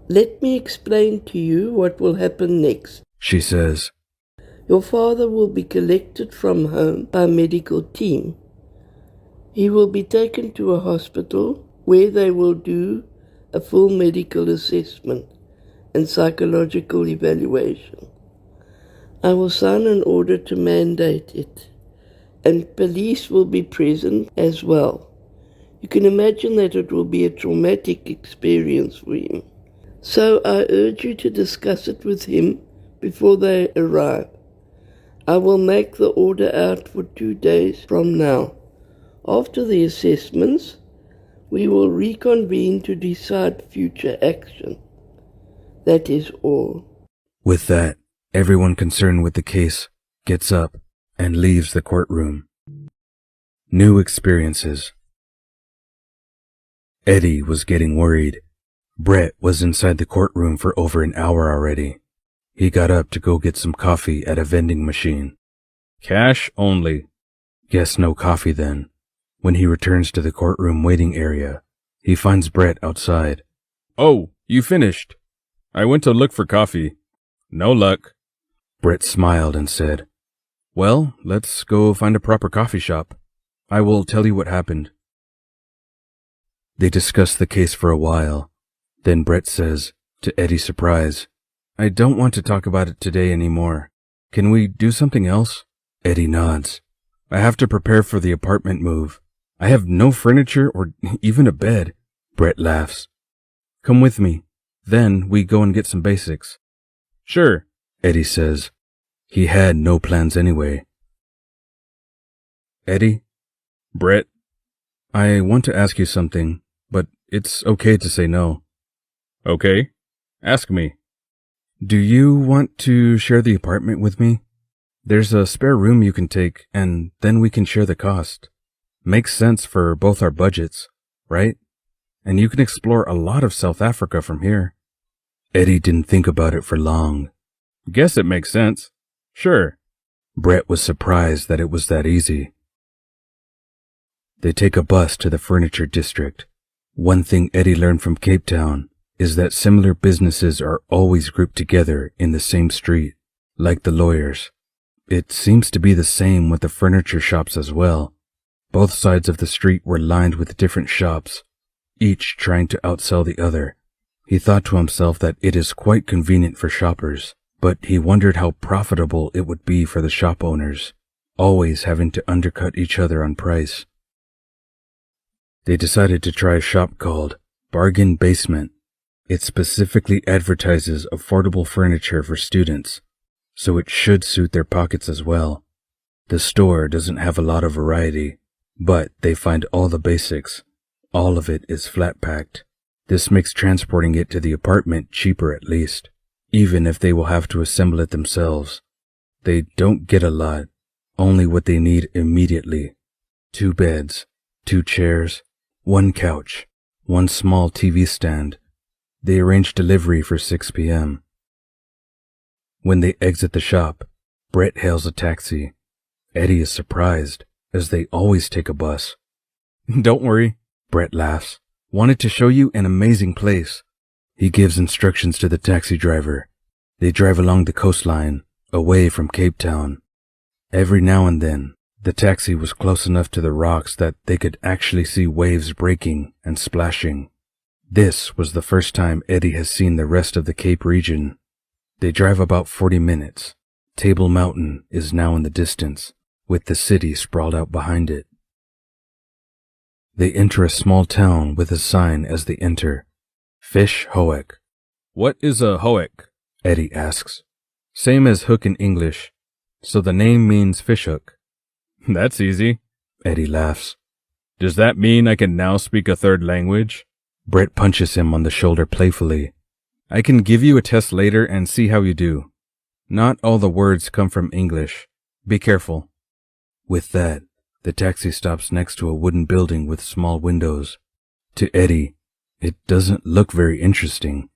Let me explain to you what will happen next. She says. Your father will be collected from home by a medical team. He will be taken to a hospital where they will do a full medical assessment and psychological evaluation. I will sign an order to mandate it, and police will be present as well. You can imagine that it will be a traumatic experience for him. So I urge you to discuss it with him before they arrive. I will make the order out for 2 days from now. After the assessments, we will reconvene to decide future action. That is all. With that, everyone concerned with the case gets up and leaves the courtroom. New experiences. Eddie was getting worried. Brett was inside the courtroom for over an hour already. He got up to go get some coffee at a vending machine. Cash only. Guess no coffee then. When he returns to the courtroom waiting area, he finds Brett outside. Oh, you finished. I went to look for coffee. No luck. Brett smiled and said, Well, let's go find a proper coffee shop. I will tell you what happened. They discuss the case for a while. Then Brett says, to Eddie's surprise, I don't want to talk about it today anymore. Can we do something else? Eddie nods. I have to prepare for the apartment move. I have no furniture or even a bed. Brett laughs. Come with me. Then we go and get some basics. Sure, Eddie says. He had no plans anyway. Eddie? Brett. I want to ask you something, but it's okay to say no. Okay, ask me. Do you want to share the apartment with me? There's a spare room you can take, and then we can share the cost. Makes sense for both our budgets, right? And you can explore a lot of South Africa from here. Eddie didn't think about it for long. Guess it makes sense. Sure. Brett was surprised that it was that easy. They take a bus to the furniture district. One thing Eddie learned from Cape Town is that similar businesses are always grouped together in the same street, like the lawyers. It seems to be the same with the furniture shops as well. Both sides of the street were lined with different shops, each trying to outsell the other. He thought to himself that it is quite convenient for shoppers, but he wondered how profitable it would be for the shop owners, always having to undercut each other on price. They decided to try a shop called Bargain Basement. It specifically advertises affordable furniture for students, so it should suit their pockets as well. The store doesn't have a lot of variety, but they find all the basics. All of it is flat packed. This makes transporting it to the apartment cheaper at least, even if they will have to assemble it themselves. They don't get a lot, only what they need immediately. 2 beds, 2 chairs, 1 couch, 1 small TV stand. They arrange delivery for 6 p.m. When they exit the shop, Brett hails a taxi. Eddie is surprised, as they always take a bus. Don't worry, Brett laughs. Wanted to show you an amazing place. He gives instructions to the taxi driver. They drive along the coastline, away from Cape Town. Every now and then, the taxi was close enough to the rocks that they could actually see waves breaking and splashing. This was the first time Eddie has seen the rest of the Cape region. They drive about 40 minutes. Table Mountain is now in the distance, with the city sprawled out behind it. They enter a small town with a sign as they enter. Fish Hoek. What is a hoek? Eddie asks. Same as hook in English, so the name means fish hook. That's easy. Eddie laughs. Does that mean I can now speak a third language? Brett punches him on the shoulder playfully. I can give you a test later and see how you do. Not all the words come from English. Be careful. With that, the taxi stops next to a wooden building with small windows. To Eddie, it doesn't look very interesting.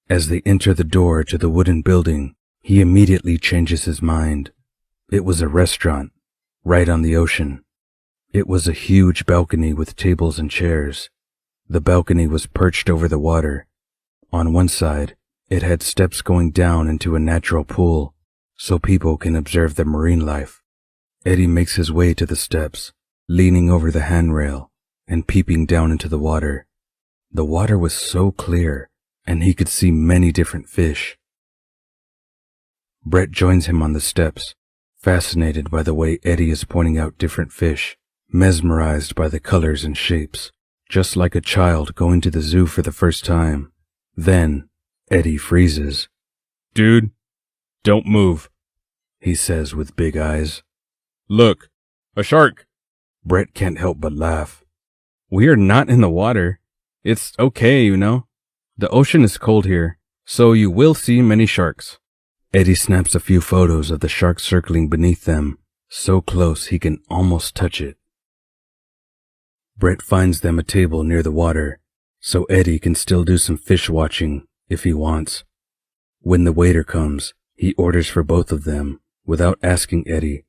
As they enter the door to the wooden building, he immediately changes his mind. It was a restaurant, right on the ocean. It was a huge balcony with tables and chairs. The balcony was perched over the water. On one side, it had steps going down into a natural pool, so people can observe the marine life. Eddie makes his way to the steps, leaning over the handrail and peeping down into the water. The water was so clear, and he could see many different fish. Brett joins him on the steps, fascinated by the way Eddie is pointing out different fish, mesmerized by the colors and shapes, just like a child going to the zoo for the first time. Then, Eddie freezes. Dude, don't move, he says with big eyes. Look, a shark. Brett can't help but laugh. We are not in the water. It's okay, you know. The ocean is cold here, so you will see many sharks. Eddie snaps a few photos of the shark circling beneath them, so close he can almost touch it. Brett finds them a table near the water, so Eddie can still do some fish watching if he wants. When the waiter comes, he orders for both of them, without asking Eddie.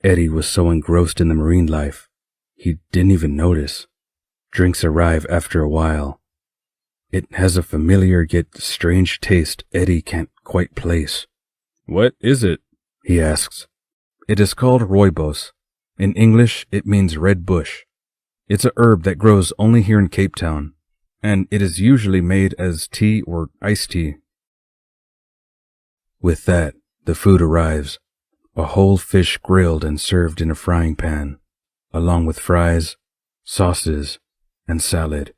Eddie was so engrossed in the marine life, he didn't even notice. Drinks arrive after a while. It has a familiar yet strange taste Eddie can't quite place. What is it? He asks. It is called rooibos. In English, it means red bush. It's a herb that grows only here in Cape Town, and it is usually made as tea or iced tea. With that, the food arrives. A whole fish grilled and served in a frying pan, along with fries, sauces, and salad.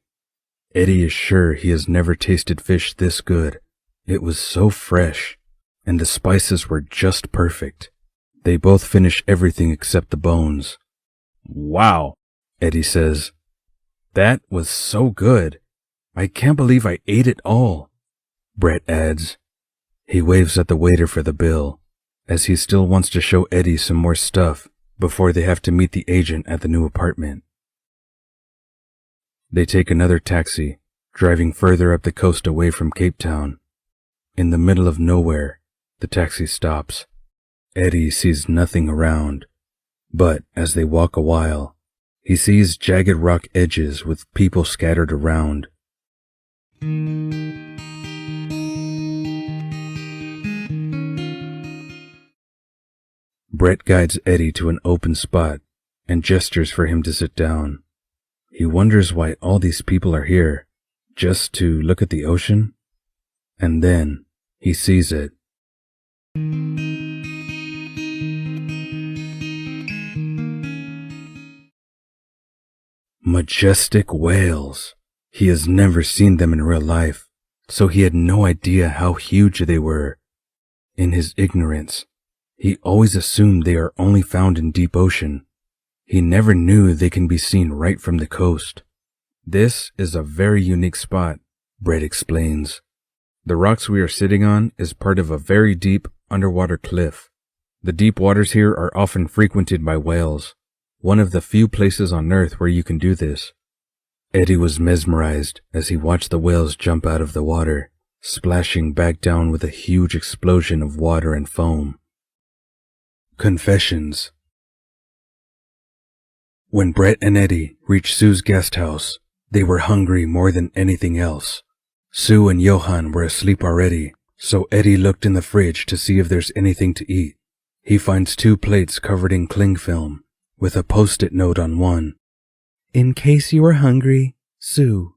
Eddie is sure he has never tasted fish this good. It was so fresh, and the spices were just perfect. They both finish everything except the bones. Wow, Eddie says. That was so good. I can't believe I ate it all. Brett adds. He waves at the waiter for the bill, as he still wants to show Eddie some more stuff before they have to meet the agent at the new apartment. They take another taxi, driving further up the coast away from Cape Town. In the middle of nowhere, the taxi stops. Eddie sees nothing around, but as they walk a while, he sees jagged rock edges with people scattered around. Brett guides Eddie to an open spot and gestures for him to sit down. He wonders why all these people are here, just to look at the ocean? And then he sees it. Majestic whales. He has never seen them in real life, so he had no idea how huge they were. In his ignorance, he always assumed they are only found in deep ocean. He never knew they can be seen right from the coast. This is a very unique spot, Brett explains. The rocks we are sitting on is part of a very deep underwater cliff. The deep waters here are often frequented by whales, one of the few places on Earth where you can do this. Eddie was mesmerized as he watched the whales jump out of the water, splashing back down with a huge explosion of water and foam. Confessions. When Brett and Eddie reached Sue's guest house, they were hungry more than anything else. Sue and Johan were asleep already, so Eddie looked in the fridge to see if there's anything to eat. He finds 2 plates covered in cling film, with a post-it note on one. In case you are hungry, Sue.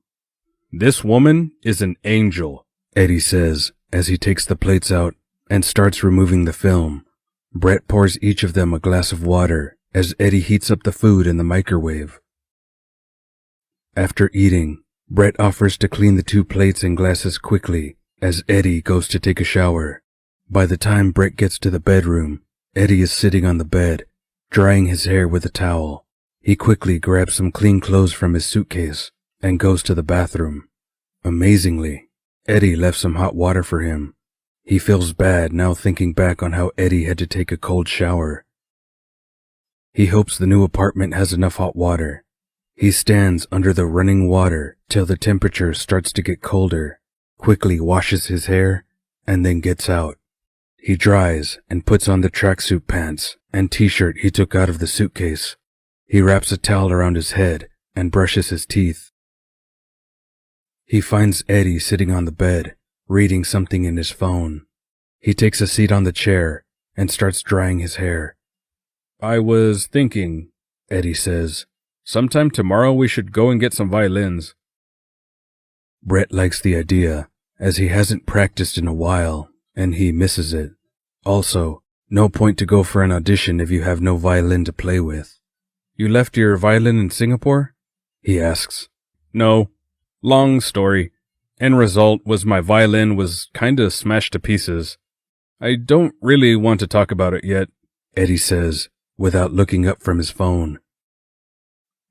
This woman is an angel, Eddie says as he takes the plates out and starts removing the film. Brett pours each of them a glass of water as Eddie heats up the food in the microwave. After eating, Brett offers to clean the 2 plates and glasses quickly as Eddie goes to take a shower. By the time Brett gets to the bedroom, Eddie is sitting on the bed, drying his hair with a towel. He quickly grabs some clean clothes from his suitcase and goes to the bathroom. Amazingly, Eddie left some hot water for him. He feels bad now thinking back on how Eddie had to take a cold shower. He hopes the new apartment has enough hot water. He stands under the running water till the temperature starts to get colder, quickly washes his hair, and then gets out. He dries and puts on the tracksuit pants and t-shirt he took out of the suitcase. He wraps a towel around his head and brushes his teeth. He finds Eddie sitting on the bed, reading something in his phone. He takes a seat on the chair and starts drying his hair. I was thinking, Eddie says, sometime tomorrow we should go and get some violins. Brett likes the idea, as he hasn't practiced in a while, and he misses it. Also, no point to go for an audition if you have no violin to play with. You left your violin in Singapore? He asks. No. Long story. End result was my violin was kinda smashed to pieces. I don't really want to talk about it yet, Eddie says, without looking up from his phone.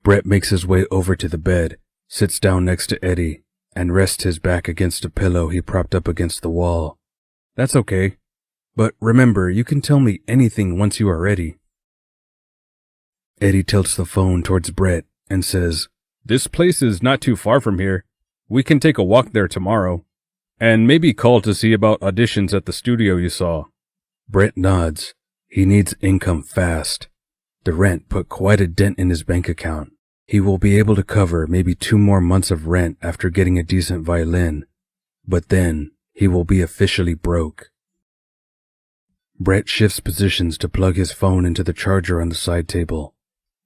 Brett makes his way over to the bed, sits down next to Eddie, and rests his back against a pillow he propped up against the wall. That's okay. But remember, you can tell me anything once you are ready. Eddie tilts the phone towards Brett and says, This place is not too far from here. We can take a walk there tomorrow. And maybe call to see about auditions at the studio you saw. Brett nods. He needs income fast. The rent put quite a dent in his bank account. He will be able to cover maybe 2 more months of rent after getting a decent violin. But then, he will be officially broke. Brett shifts positions to plug his phone into the charger on the side table.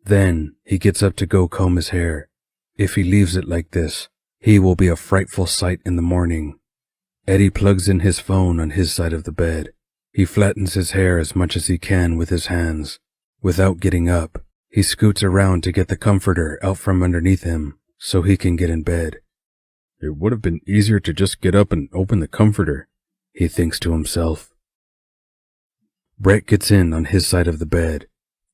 Then, he gets up to go comb his hair. If he leaves it like this, he will be a frightful sight in the morning. Eddie plugs in his phone on his side of the bed. He flattens his hair as much as he can with his hands. Without getting up, he scoots around to get the comforter out from underneath him so he can get in bed. It would have been easier to just get up and open the comforter, he thinks to himself. Brett gets in on his side of the bed.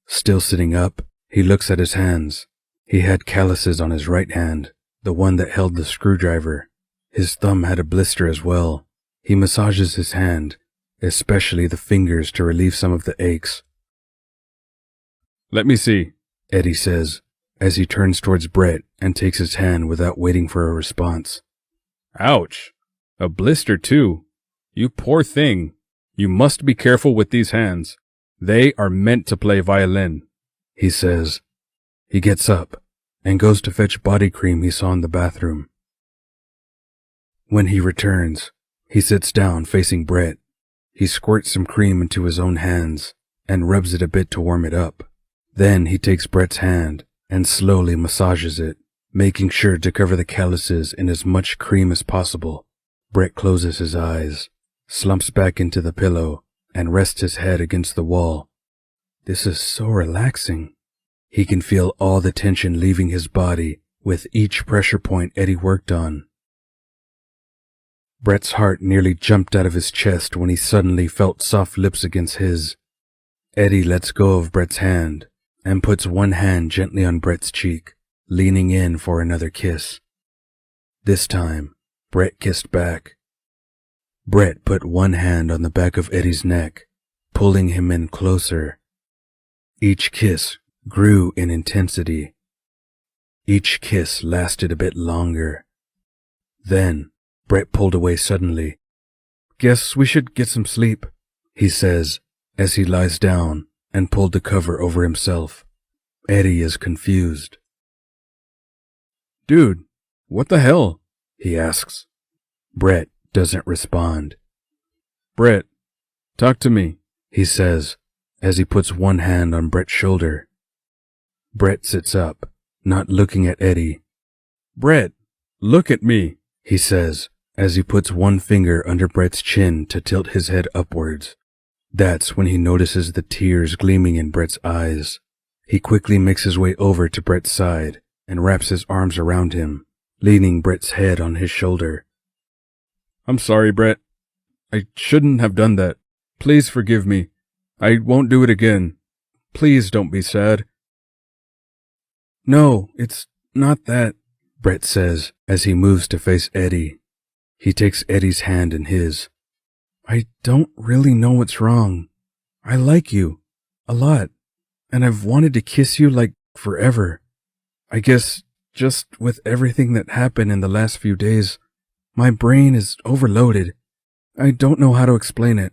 Still sitting up, he looks at his hands. He had calluses on his right hand, the one that held the screwdriver. His thumb had a blister as well. He massages his hand, especially the fingers, to relieve some of the aches. Let me see, Eddie says, as he turns towards Brett and takes his hand without waiting for a response. Ouch! A blister too. You poor thing. You must be careful with these hands. They are meant to play violin, he says. He gets up and goes to fetch body cream he saw in the bathroom. When he returns, he sits down facing Brett. He squirts some cream into his own hands and rubs it a bit to warm it up. Then he takes Brett's hand and slowly massages it, making sure to cover the calluses in as much cream as possible. Brett closes his eyes, slumps back into the pillow, and rests his head against the wall. This is so relaxing. He can feel all the tension leaving his body with each pressure point Eddie worked on. Brett's heart nearly jumped out of his chest when he suddenly felt soft lips against his. Eddie lets go of Brett's hand and puts one hand gently on Brett's cheek, leaning in for another kiss. This time, Brett kissed back. Brett put one hand on the back of Eddie's neck, pulling him in closer. Each kiss grew in intensity. Each kiss lasted a bit longer. Then, Brett pulled away suddenly. Guess we should get some sleep, he says, as he lies down and pulled the cover over himself. Eddie is confused. Dude, what the hell? He asks. Brett doesn't respond. Brett, talk to me, he says, as he puts one hand on Brett's shoulder. Brett sits up, not looking at Eddie. Brett, look at me, he says, as he puts one finger under Brett's chin to tilt his head upwards. That's when he notices the tears gleaming in Brett's eyes. He quickly makes his way over to Brett's side and wraps his arms around him, leaning Brett's head on his shoulder. I'm sorry, Brett. I shouldn't have done that. Please forgive me. I won't do it again. Please don't be sad. No, it's not that, Brett says as he moves to face Eddie. He takes Eddie's hand in his. I don't really know what's wrong. I like you. A lot. And I've wanted to kiss you like forever. I guess just with everything that happened in the last few days, my brain is overloaded. I don't know how to explain it.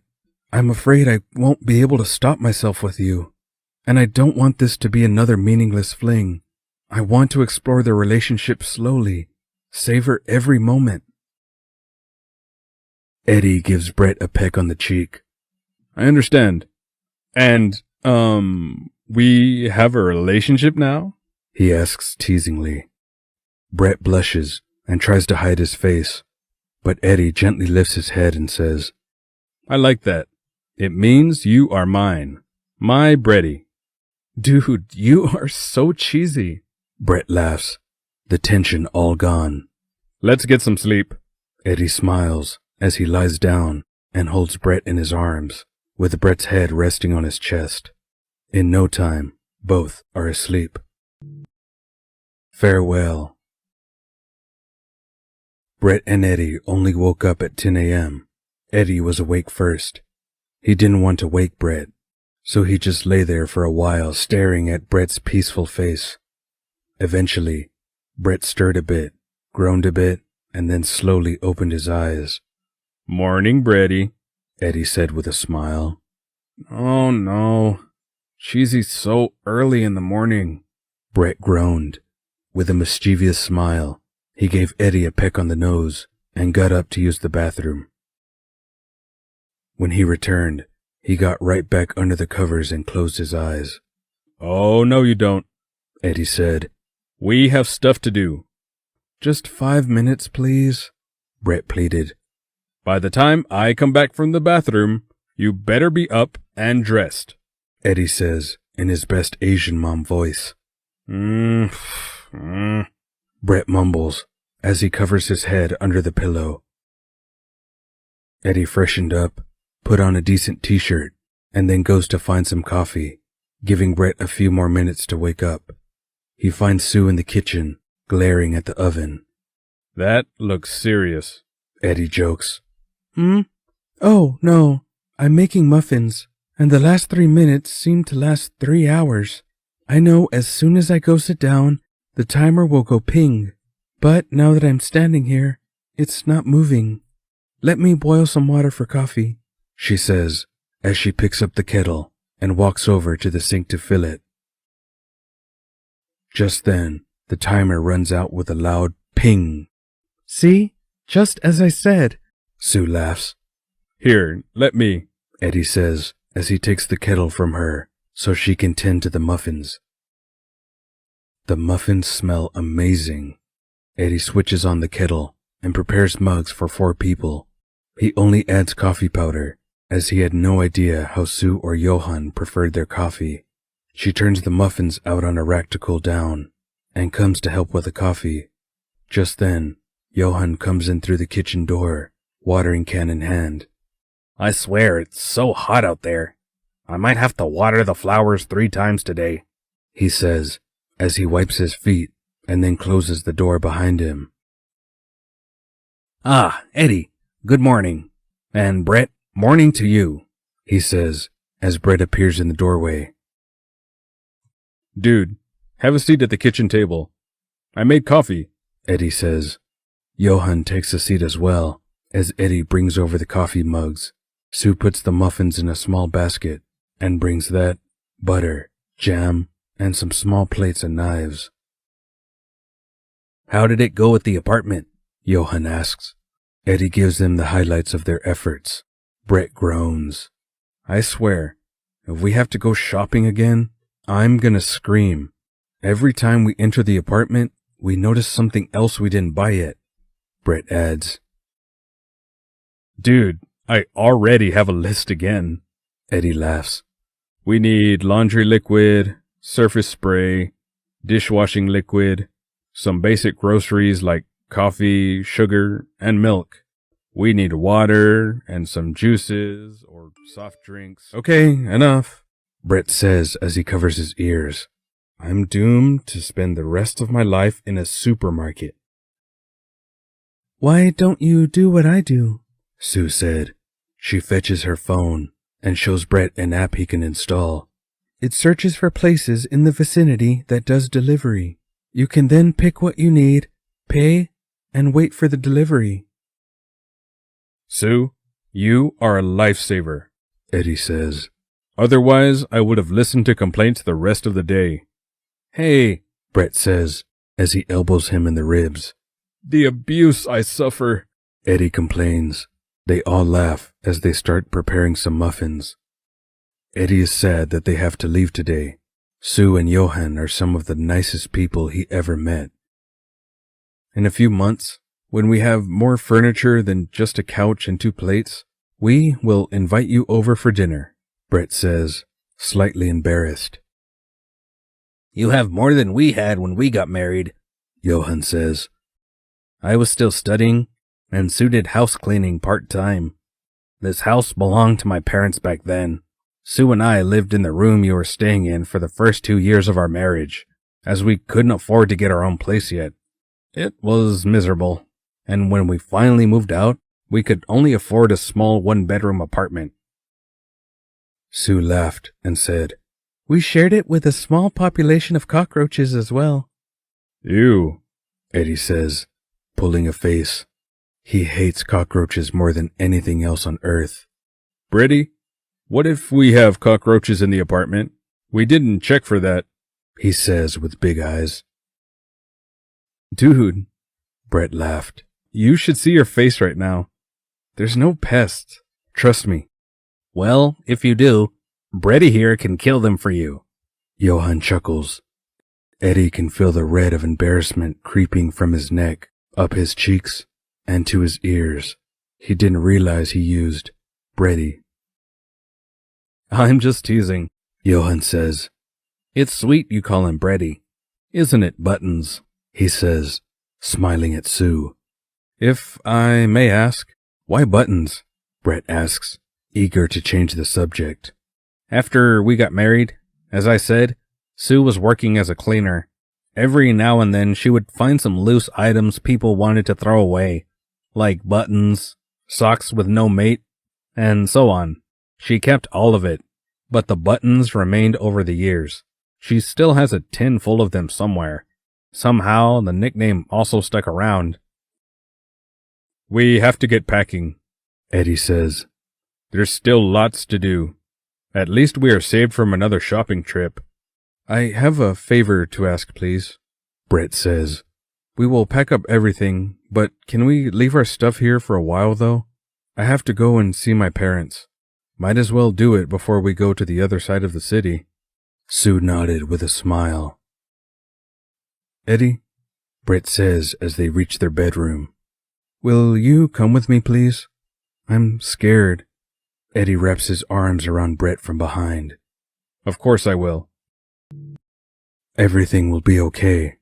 I'm afraid I won't be able to stop myself with you. And I don't want this to be another meaningless fling. I want to explore the relationship slowly, savor every moment. Eddie gives Brett a peck on the cheek. I understand. And, we have a relationship now? He asks teasingly. Brett blushes and tries to hide his face, but Eddie gently lifts his head and says, I like that. It means you are mine. My Bretty. Dude, you are so cheesy. Brett laughs, the tension all gone. Let's get some sleep. Eddie smiles as he lies down and holds Brett in his arms, with Brett's head resting on his chest. In no time, both are asleep. Farewell. Brett and Eddie only woke up at 10 a.m. Eddie was awake first. He didn't want to wake Brett, so he just lay there for a while staring at Brett's peaceful face. Eventually, Brett stirred a bit, groaned a bit, and then slowly opened his eyes. Morning, Bretty, Eddie said with a smile. Oh no, Cheesy's so early in the morning. Brett groaned. With a mischievous smile, he gave Eddie a peck on the nose and got up to use the bathroom. When he returned, he got right back under the covers and closed his eyes. Oh, no you don't, Eddie said. We have stuff to do. Just 5 minutes, please, Brett pleaded. By the time I come back from the bathroom, you better be up and dressed, Eddie says in his best Asian mom voice. Brett mumbles as he covers his head under the pillow. Eddie freshened up, put on a decent t-shirt, and then goes to find some coffee, giving Brett a few more minutes to wake up. He finds Sue in the kitchen, glaring at the oven. That looks serious, Eddie jokes. Oh, no, I'm making muffins, and the last 3 minutes seem to last 3 hours. I know as soon as I go sit down, the timer will go ping, but now that I'm standing here, it's not moving. Let me boil some water for coffee, she says, as she picks up the kettle and walks over to the sink to fill it. Just then, the timer runs out with a loud ping. See? Just as I said, Sue laughs. Here, let me, Eddie says as he takes the kettle from her so she can tend to the muffins. The muffins smell amazing. Eddie switches on the kettle and prepares mugs for 4 people. He only adds coffee powder, as he had no idea how Sue or Johan preferred their coffee. She turns the muffins out on a rack to cool down, and comes to help with the coffee. Just then, Johan comes in through the kitchen door, watering can in hand. I swear it's so hot out there. I might have to water the flowers 3 times today, he says, as he wipes his feet and then closes the door behind him. Ah, Eddie, good morning. And Brett, morning to you, he says, as Brett appears in the doorway. Dude, have a seat at the kitchen table. I made coffee, Eddie says. Johan takes a seat as well, as Eddie brings over the coffee mugs. Sue puts the muffins in a small basket and brings that, butter, jam, and some small plates and knives. How did it go at the apartment? Johan asks. Eddie gives them the highlights of their efforts. Brett groans. I swear, if we have to go shopping again, I'm gonna scream. Every time we enter the apartment, we notice something else we didn't buy yet, Brett adds. Dude, I already have a list again, Eddie laughs. We need laundry liquid, surface spray, dishwashing liquid, some basic groceries like coffee, sugar, and milk. We need water and some juices or soft drinks. Okay, enough, Brett says as he covers his ears. I'm doomed to spend the rest of my life in a supermarket. Why don't you do what I do? Sue said. She fetches her phone and shows Brett an app he can install. It searches for places in the vicinity that does delivery. You can then pick what you need, pay, and wait for the delivery. Sue, you are a lifesaver, Eddie says. Otherwise, I would have listened to complaints the rest of the day. Hey, Brett says as he elbows him in the ribs. The abuse I suffer, Eddie complains. They all laugh as they start preparing some muffins. Eddie is sad that they have to leave today. Sue and Johan are some of the nicest people he ever met. In a few months, when we have more furniture than just a couch and 2 plates, we will invite you over for dinner, Brett says, slightly embarrassed. You have more than we had when we got married, Johan says. I was still studying, and Sue did house cleaning part-time. This house belonged to my parents back then. Sue and I lived in the room you were staying in for the first 2 years of our marriage, as we couldn't afford to get our own place yet. It was miserable, and when we finally moved out, we could only afford a small 1-bedroom apartment. Sue laughed and said, We shared it with a small population of cockroaches as well. Ew, Eddie says, pulling a face. He hates cockroaches more than anything else on earth. Brady, what if we have cockroaches in the apartment? We didn't check for that, he says with big eyes. Dude, Brett laughed. You should see your face right now. There's no pests. Trust me. Well, if you do, Brady here can kill them for you. Johan chuckles. Eddie can feel the red of embarrassment creeping from his neck, up his cheeks, and to his ears. He didn't realize he used Brady. I'm just teasing, Johan says. It's sweet you call him Brady. Isn't it, Buttons? He says, smiling at Sue. If I may ask, why Buttons? Brett asks, eager to change the subject. After we got married, as I said, Sue was working as a cleaner. Every now and then she would find some loose items people wanted to throw away, like buttons, socks with no mate, and so on. She kept all of it, but the buttons remained over the years. She still has a tin full of them somewhere. Somehow the nickname also stuck around. We have to get packing, Eddie says. There's still lots to do. At least we are saved from another shopping trip. I have a favor to ask, please, Brett says. We will pack up everything, but can we leave our stuff here for a while, though? I have to go and see my parents. Might as well do it before we go to the other side of the city. Sue nodded with a smile. Eddie, Brett says as they reach their bedroom. Will you come with me, please? I'm scared. Eddie wraps his arms around Brett from behind. Of course I will. Everything will be okay.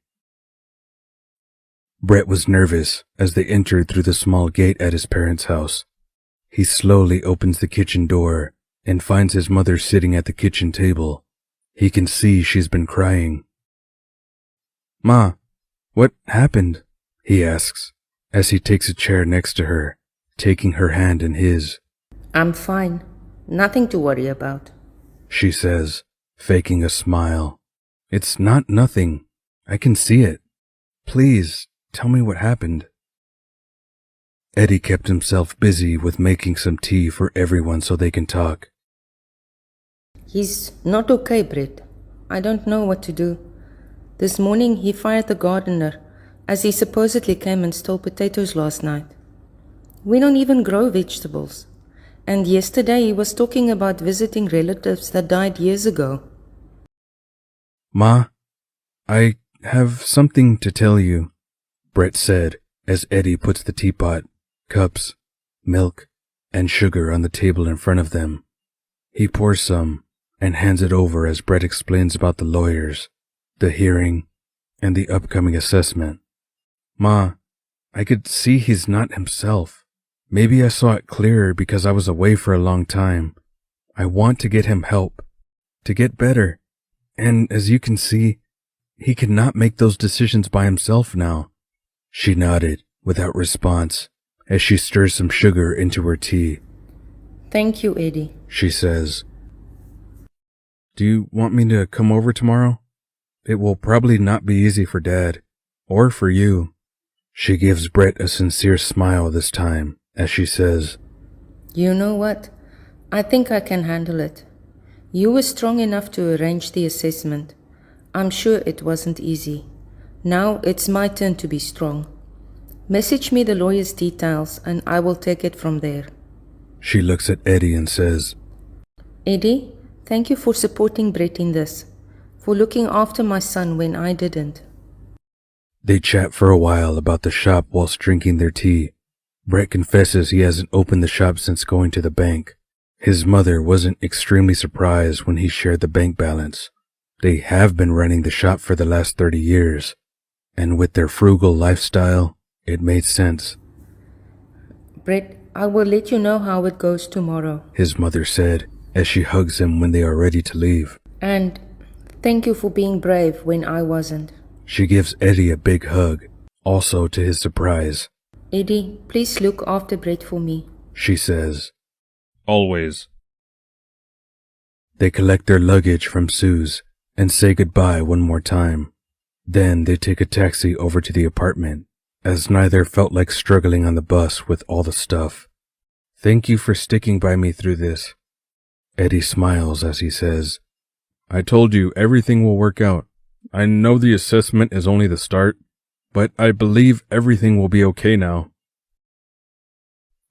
Brett was nervous as they entered through the small gate at his parents' house. He slowly opens the kitchen door and finds his mother sitting at the kitchen table. He can see she's been crying. Ma, what happened? He asks as he takes a chair next to her, taking her hand in his. I'm fine. Nothing to worry about, she says, faking a smile. It's not nothing. I can see it. Please, tell me what happened. Eddie kept himself busy with making some tea for everyone so they can talk. He's not okay, Brett. I don't know what to do. This morning he fired the gardener, as he supposedly came and stole potatoes last night. We don't even grow vegetables. And yesterday he was talking about visiting relatives that died years ago. Ma, I have something to tell you, Brett said as Eddie puts the teapot, cups, milk, and sugar on the table in front of them. He pours some and hands it over as Brett explains about the lawyers, the hearing, and the upcoming assessment. Ma, I could see he's not himself. Maybe I saw it clearer because I was away for a long time. I want to get him help, to get better. And as you can see, he cannot make those decisions by himself now. She nodded without response as she stirs some sugar into her tea. Thank you, Eddie. She says, "Do you want me to come over tomorrow? It will probably not be easy for Dad, or for you." She gives Brett a sincere smile this time as she says, You know what? I think I can handle it. You were strong enough to arrange the assessment. I'm sure it wasn't easy. Now it's my turn to be strong. Message me the lawyer's details and I will take it from there. She looks at Eddie and says, Eddie, thank you for supporting Brett in this, for looking after my son when I didn't. They chat for a while about the shop whilst drinking their tea. Brett confesses he hasn't opened the shop since going to the bank. His mother wasn't extremely surprised when he shared the bank balance. They have been running the shop for the last 30 years, and with their frugal lifestyle, it made sense. Brett, I will let you know how it goes tomorrow. His mother said as she hugs him when they are ready to leave. And thank you for being brave when I wasn't. She gives Eddie a big hug, also to his surprise. Eddie, please look after Brett for me. She says. Always. They collect their luggage from Sue's and say goodbye one more time. Then they take a taxi over to the apartment, as neither felt like struggling on the bus with all the stuff. Thank you for sticking by me through this. Eddie smiles as he says, I told you everything will work out. I know the assessment is only the start, but I believe everything will be okay now.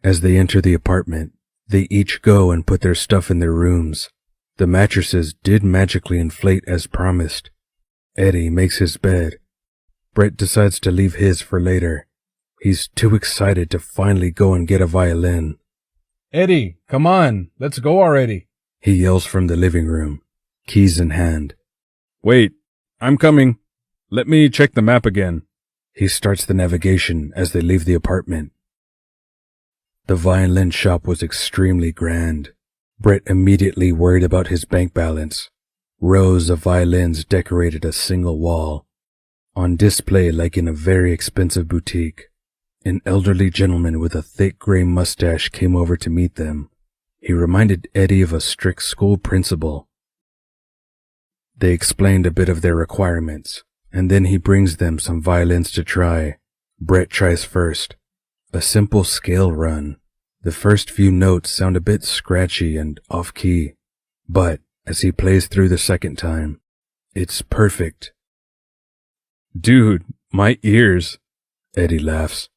As they enter the apartment, they each go and put their stuff in their rooms. The mattresses did magically inflate as promised. Eddie makes his bed. Brett decides to leave his for later. He's too excited to finally go and get a violin. Eddie, come on, let's go already. He yells from the living room, keys in hand. Wait, I'm coming. Let me check the map again. He starts the navigation as they leave the apartment. The violin shop was extremely grand. Brett immediately worried about his bank balance. Rows of violins decorated a single wall. On display like in a very expensive boutique, an elderly gentleman with a thick gray mustache came over to meet them. He reminded Eddie of a strict school principal. They explained a bit of their requirements, and then he brings them some violins to try. Brett tries first. A simple scale run. The first few notes sound a bit scratchy and off-key, but as he plays through the second time, it's perfect. Dude, my ears. Eddie laughs.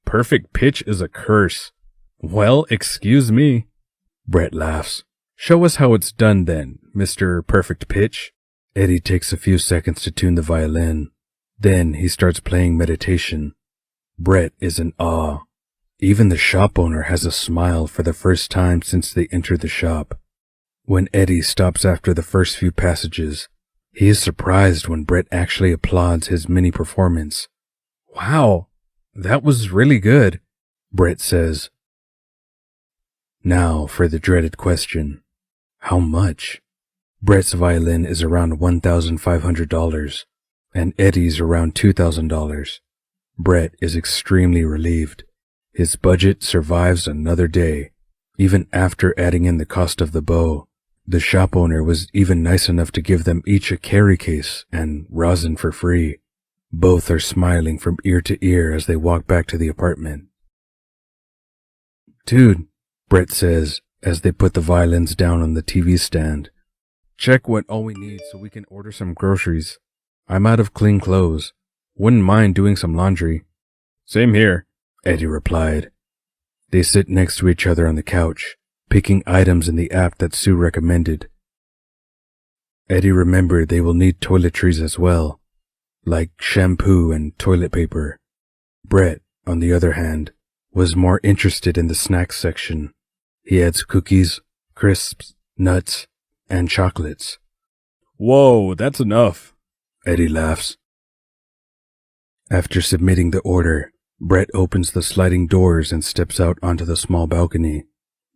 Perfect pitch is a curse. Well, excuse me. Brett laughs. Show us how it's done then, Mr. Perfect Pitch. Eddie takes a few seconds to tune the violin. Then he starts playing meditation. Brett is in awe. Even the shop owner has a smile for the first time since they entered the shop. When Eddie stops after the first few passages, he is surprised when Brett actually applauds his mini performance. Wow, that was really good, Brett says. Now for the dreaded question. How much? Brett's violin is around $1,500, and Eddie's around $2,000. Brett is extremely relieved. His budget survives another day. Even after adding in the cost of the bow, the shop owner was even nice enough to give them each a carry case and rosin for free. Both are smiling from ear to ear as they walk back to the apartment. Dude, Brett says as they put the violins down on the TV stand. Check what all we need so we can order some groceries. I'm out of clean clothes. Wouldn't mind doing some laundry. Same here, Eddie replied. They sit next to each other on the couch, picking items in the app that Sue recommended. Eddie remembered they will need toiletries as well, like shampoo and toilet paper. Brett, on the other hand, was more interested in the snacks section. He adds cookies, crisps, nuts, and chocolates. Whoa, that's enough, Eddie laughs. After submitting the order, Brett opens the sliding doors and steps out onto the small balcony.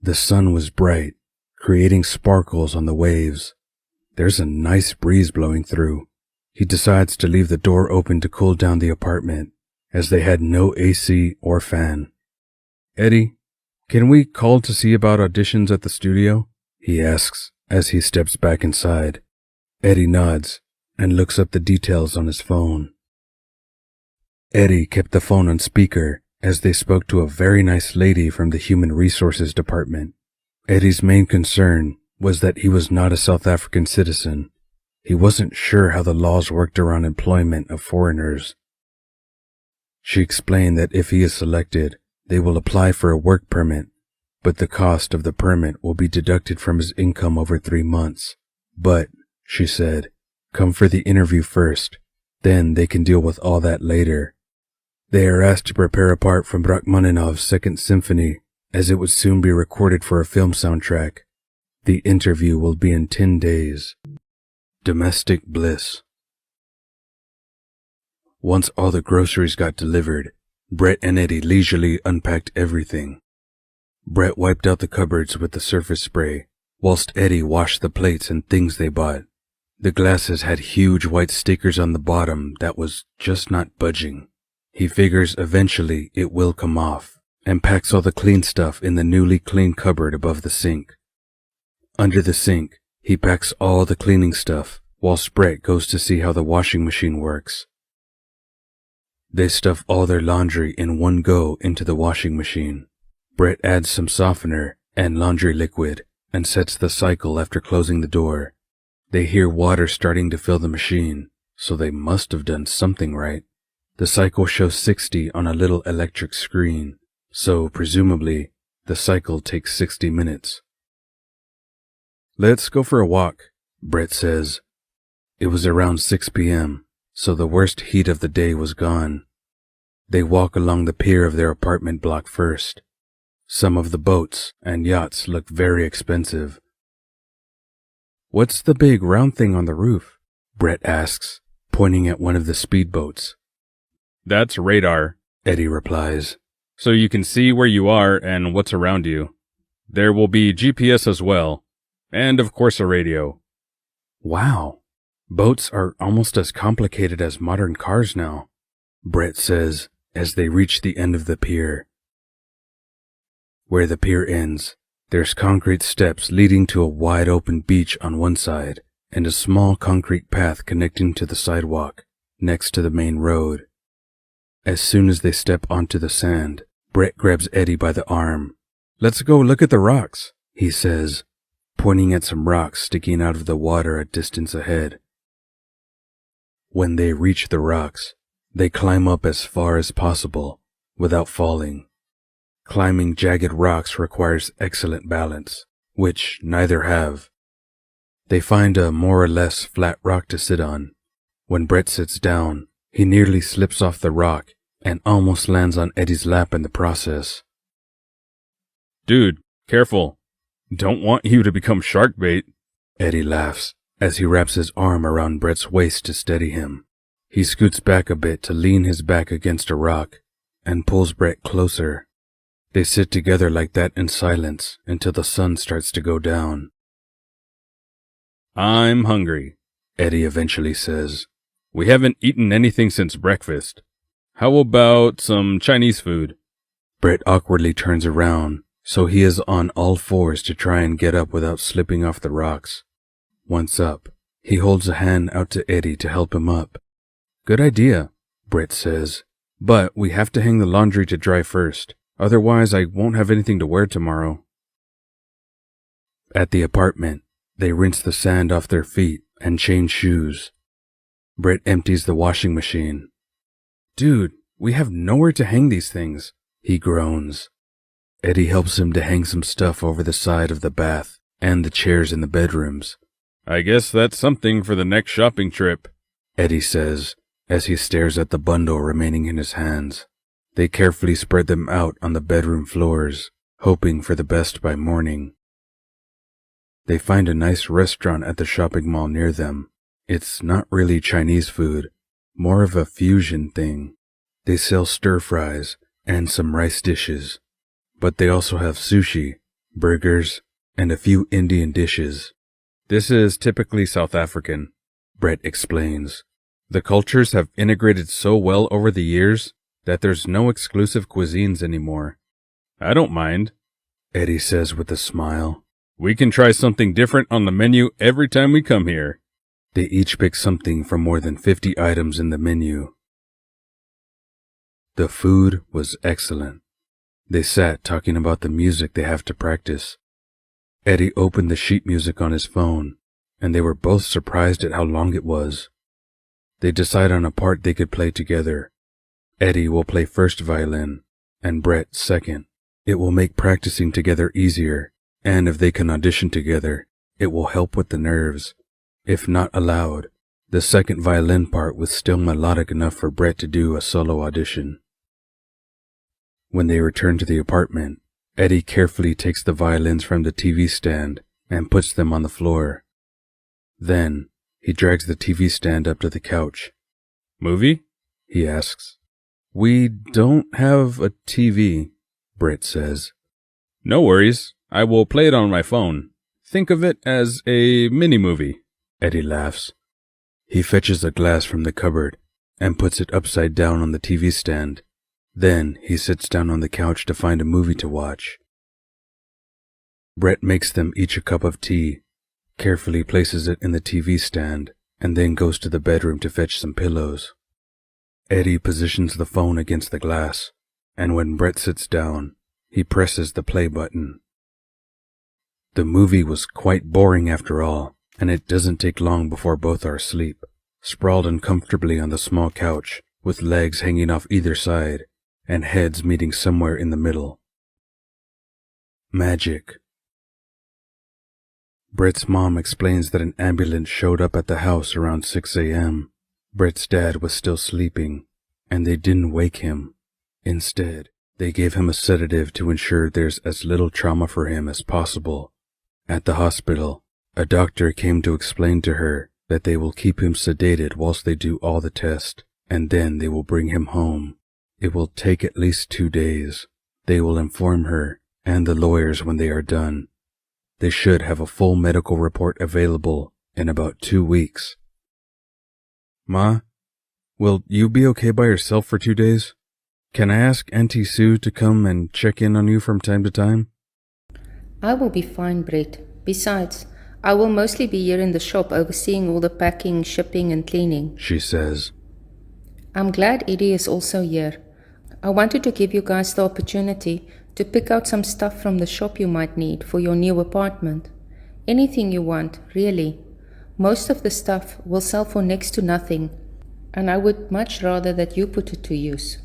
The sun was bright, creating sparkles on the waves. There's a nice breeze blowing through. He decides to leave the door open to cool down the apartment, as they had no AC or fan. "Eddie, can we call to see about auditions at the studio?" he asks as he steps back inside. Eddie nods and looks up the details on his phone. Eddie kept the phone on speaker as they spoke to a very nice lady from the Human Resources Department. Eddie's main concern was that he was not a South African citizen. He wasn't sure how the laws worked around employment of foreigners. She explained that if he is selected, they will apply for a work permit, but the cost of the permit will be deducted from his income over 3 months. But, she said, come for the interview first, then they can deal with all that later. They are asked to prepare a part from Rachmaninoff's Second Symphony, as it would soon be recorded for a film soundtrack. The interview will be in 10 days. Domestic bliss. Once all the groceries got delivered, Brett and Eddie leisurely unpacked everything. Brett wiped out the cupboards with the surface spray, whilst Eddie washed the plates and things they bought. The glasses had huge white stickers on the bottom that was just not budging. He figures eventually it will come off, and packs all the clean stuff in the newly cleaned cupboard above the sink. Under the sink, he packs all the cleaning stuff, whilst Brett goes to see how the washing machine works. They stuff all their laundry in one go into the washing machine. Brett adds some softener and laundry liquid and sets the cycle after closing the door. They hear water starting to fill the machine, so they must have done something right. The cycle shows 60 on a little electric screen, so presumably the cycle takes 60 minutes. "Let's go for a walk," Brett says. It was around 6 p.m., so the worst heat of the day was gone. They walk along the pier of their apartment block first. Some of the boats and yachts look very expensive. "What's the big round thing on the roof?" Brett asks, pointing at one of the speedboats. "That's radar," Eddie replies. "So you can see where you are and what's around you. There will be GPS as well, and of course a radio." "Wow, boats are almost as complicated as modern cars now," Brett says as they reach the end of the pier. Where the pier ends, there's concrete steps leading to a wide open beach on one side and a small concrete path connecting to the sidewalk next to the main road. As soon as they step onto the sand, Brett grabs Eddie by the arm. "Let's go look at the rocks," he says, pointing at some rocks sticking out of the water a distance ahead. When they reach the rocks, they climb up as far as possible without falling. Climbing jagged rocks requires excellent balance, which neither have. They find a more or less flat rock to sit on. When Brett sits down, he nearly slips off the rock and almost lands on Eddie's lap in the process. "Dude, careful. Don't want you to become shark bait." Eddie laughs as he wraps his arm around Brett's waist to steady him. He scoots back a bit to lean his back against a rock and pulls Brett closer. They sit together like that in silence until the sun starts to go down. "I'm hungry," Eddie eventually says. "We haven't eaten anything since breakfast. How about some Chinese food?" Brett awkwardly turns around, so he is on all fours to try and get up without slipping off the rocks. Once up, he holds a hand out to Eddie to help him up. "Good idea," Brett says, "but we have to hang the laundry to dry first. Otherwise, I won't have anything to wear tomorrow." At the apartment, they rinse the sand off their feet and change shoes. Brett empties the washing machine. "Dude, we have nowhere to hang these things," he groans. Eddie helps him to hang some stuff over the side of the bath and the chairs in the bedrooms. "I guess that's something for the next shopping trip," Eddie says as he stares at the bundle remaining in his hands. They carefully spread them out on the bedroom floors, hoping for the best by morning. They find a nice restaurant at the shopping mall near them. It's not really Chinese food, more of a fusion thing. They sell stir fries and some rice dishes, but they also have sushi, burgers, and a few Indian dishes. This is typically South African, Brett explains. The cultures have integrated so well over the years that there's no exclusive cuisines anymore. I don't mind, Eddie says with a smile. We can try something different on the menu every time we come here. They each pick something from more than 50 items in the menu. The food was excellent. They sat talking about the music they have to practice. Eddie opened the sheet music on his phone, and they were both surprised at how long it was. They decide on a part they could play together. Eddie will play first violin, and Brett second. It will make practicing together easier, and if they can audition together, it will help with the nerves. If not allowed, the second violin part was still melodic enough for Brett to do a solo audition. When they return to the apartment, Eddie carefully takes the violins from the TV stand and puts them on the floor. Then, he drags the TV stand up to the couch. Movie? He asks. We don't have a TV, Brett says. No worries. I will play it on my phone. Think of it as a mini-movie. Eddie laughs. He fetches a glass from the cupboard and puts it upside down on the TV stand. Then he sits down on the couch to find a movie to watch. Brett makes them each a cup of tea, carefully places it in the TV stand, and then goes to the bedroom to fetch some pillows. Eddie positions the phone against the glass, and when Brett sits down, he presses the play button. The movie was quite boring after all, and it doesn't take long before both are asleep, sprawled uncomfortably on the small couch, with legs hanging off either side, and heads meeting somewhere in the middle. Magic. Brett's mom explains that an ambulance showed up at the house around 6 a.m. Brett's dad was still sleeping, and they didn't wake him. Instead, they gave him a sedative to ensure there's as little trauma for him as possible. At the hospital, a doctor came to explain to her that they will keep him sedated whilst they do all the tests, and then they will bring him home. It will take at least 2 days. They will inform her and the lawyers when they are done. They should have a full medical report available in about 2 weeks. Ma, will you be okay by yourself for 2 days? Can I ask Auntie Sue to come and check in on you from time to time? I will be fine, Brett. Besides, I will mostly be here in the shop overseeing all the packing, shipping and cleaning, she says. I'm glad Eddie is also here. I wanted to give you guys the opportunity to pick out some stuff from the shop you might need for your new apartment. Anything you want, really. Most of the stuff will sell for next to nothing, and I would much rather that you put it to use.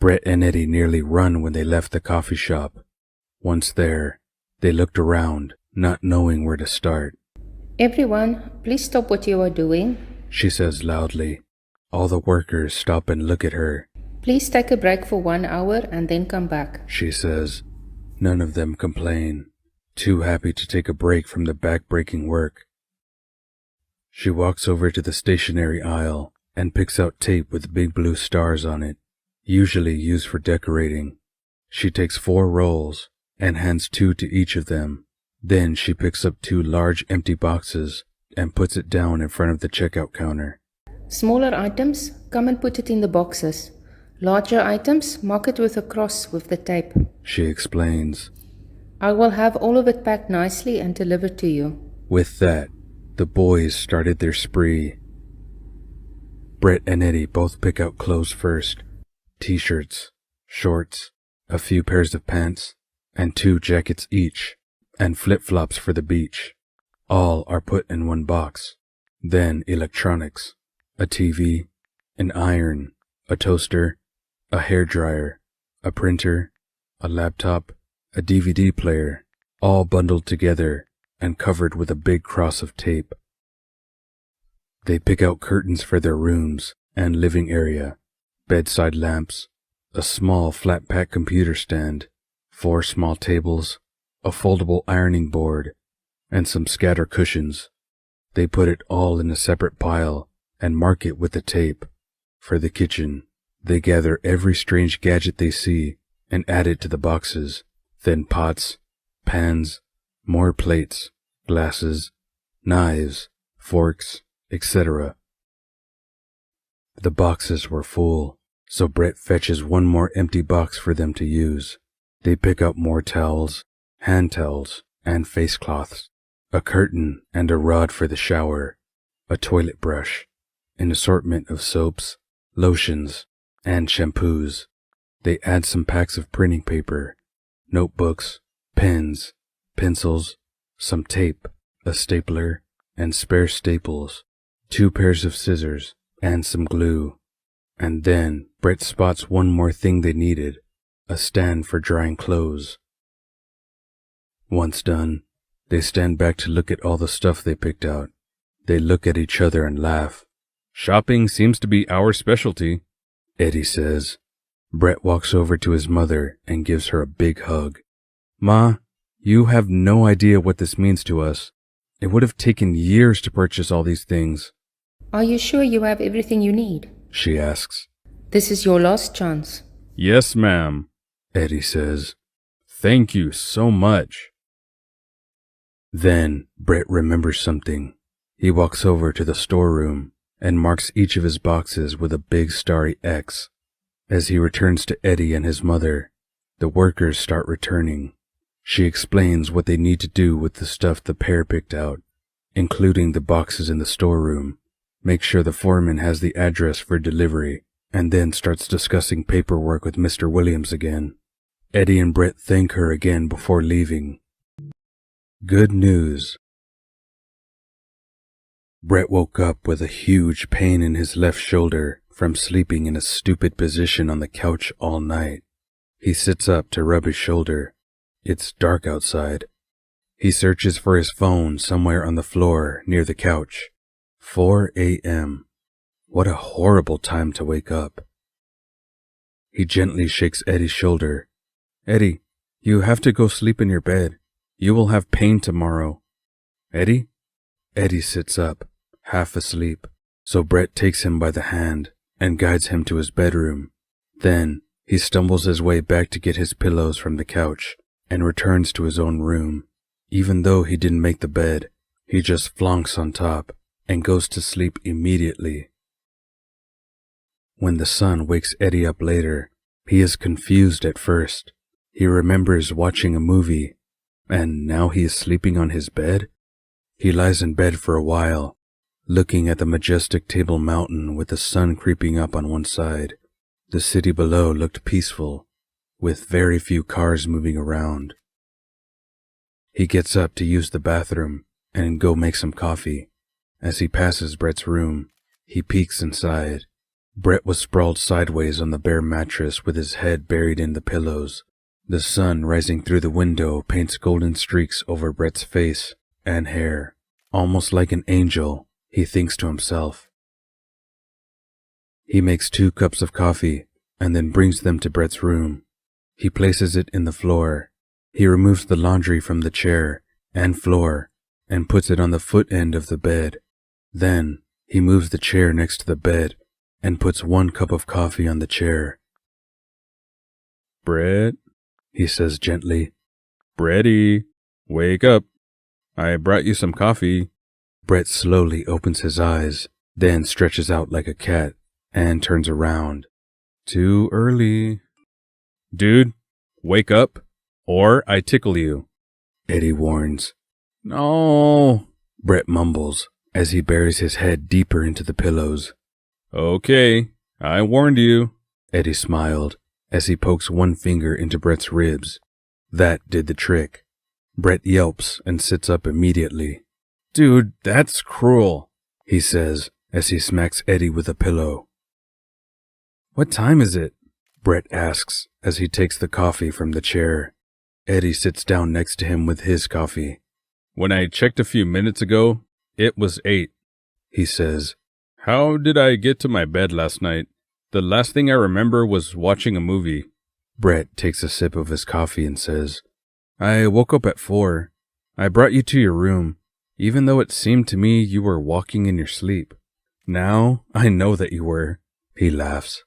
Brett and Eddie nearly run when they left the coffee shop. Once there, they looked around, not knowing where to start. Everyone, please stop what you are doing, she says loudly. All the workers stop and look at her. Please take a break for 1 hour and then come back, she says. None of them complain, too happy to take a break from the back-breaking work. She walks over to the stationery aisle and picks out tape with big blue stars on it, usually used for decorating. She takes 4 rolls and hands 2 to each of them. Then she picks up 2 large empty boxes and puts it down in front of the checkout counter. Smaller items, come and put it in the boxes. Larger items, mark it with a cross with the tape, she explains. I will have all of it packed nicely and delivered to you. With that, the boys started their spree. Brett and Eddie both pick out clothes first. T-shirts, shorts, a few pairs of pants, and 2 jackets each, and flip-flops for the beach. All are put in one box. Then electronics, a TV, an iron, a toaster, a hairdryer, a printer, a laptop, a DVD player, all bundled together and covered with a big cross of tape. They pick out curtains for their rooms and living area, bedside lamps, a small flat-pack computer stand, 4 small tables, a foldable ironing board, and some scatter cushions. They put it all in a separate pile and mark it with the tape. For the kitchen, They gather every strange gadget they see and add it to the boxes. Then pots, pans, more plates, glasses, knives, forks, etc. The boxes were full, so Brett fetches one more empty box for them to use. They pick up more towels, hand towels, and face cloths, a curtain and a rod for the shower, a toilet brush, an assortment of soaps, lotions, and shampoos. They add some packs of printing paper, notebooks, pens, pencils, some tape, a stapler, and spare staples, 2 pairs of scissors, and some glue. And then Brett spots one more thing they needed, a stand for drying clothes. Once done, they stand back to look at all the stuff they picked out. They look at each other and laugh. Shopping seems to be our specialty, Eddie says. Brett walks over to his mother and gives her a big hug. Ma, you have no idea what this means to us. It would have taken years to purchase all these things. Are you sure you have everything you need? She asks. This is your last chance. Yes, ma'am, Eddie says. Thank you so much. Then Brett remembers something. He walks over to the storeroom and marks each of his boxes with a big starry X. As he returns to Eddie and his mother, the workers start returning. She explains what they need to do with the stuff the pair picked out, including the boxes in the storeroom, makes sure the foreman has the address for delivery, and then starts discussing paperwork with Mr. Williams again. Eddie and Brett thank her again before leaving. Good news. Brett woke up with a huge pain in his left shoulder from sleeping in a stupid position on the couch all night. He sits up to rub his shoulder. It's dark outside. He searches for his phone somewhere on the floor near the couch. 4 a.m. What a horrible time to wake up. He gently shakes Eddie's shoulder. Eddie, you have to go sleep in your bed. You will have pain tomorrow. Eddie? Eddie sits up, half asleep, so Brett takes him by the hand and guides him to his bedroom. Then he stumbles his way back to get his pillows from the couch and returns to his own room. Even though he didn't make the bed, he just flunks on top and goes to sleep immediately. When the sun wakes Eddie up later, he is confused at first. He remembers watching a movie, and now he is sleeping on his bed? He lies in bed for a while, looking at the majestic Table Mountain with the sun creeping up on one side. The city below looked peaceful, with very few cars moving around. He gets up to use the bathroom and go make some coffee. As he passes Brett's room, he peeks inside. Brett was sprawled sideways on the bare mattress with his head buried in the pillows. The sun rising through the window paints golden streaks over Brett's face and hair, almost like an angel, he thinks to himself. He makes 2 cups of coffee and then brings them to Brett's room. He places it in the floor. He removes the laundry from the chair and floor and puts it on the foot end of the bed. Then he moves the chair next to the bed and puts 1 cup of coffee on the chair. Brett, he says gently. Bretty, wake up. I brought you some coffee. Brett slowly opens his eyes, then stretches out like a cat and turns around. Too early. Dude, wake up, or I tickle you, Eddie warns. No, Brett mumbles as he buries his head deeper into the pillows. Okay, I warned you, Eddie smiled as he pokes 1 finger into Brett's ribs. That did the trick. Brett yelps and sits up immediately. Dude, that's cruel, he says as he smacks Eddie with a pillow. What time is it? Brett asks as he takes the coffee from the chair. Eddie sits down next to him with his coffee. When I checked a few minutes ago, it was 8, he says. How did I get to my bed last night? The last thing I remember was watching a movie. Brett takes a sip of his coffee and says, I woke up at 4. I brought you to your room, even though it seemed to me you were walking in your sleep. Now I know that you were. He laughs.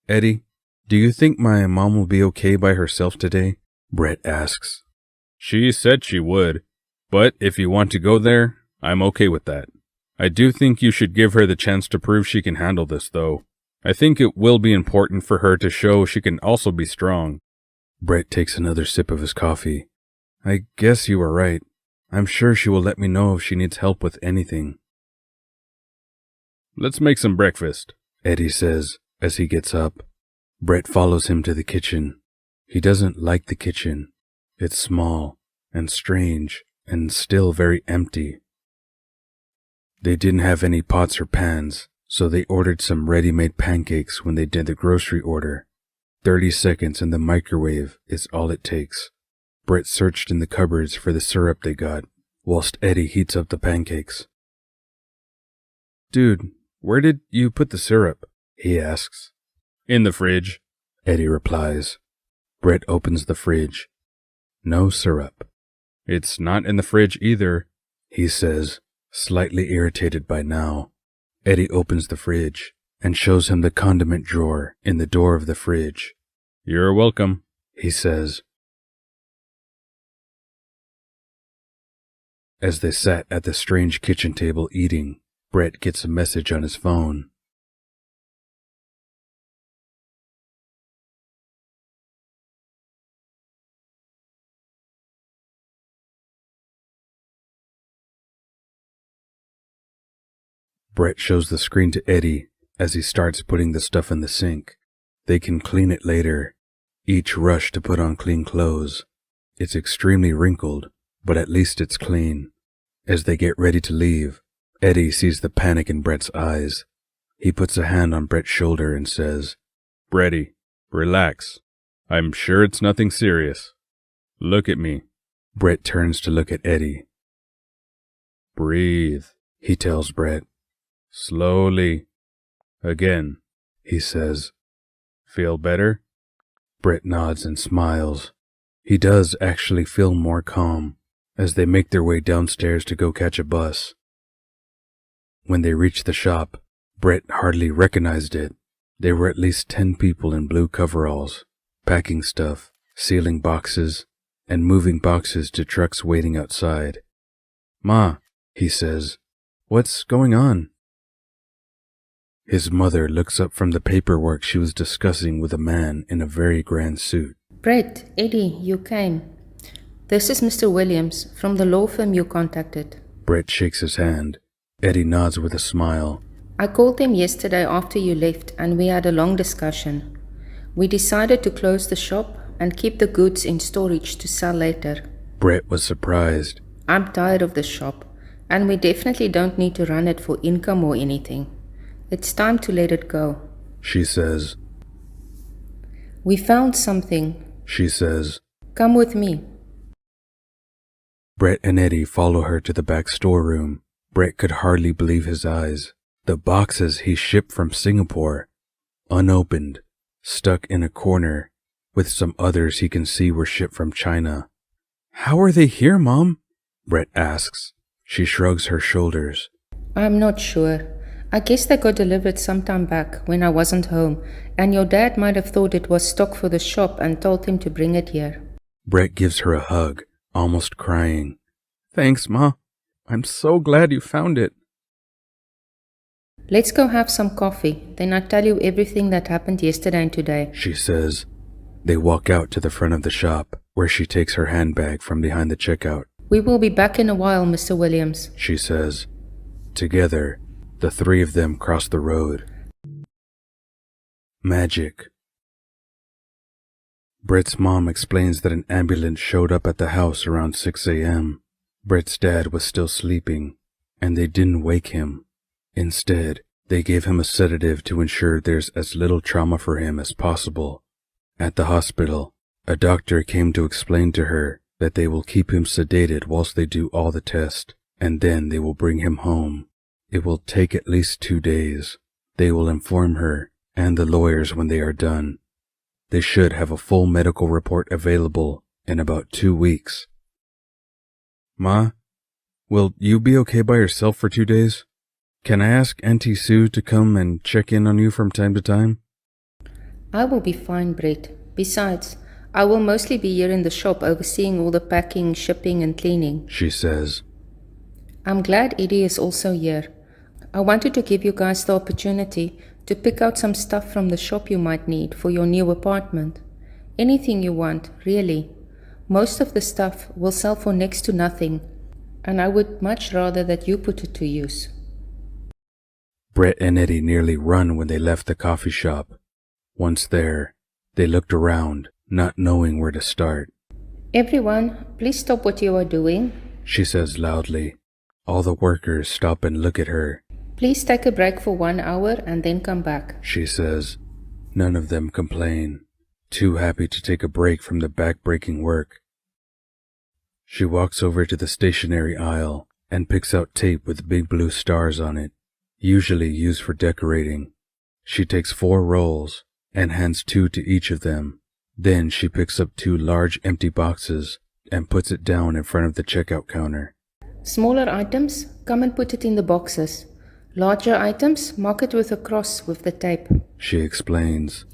Eddie, do you think my mom will be okay by herself today? Brett asks. She said she would, but if you want to go there, I'm okay with that. I do think you should give her the chance to prove she can handle this, though. I think it will be important for her to show she can also be strong. Brett takes another sip of his coffee. I guess you are right. I'm sure she will let me know if she needs help with anything. Let's make some breakfast, Eddie says as he gets up. Brett follows him to the kitchen. He doesn't like the kitchen. It's small and strange and still very empty. They didn't have any pots or pans, so they ordered some ready-made pancakes when they did the grocery order. 30 seconds in the microwave is all it takes. Brett searched in the cupboards for the syrup they got, whilst Eddie heats up the pancakes. Dude, where did you put the syrup? He asks. In the fridge, Eddie replies. Brett opens the fridge. No syrup. It's not in the fridge either, he says, slightly irritated by now. Eddie opens the fridge and shows him the condiment drawer in the door of the fridge. You're welcome, he says. As they sat at the strange kitchen table eating, Brett gets a message on his phone. Brett shows the screen to Eddie as he starts putting the stuff in the sink. They can clean it later. Each rush to put on clean clothes. It's extremely wrinkled, but at least it's clean. As they get ready to leave, Eddie sees the panic in Brett's eyes. He puts a hand on Brett's shoulder and says, Bretty, relax. I'm sure it's nothing serious. Look at me. Brett turns to look at Eddie. Breathe, he tells Brett. Slowly. Again, he says. Feel better? Brett nods and smiles. He does actually feel more calm as they make their way downstairs to go catch a bus. When they reach the shop, Brett hardly recognized it. There were at least 10 people in blue coveralls, packing stuff, sealing boxes, and moving boxes to trucks waiting outside. Ma, he says, what's going on? His mother looks up from the paperwork she was discussing with a man in a very grand suit. Brett, Eddie, you came. This is Mr. Williams from the law firm you contacted. Brett shakes his hand. Eddie nods with a smile. I called them yesterday after you left and we had a long discussion. We decided to close the shop and keep the goods in storage to sell later. Brett was surprised. I'm tired of the shop and we definitely don't need to run it for income or anything. It's time to let it go, she says. We found something, she says. Come with me. Brett and Eddie follow her to the back storeroom. Brett could hardly believe his eyes. The boxes he shipped from Singapore, unopened, stuck in a corner, with some others he can see were shipped from China. How are they here, Mom? Brett asks. She shrugs her shoulders. I'm not sure. I guess they got delivered sometime back when I wasn't home, and your dad might have thought it was stock for the shop and told him to bring it here. Brett gives her a hug, almost crying. Thanks, Ma. I'm so glad you found it. Let's go have some coffee, then I'll tell you everything that happened yesterday and today, she says. They walk out to the front of the shop, where she takes her handbag from behind the checkout. We will be back in a while, Mr. Williams, she says. Together, the three of them cross the road. Magic. Brett's mom explains that an ambulance showed up at the house around 6 a.m. Brett's dad was still sleeping, and they didn't wake him. Instead, they gave him a sedative to ensure there's as little trauma for him as possible. At the hospital, a doctor came to explain to her that they will keep him sedated whilst they do all the tests, and then they will bring him home. It will take at least 2 days. They will inform her and the lawyers when they are done. They should have a full medical report available in about 2 weeks. Ma, will you be okay by yourself for 2 days? Can I ask Auntie Sue to come and check in on you from time to time? I will be fine, Brett. Besides, I will mostly be here in the shop overseeing all the packing, shipping, and cleaning. she says. I'm glad Eddie is also here. I wanted to give you guys the opportunity to pick out some stuff from the shop you might need for your new apartment. Anything you want, really. Most of the stuff will sell for next to nothing, and I would much rather that you put it to use. Brett and Eddie nearly run when they left the coffee shop. Once there, they looked around, not knowing where to start. Everyone, please stop what you are doing. She says loudly. All the workers stop and look at her. Please take a break for 1 hour and then come back. She says. None of them complain, too happy to take a break from the back-breaking work. She walks over to the stationery aisle and picks out tape with big blue stars on it, usually used for decorating. She takes 4 rolls and hands 2 to each of them. Then she picks up 2 large empty boxes and puts it down in front of the checkout counter. Smaller items, come and put it in the boxes. Larger items, mark it with a cross with the tape. She explains.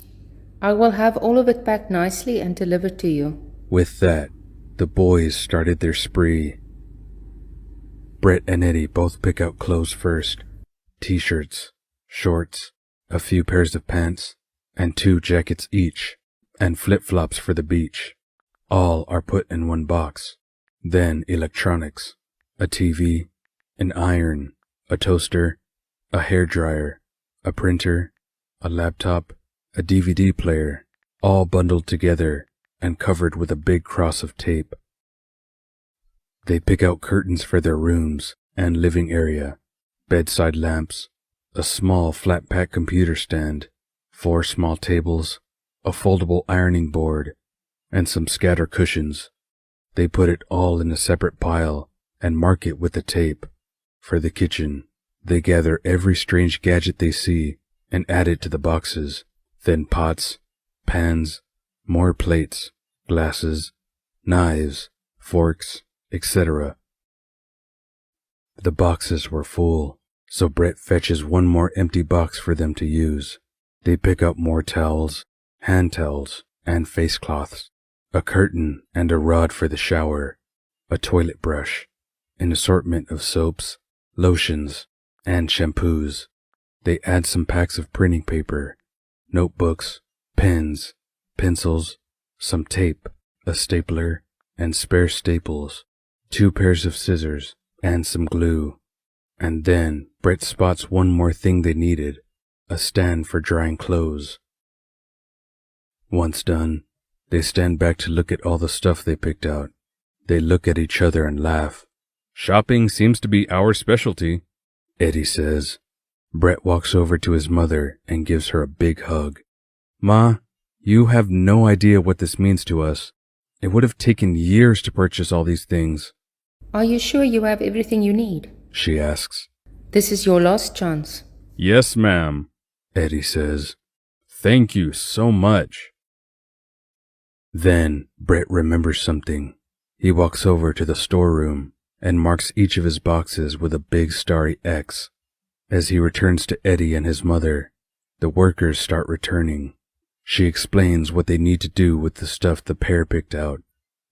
I will have all of it packed nicely and delivered to you. With that, the boys started their spree. Brett and Eddie both pick out clothes first. T-shirts, shorts, a few pairs of pants, and 2 jackets each, and flip-flops for the beach. All are put in one box. Then electronics, a TV, an iron, a toaster, a hairdryer, a printer, a laptop, a DVD player, all bundled together and covered with a big cross of tape. They pick out curtains for their rooms and living area, bedside lamps, a small flat-pack computer stand, 4 small tables, a foldable ironing board, and some scatter cushions. They put it all in a separate pile and mark it with the tape. For the kitchen, they gather every strange gadget they see and add it to the boxes. Then pots, pans, more plates, glasses, knives, forks, etc. The boxes were full, so Brett fetches 1 more empty box for them to use. They pick up more towels, hand towels, and face cloths, a curtain and a rod for the shower, a toilet brush, an assortment of soaps, lotions, and shampoos. They add some packs of printing paper, notebooks, pens, pencils, some tape, a stapler, and spare staples, 2 pairs of scissors, and some glue. And then Brett spots 1 more thing they needed, a stand for drying clothes. Once done, they stand back to look at all the stuff they picked out. They look at each other and laugh. Shopping seems to be our specialty, Eddie says. Brett walks over to his mother and gives her a big hug. Ma, you have no idea what this means to us. It would have taken years to purchase all these things. Are you sure you have everything you need? She asks. This is your last chance. Yes, ma'am, Eddie says. Thank you so much. Then Brett remembers something. He walks over to the storeroom and marks each of his boxes with a big starry X. As he returns to Eddie and his mother, the workers start returning. She explains what they need to do with the stuff the pair picked out,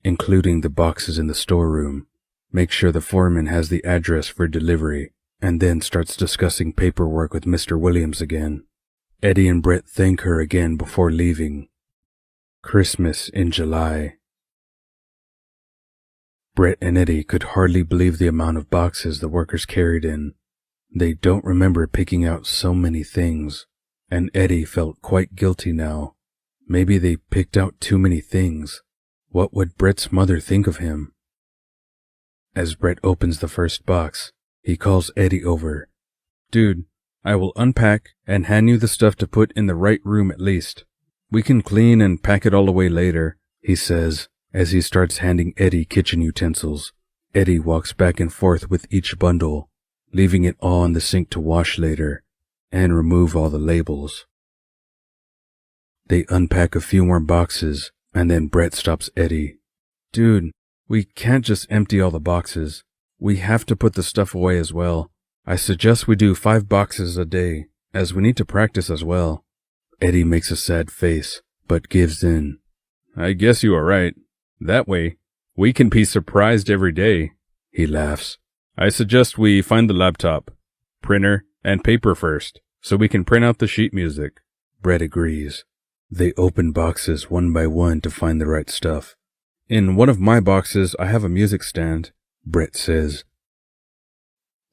including the boxes in the storeroom. Make sure the foreman has the address for delivery, and then starts discussing paperwork with Mr. Williams again. Eddie and Brett thank her again before leaving. Christmas in July. Brett and Eddie could hardly believe the amount of boxes the workers carried in. They don't remember picking out so many things, and Eddie felt quite guilty now. Maybe they picked out too many things. What would Brett's mother think of him? As Brett opens the first box, he calls Eddie over. Dude, I will unpack and hand you the stuff to put in the right room at least. We can clean and pack it all away later, he says, as he starts handing Eddie kitchen utensils. Eddie walks back and forth with each bundle, leaving it all in the sink to wash later, and remove all the labels. They unpack a few more boxes, and then Brett stops Eddie. Dude, we can't just empty all the boxes. We have to put the stuff away as well. I suggest we do 5 boxes a day, as we need to practice as well. Eddie makes a sad face, but gives in. I guess you are right. That way, we can be surprised every day. He laughs. I suggest we find the laptop, printer, and paper first, so we can print out the sheet music. Brett agrees. They open boxes one by one to find the right stuff. In one of my boxes, I have a music stand, Brett says.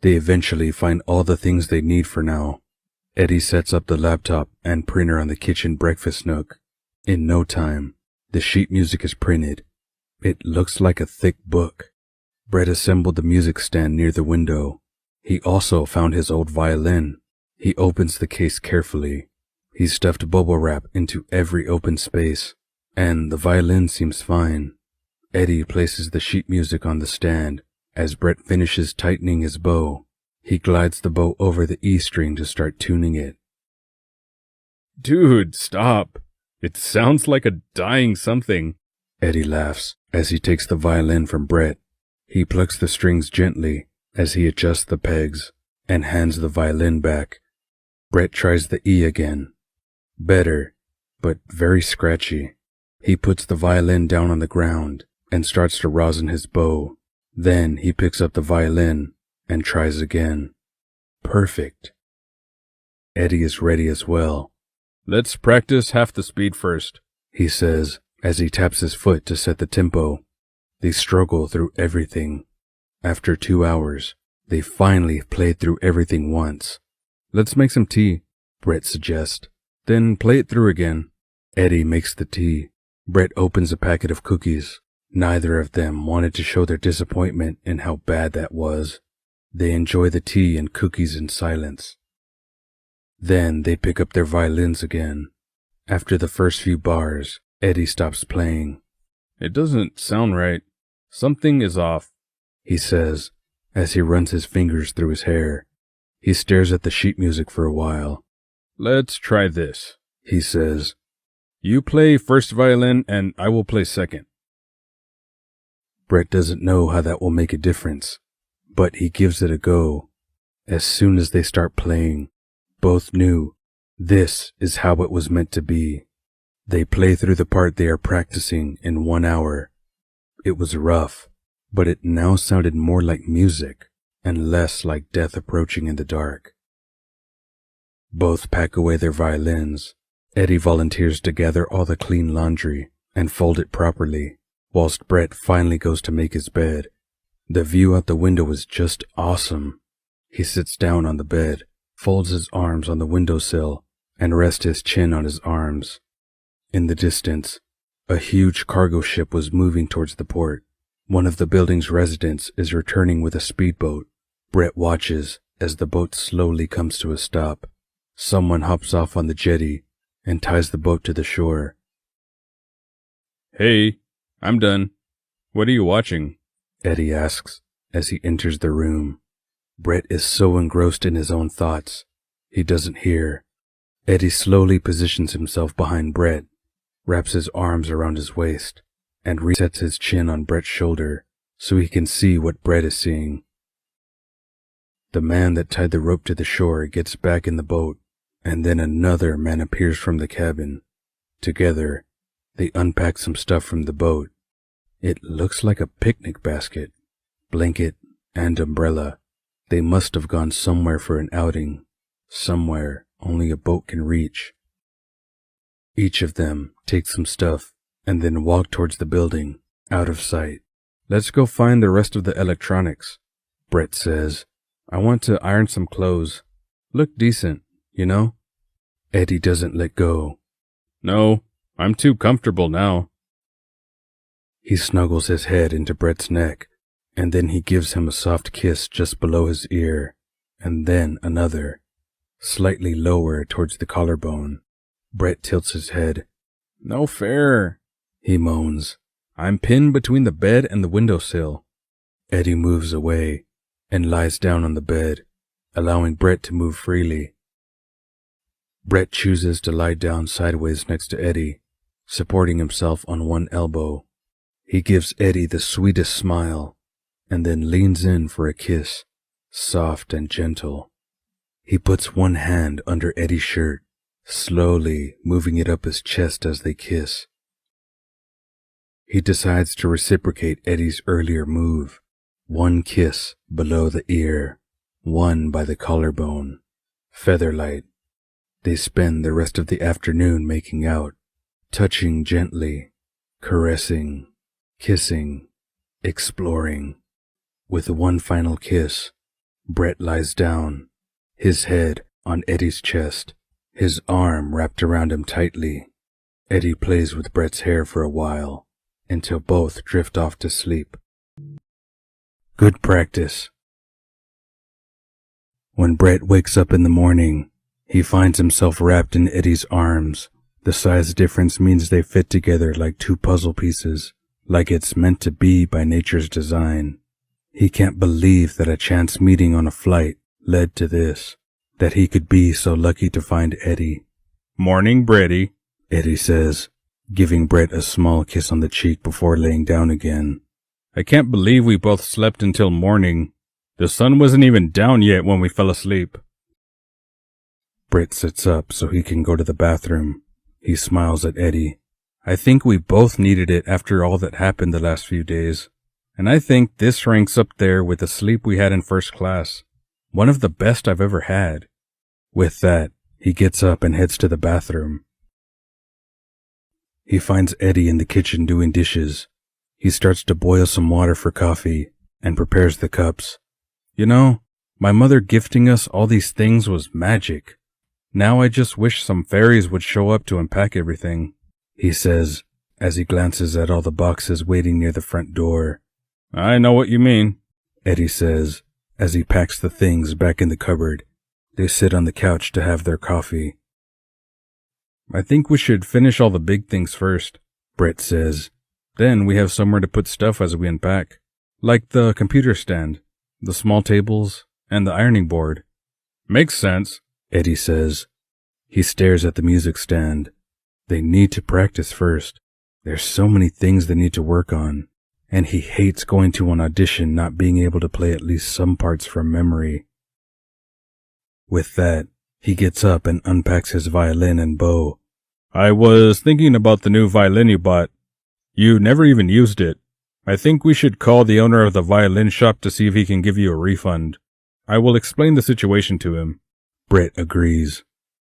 They eventually find all the things they need for now. Eddie sets up the laptop and printer on the kitchen breakfast nook. In no time, the sheet music is printed. It looks like a thick book. Brett assembled the music stand near the window. He also found his old violin. He opens the case carefully. He stuffed bubble wrap into every open space, and the violin seems fine. Eddie places the sheet music on the stand. As Brett finishes tightening his bow, he glides the bow over the E string to start tuning it. Dude, stop. It sounds like a dying something. Eddie laughs as he takes the violin from Brett. He plucks the strings gently as he adjusts the pegs and hands the violin back. Brett tries the E again. Better, but very scratchy. He puts the violin down on the ground and starts to rosin his bow. Then he picks up the violin and tries again. Perfect. Eddie is ready as well. Let's practice half the speed first, he says as he taps his foot to set the tempo. They struggle through everything. After 2 hours, they finally played through everything once. Let's make some tea, Brett suggests. Then play it through again. Eddie makes the tea. Brett opens a packet of cookies. Neither of them wanted to show their disappointment in how bad that was. They enjoy the tea and cookies in silence. Then they pick up their violins again. After the first few bars, Eddie stops playing. It doesn't sound right. Something is off, he says as he runs his fingers through his hair. He stares at the sheet music for a while. Let's try this, he says. You play first violin and I will play second. Brett doesn't know how that will make a difference, but he gives it a go. As soon as they start playing, both knew this is how it was meant to be. They play through the part they are practicing in 1 hour. It was rough, but it now sounded more like music and less like death approaching in the dark. Both pack away their violins. Eddie volunteers to gather all the clean laundry and fold it properly, whilst Brett finally goes to make his bed. The view out the window is just awesome. He sits down on the bed, folds his arms on the windowsill, and rests his chin on his arms. In the distance, a huge cargo ship was moving towards the port. One of the building's residents is returning with a speedboat. Brett watches as the boat slowly comes to a stop. Someone hops off on the jetty and ties the boat to the shore. Hey, I'm done. What are you watching? Eddie asks as he enters the room. Brett is so engrossed in his own thoughts, he doesn't hear. Eddie slowly positions himself behind Brett, wraps his arms around his waist, and resets his chin on Brett's shoulder so he can see what Brett is seeing. The man that tied the rope to the shore gets back in the boat, and then another man appears from the cabin. Together, they unpack some stuff from the boat. It looks like a picnic basket, blanket, and umbrella. They must have gone somewhere for an outing, somewhere only a boat can reach. Each of them takes some stuff and then walk towards the building, out of sight. Let's go find the rest of the electronics, Brett says. I want to iron some clothes. Look decent, you know? Eddie doesn't let go. No, I'm too comfortable now. He snuggles his head into Brett's neck, and then he gives him a soft kiss just below his ear, and then another, slightly lower towards the collarbone. Brett tilts his head. No fair, he moans. I'm pinned between the bed and the windowsill. Eddie moves away and lies down on the bed, allowing Brett to move freely. Brett chooses to lie down sideways next to Eddie, supporting himself on one elbow. He gives Eddie the sweetest smile, and then leans in for a kiss, soft and gentle. He puts one hand under Eddie's shirt, slowly moving it up his chest as they kiss. He decides to reciprocate Eddie's earlier move. One kiss below the ear, one by the collarbone. Featherlight. They spend the rest of the afternoon making out, touching gently, caressing, kissing, exploring. With one final kiss, Brett lies down, his head on Eddie's chest, his arm wrapped around him tightly. Eddie plays with Brett's hair for a while, until both drift off to sleep. Good practice. When Brett wakes up in the morning, he finds himself wrapped in Eddie's arms. The size difference means they fit together like two puzzle pieces, like it's meant to be by nature's design. He can't believe that a chance meeting on a flight led to this, that he could be so lucky to find Eddie. Morning, Bretty, Eddie says, giving Brett a small kiss on the cheek before laying down again. I can't believe we both slept until morning. The sun wasn't even down yet when we fell asleep. Brett sits up so he can go to the bathroom. He smiles at Eddie. I think we both needed it after all that happened the last few days. And I think this ranks up there with the sleep we had in first class. One of the best I've ever had. With that, he gets up and heads to the bathroom. He finds Eddie in the kitchen doing dishes. He starts to boil some water for coffee and prepares the cups. You know, my mother gifting us all these things was magic. Now I just wish some fairies would show up to unpack everything, he says as he glances at all the boxes waiting near the front door. I know what you mean, Eddie says as he packs the things back in the cupboard. They sit on the couch to have their coffee. I think we should finish all the big things first, Brett says. Then we have somewhere to put stuff as we unpack, like the computer stand, the small tables, and the ironing board. Makes sense, Eddie says. He stares at the music stand. They need to practice first. There's so many things they need to work on, and he hates going to an audition not being able to play at least some parts from memory. With that, he gets up and unpacks his violin and bow. I was thinking about the new violin you bought. You never even used it. I think we should call the owner of the violin shop to see if he can give you a refund. I will explain the situation to him. Brett agrees.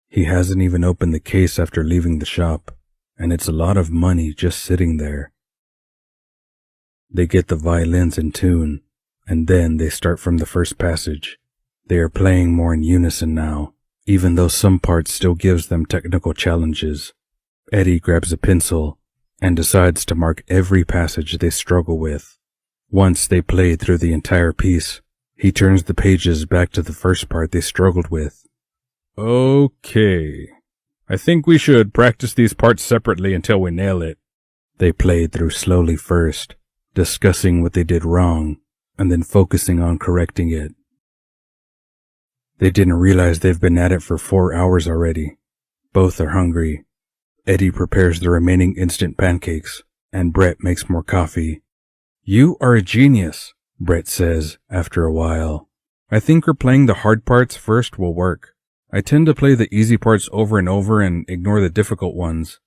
He hasn't even opened the case after leaving the shop, and it's a lot of money just sitting there. They get the violins in tune, and then they start from the first passage. They are playing more in unison now, even though some parts still gives them technical challenges. Eddie grabs a pencil and decides to mark every passage they struggle with. Once they play through the entire piece, he turns the pages back to the first part they struggled with. Okay. I think we should practice these parts separately until we nail it. They played through slowly first, discussing what they did wrong, and then focusing on correcting it. They didn't realize they've been at it for 4 hours already. Both are hungry. Eddie prepares the remaining instant pancakes, and Brett makes more coffee. You are a genius, Brett says after a while. I think replaying the hard parts first will work. I tend to play the easy parts over and over and ignore the difficult ones.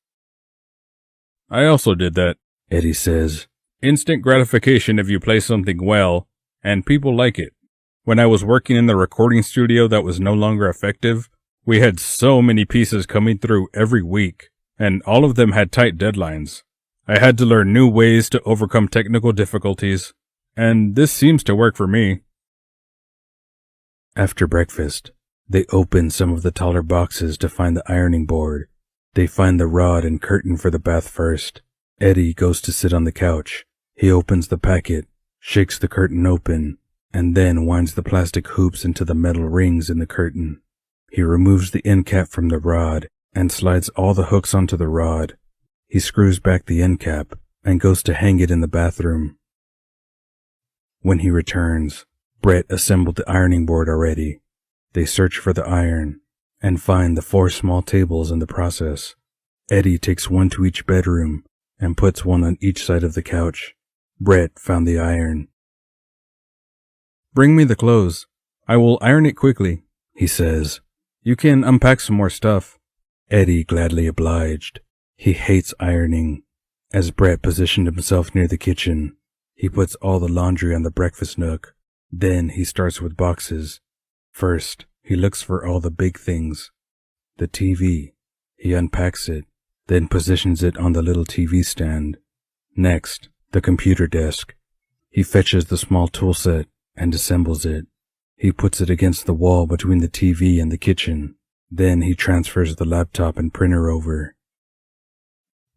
I also did that, Eddie says. Instant gratification if you play something well, and people like it. When I was working in the recording studio that was no longer effective, we had so many pieces coming through every week, and all of them had tight deadlines. I had to learn new ways to overcome technical difficulties, and this seems to work for me. After breakfast, they open some of the taller boxes to find the ironing board. They find the rod and curtain for the bath first. Eddie goes to sit on the couch. He opens the packet, shakes the curtain open, and then winds the plastic hoops into the metal rings in the curtain. He removes the end cap from the rod and slides all the hooks onto the rod. He screws back the end cap and goes to hang it in the bathroom. When he returns, Brett assembled the ironing board already. They search for the iron and find the 4 small tables in the process. Eddie takes one to each bedroom and puts one on each side of the couch. Brett found the iron. Bring me the clothes. I will iron it quickly, he says. You can unpack some more stuff. Eddie gladly obliged. He hates ironing. As Brett positioned himself near the kitchen, he puts all the laundry on the breakfast nook. Then he starts with boxes. First, he looks for all the big things. The TV. He unpacks it, then positions it on the little TV stand. Next, the computer desk. He fetches the small tool set and assembles it. He puts it against the wall between the TV and the kitchen. Then he transfers the laptop and printer over.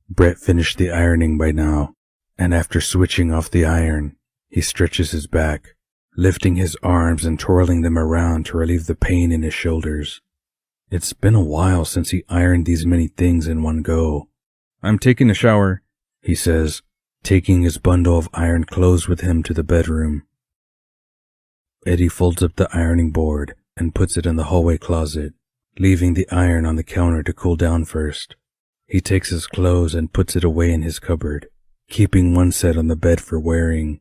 Brett finished the ironing by now, and after switching off the iron, he stretches his back, lifting his arms and twirling them around to relieve the pain in his shoulders. It's been a while since he ironed these many things in one go. I'm taking a shower, he says, taking his bundle of ironed clothes with him to the bedroom. Eddie folds up the ironing board and puts it in the hallway closet, leaving the iron on the counter to cool down first. He takes his clothes and puts it away in his cupboard, keeping one set on the bed for wearing.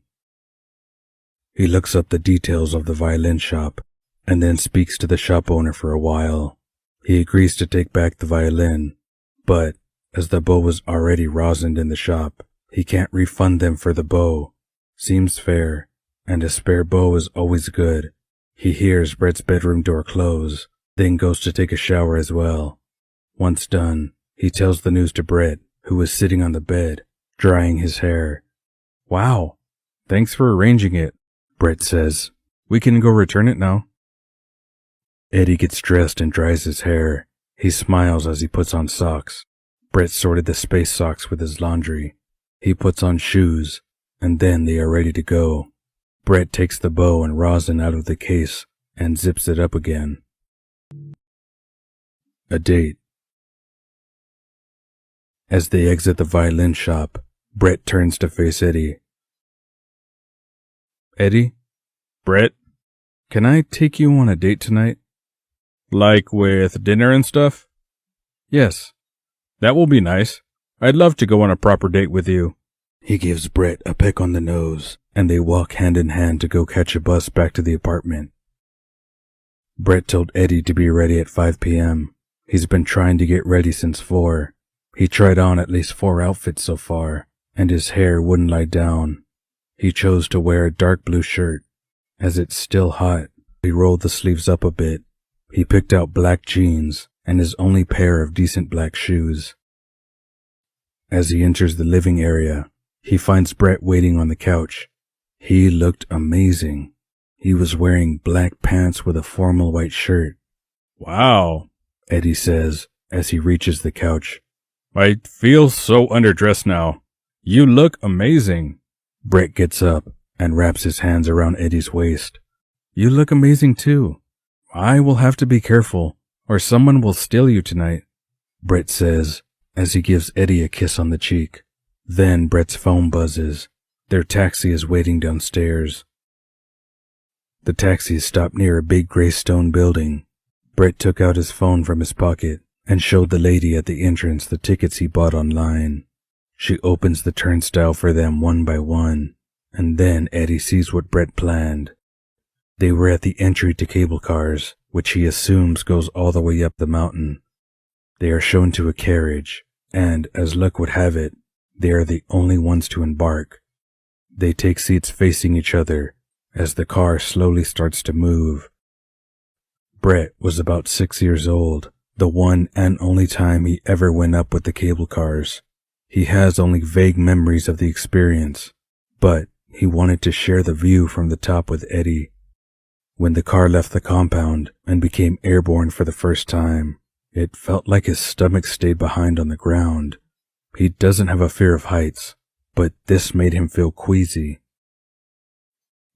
He looks up the details of the violin shop and then speaks to the shop owner for a while. He agrees to take back the violin, but as the bow was already rosined in the shop, he can't refund them for the bow. Seems fair, and a spare bow is always good. He hears Brett's bedroom door close, then goes to take a shower as well. Once done, he tells the news to Brett, who is sitting on the bed, drying his hair. Wow, thanks for arranging it, Brett says. We can go return it now. Eddie gets dressed and dries his hair. He smiles as he puts on socks. Brett sorted the space socks with his laundry. He puts on shoes, and then they are ready to go. Brett takes the bow and rosin out of the case and zips it up again. A date. As they exit the violin shop, Brett turns to face Eddie. Eddie? Brett? Can I take you on a date tonight? Like with dinner and stuff? Yes. That will be nice. I'd love to go on a proper date with you. He gives Brett a peck on the nose, and they walk hand in hand to go catch a bus back to the apartment. Brett told Eddie to be ready at 5 p.m. He's been trying to get ready since 4. He tried on at least 4 outfits so far, and his hair wouldn't lie down. He chose to wear a dark blue shirt. As it's still hot, he rolled the sleeves up a bit. He picked out black jeans and his only pair of decent black shoes. As he enters the living area, he finds Brett waiting on the couch. He looked amazing. He was wearing black pants with a formal white shirt. Wow, Eddie says as he reaches the couch. I feel so underdressed now. You look amazing. Brett gets up and wraps his hands around Eddie's waist. You look amazing too. I will have to be careful, or someone will steal you tonight, Brett says as he gives Eddie a kiss on the cheek. Then Brett's phone buzzes. Their taxi is waiting downstairs. The taxi stopped near a big gray stone building. Brett took out his phone from his pocket and showed the lady at the entrance the tickets he bought online. She opens the turnstile for them one by one, and then Eddie sees what Brett planned. They were at the entry to cable cars, which he assumes goes all the way up the mountain. They are shown to a carriage, and, as luck would have it, they are the only ones to embark. They take seats facing each other as the car slowly starts to move. Brett was about 6 years old, the one and only time he ever went up with the cable cars. He has only vague memories of the experience, but he wanted to share the view from the top with Eddie. When the car left the compound and became airborne for the first time, it felt like his stomach stayed behind on the ground. He doesn't have a fear of heights, but this made him feel queasy.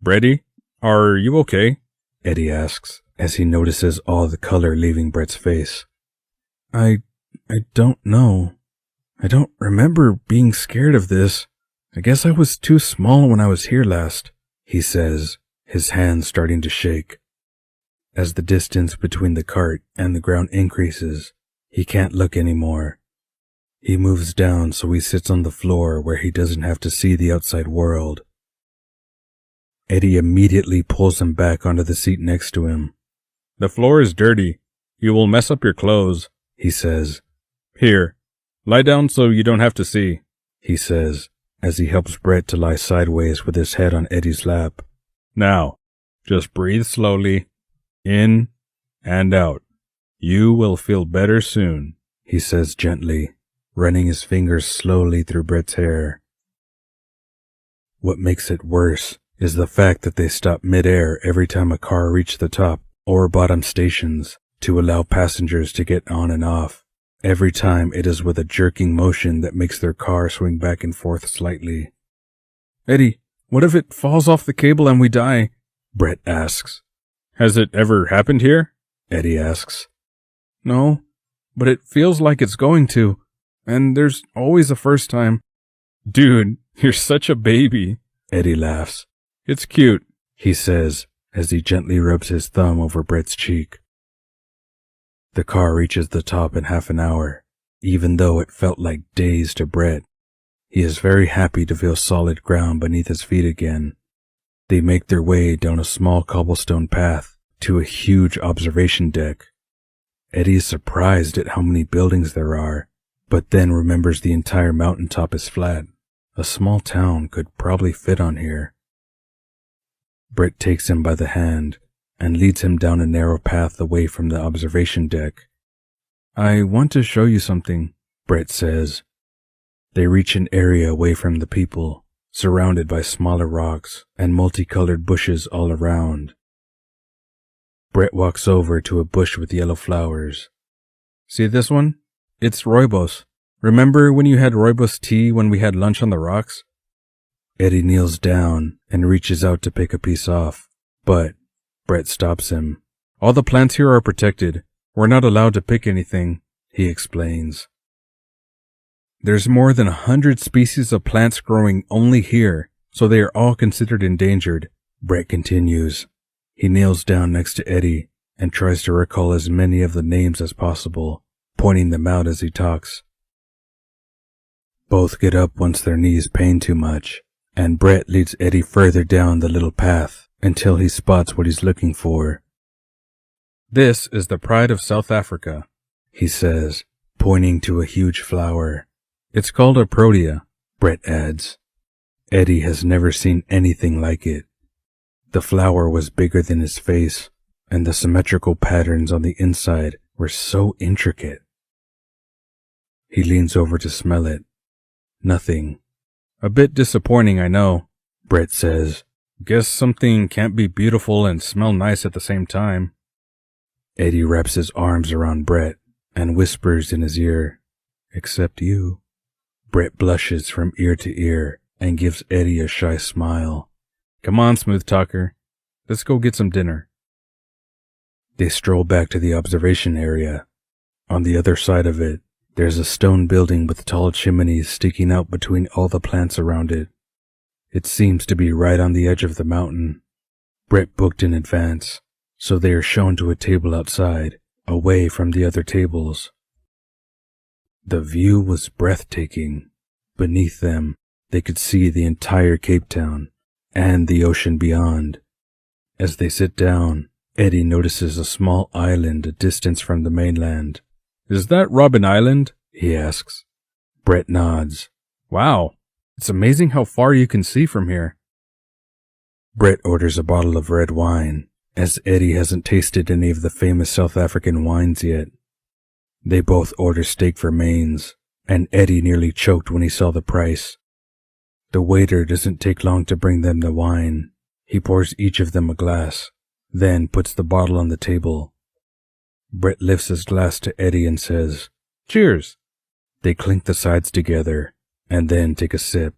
Bretty, are you okay? Eddie asks as he notices all the color leaving Brett's face. I don't know. I don't remember being scared of this. I guess I was too small when I was here last, he says, his hands starting to shake. As the distance between the cart and the ground increases, he can't look anymore. He moves down so he sits on the floor where he doesn't have to see the outside world. Eddie immediately pulls him back onto the seat next to him. The floor is dirty. You will mess up your clothes, he says. Here, lie down so you don't have to see, he says, as he helps Brett to lie sideways with his head on Eddie's lap. Now, just breathe slowly, in and out. You will feel better soon, he says gently, running his fingers slowly through Brett's hair. What makes it worse is the fact that they stop midair every time a car reached the top or bottom stations to allow passengers to get on and off. Every time it is with a jerking motion that makes their car swing back and forth slightly. Eddie, what if it falls off the cable and we die? Brett asks. Has it ever happened here? Eddie asks. No, but it feels like it's going to, and there's always a first time. Dude, you're such a baby. Eddie laughs. It's cute, he says as he gently rubs his thumb over Brett's cheek. The car reaches the top in half an hour, even though it felt like days to Brett. He is very happy to feel solid ground beneath his feet again. They make their way down a small cobblestone path to a huge observation deck. Eddie is surprised at how many buildings there are, but then remembers the entire mountaintop is flat. A small town could probably fit on here. Brett takes him by the hand and leads him down a narrow path away from the observation deck. I want to show you something, Brett says. They reach an area away from the people, surrounded by smaller rocks and multicolored bushes all around. Brett walks over to a bush with yellow flowers. See this one? It's rooibos. Remember when you had rooibos tea when we had lunch on the rocks? Eddie kneels down and reaches out to pick a piece off, but Brett stops him. All the plants here are protected. We're not allowed to pick anything, he explains. There's more than 100 species of plants growing only here, so they are all considered endangered, Brett continues. He kneels down next to Eddie and tries to recall as many of the names as possible, pointing them out as he talks. Both get up once their knees pain too much, and Brett leads Eddie further down the little path until he spots what he's looking for. This is the pride of South Africa, he says, pointing to a huge flower. It's called a protea, Brett adds. Eddie has never seen anything like it. The flower was bigger than his face, and the symmetrical patterns on the inside were so intricate. He leans over to smell it. Nothing. A bit disappointing, I know, Brett says. Guess something can't be beautiful and smell nice at the same time. Eddie wraps his arms around Brett and whispers in his ear, "Except you." Brett blushes from ear to ear and gives Eddie a shy smile. Come on, smooth talker. Let's go get some dinner. They stroll back to the observation area. On the other side of it, there's a stone building with tall chimneys sticking out between all the plants around it. It seems to be right on the edge of the mountain. Brett booked in advance, so they are shown to a table outside, away from the other tables. The view was breathtaking. Beneath them, they could see the entire Cape Town and the ocean beyond. As they sit down, Eddie notices a small island a distance from the mainland. Is that Robben Island? He asks. Brett nods. Wow, it's amazing how far you can see from here. Brett orders a bottle of red wine, as Eddie hasn't tasted any of the famous South African wines yet. They both order steak for mains, and Eddie nearly choked when he saw the price. The waiter doesn't take long to bring them the wine. He pours each of them a glass, then puts the bottle on the table. Brett lifts his glass to Eddie and says, "Cheers." They clink the sides together, and then take a sip.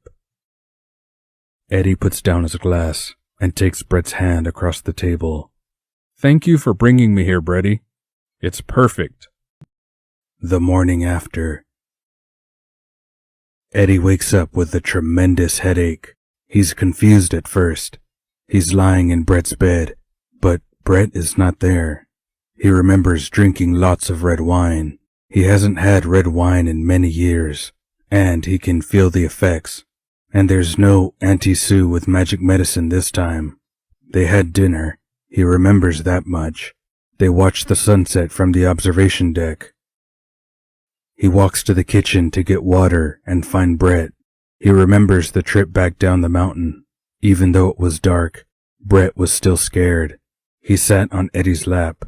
Eddie puts down his glass and takes Brett's hand across the table. Thank you for bringing me here, Bretty. It's perfect. The morning after. Eddie wakes up with a tremendous headache. He's confused at first. He's lying in Brett's bed, but Brett is not there. He remembers drinking lots of red wine. He hasn't had red wine in many years, and he can feel the effects. And there's no Auntie Sue with magic medicine this time. They had dinner. He remembers that much. They watched the sunset from the observation deck. He walks to the kitchen to get water and find Brett. He remembers the trip back down the mountain. Even though it was dark, Brett was still scared. He sat on Eddie's lap.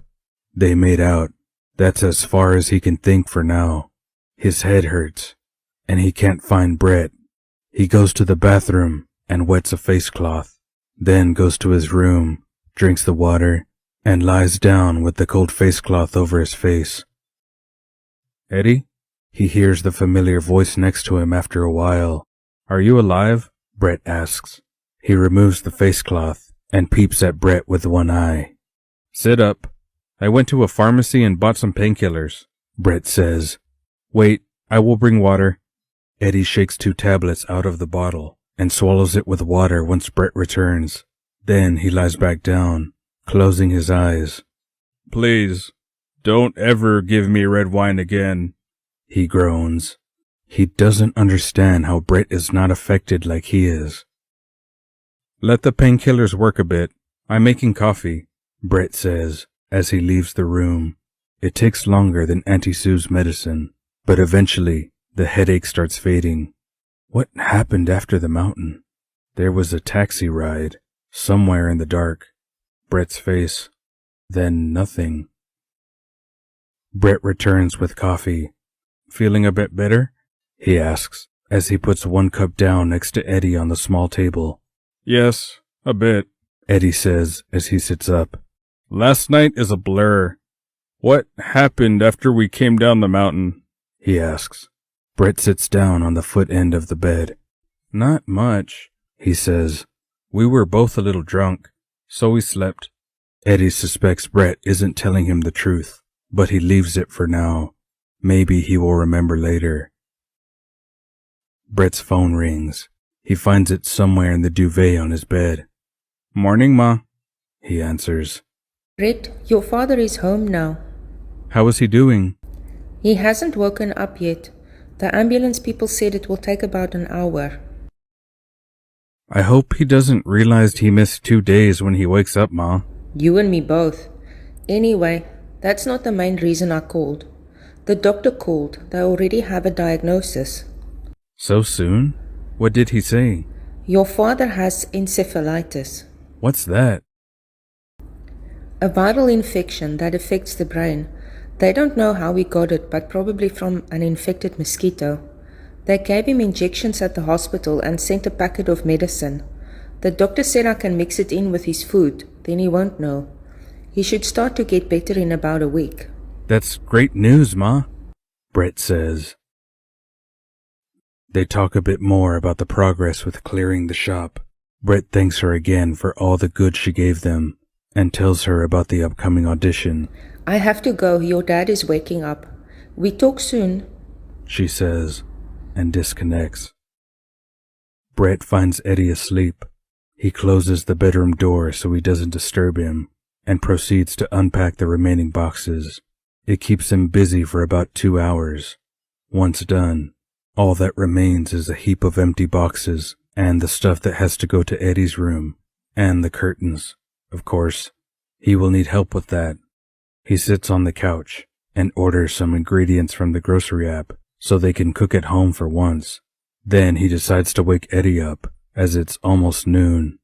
They made out. That's as far as he can think for now. His head hurts, and he can't find Brett. He goes to the bathroom and wets a face cloth, then goes to his room, drinks the water, and lies down with the cold face cloth over his face. Eddie? He hears the familiar voice next to him after a while. Are you alive? Brett asks. He removes the face cloth and peeps at Brett with one eye. Sit up. I went to a pharmacy and bought some painkillers, Brett says. Wait, I will bring water. Eddie shakes 2 tablets out of the bottle and swallows it with water once Brett returns. Then he lies back down, closing his eyes. Please, don't ever give me red wine again, he groans. He doesn't understand how Brett is not affected like he is. Let the painkillers work a bit. I'm making coffee, Brett says as he leaves the room. It takes longer than Auntie Sue's medicine, but eventually the headache starts fading. What happened after the mountain? There was a taxi ride, somewhere in the dark. Brett's face. Then nothing. Brett returns with coffee. Feeling a bit better? He asks as he puts 1 cup down next to Eddie on the small table. Yes, a bit, Eddie says as he sits up. Last night is a blur. What happened after we came down the mountain? He asks. Brett sits down on the foot end of the bed. Not much, he says. We were both a little drunk, so we slept. Eddie suspects Brett isn't telling him the truth, but he leaves it for now. Maybe he will remember later. Brett's phone rings. He finds it somewhere in the duvet on his bed. Morning, Ma, he answers. Brett, your father is home now. How is he doing? He hasn't woken up yet. The ambulance people said it will take about an hour. I hope he doesn't realize he missed 2 days when he wakes up, Ma. You and me both. Anyway, that's not the main reason I called. The doctor called. They already have a diagnosis. So soon? What did he say? Your father has encephalitis. What's that? A viral infection that affects the brain. They don't know how he got it, but probably from an infected mosquito. They gave him injections at the hospital and sent a packet of medicine. The doctor said I can mix it in with his food, then he won't know. He should start to get better in about a week. That's great news, Ma, Brett says. They talk a bit more about the progress with clearing the shop. Brett thanks her again for all the good she gave them and tells her about the upcoming audition. I have to go. Your dad is waking up. We talk soon, she says, and disconnects. Brett finds Eddie asleep. He closes the bedroom door so he doesn't disturb him and proceeds to unpack the remaining boxes. It keeps him busy for about 2 hours. Once done, all that remains is a heap of empty boxes and the stuff that has to go to Eddie's room, and the curtains. Of course, he will need help with that. He sits on the couch and orders some ingredients from the grocery app so they can cook at home for once. Then he decides to wake Eddie up as it's almost noon.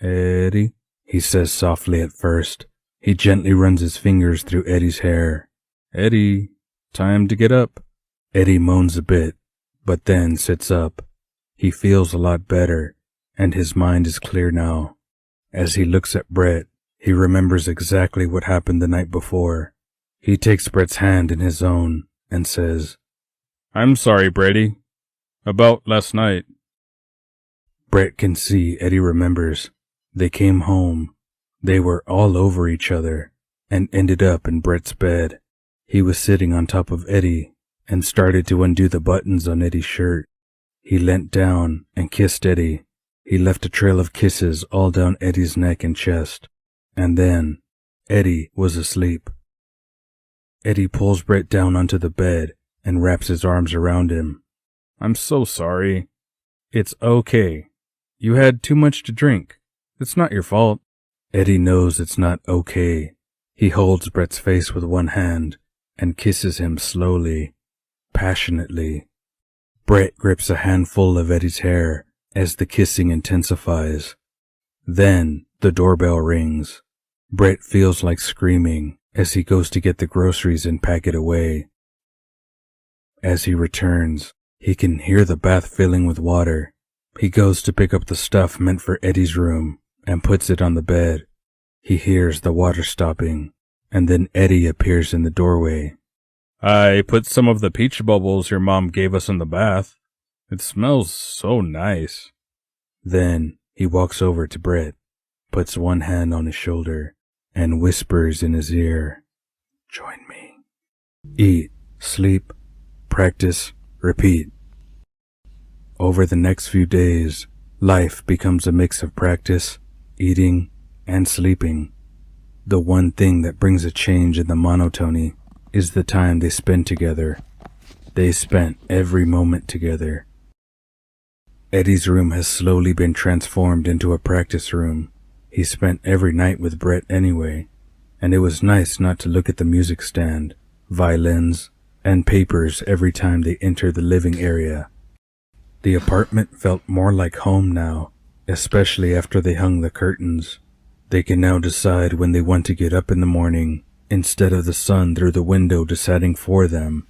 Eddie, he says softly at first. He gently runs his fingers through Eddie's hair. Eddie, time to get up. Eddie moans a bit, but then sits up. He feels a lot better, and his mind is clear now. As he looks at Brett, he remembers exactly what happened the night before. He takes Brett's hand in his own and says, I'm sorry, Brady. About last night. Brett can see Eddie remembers. They came home. They were all over each other and ended up in Brett's bed. He was sitting on top of Eddie and started to undo the buttons on Eddie's shirt. He leant down and kissed Eddie. He left a trail of kisses all down Eddie's neck and chest. And then Eddie was asleep. Eddie pulls Brett down onto the bed and wraps his arms around him. I'm so sorry. It's okay. You had too much to drink. It's not your fault. Eddie knows it's not okay. He holds Brett's face with one hand and kisses him slowly, passionately. Brett grips a handful of Eddie's hair as the kissing intensifies. Then the doorbell rings. Brett feels like screaming as he goes to get the groceries and pack it away. As he returns, he can hear the bath filling with water. He goes to pick up the stuff meant for Eddie's room and puts it on the bed. He hears the water stopping, and then Eddie appears in the doorway. I put some of the peach bubbles your mom gave us in the bath. It smells so nice. Then he walks over to Brett, puts one hand on his shoulder, and whispers in his ear, "Join me. Eat, sleep, practice, repeat." Over the next few days, life becomes a mix of practice, eating, and sleeping. The one thing that brings a change in the monotony is the time they spend together. They spent every moment together. Eddie's room has slowly been transformed into a practice room. He spent every night with Brett anyway, and it was nice not to look at the music stand, violins, and papers every time they entered the living area. The apartment felt more like home now, especially after they hung the curtains. They can now decide when they want to get up in the morning, instead of the sun through the window deciding for them.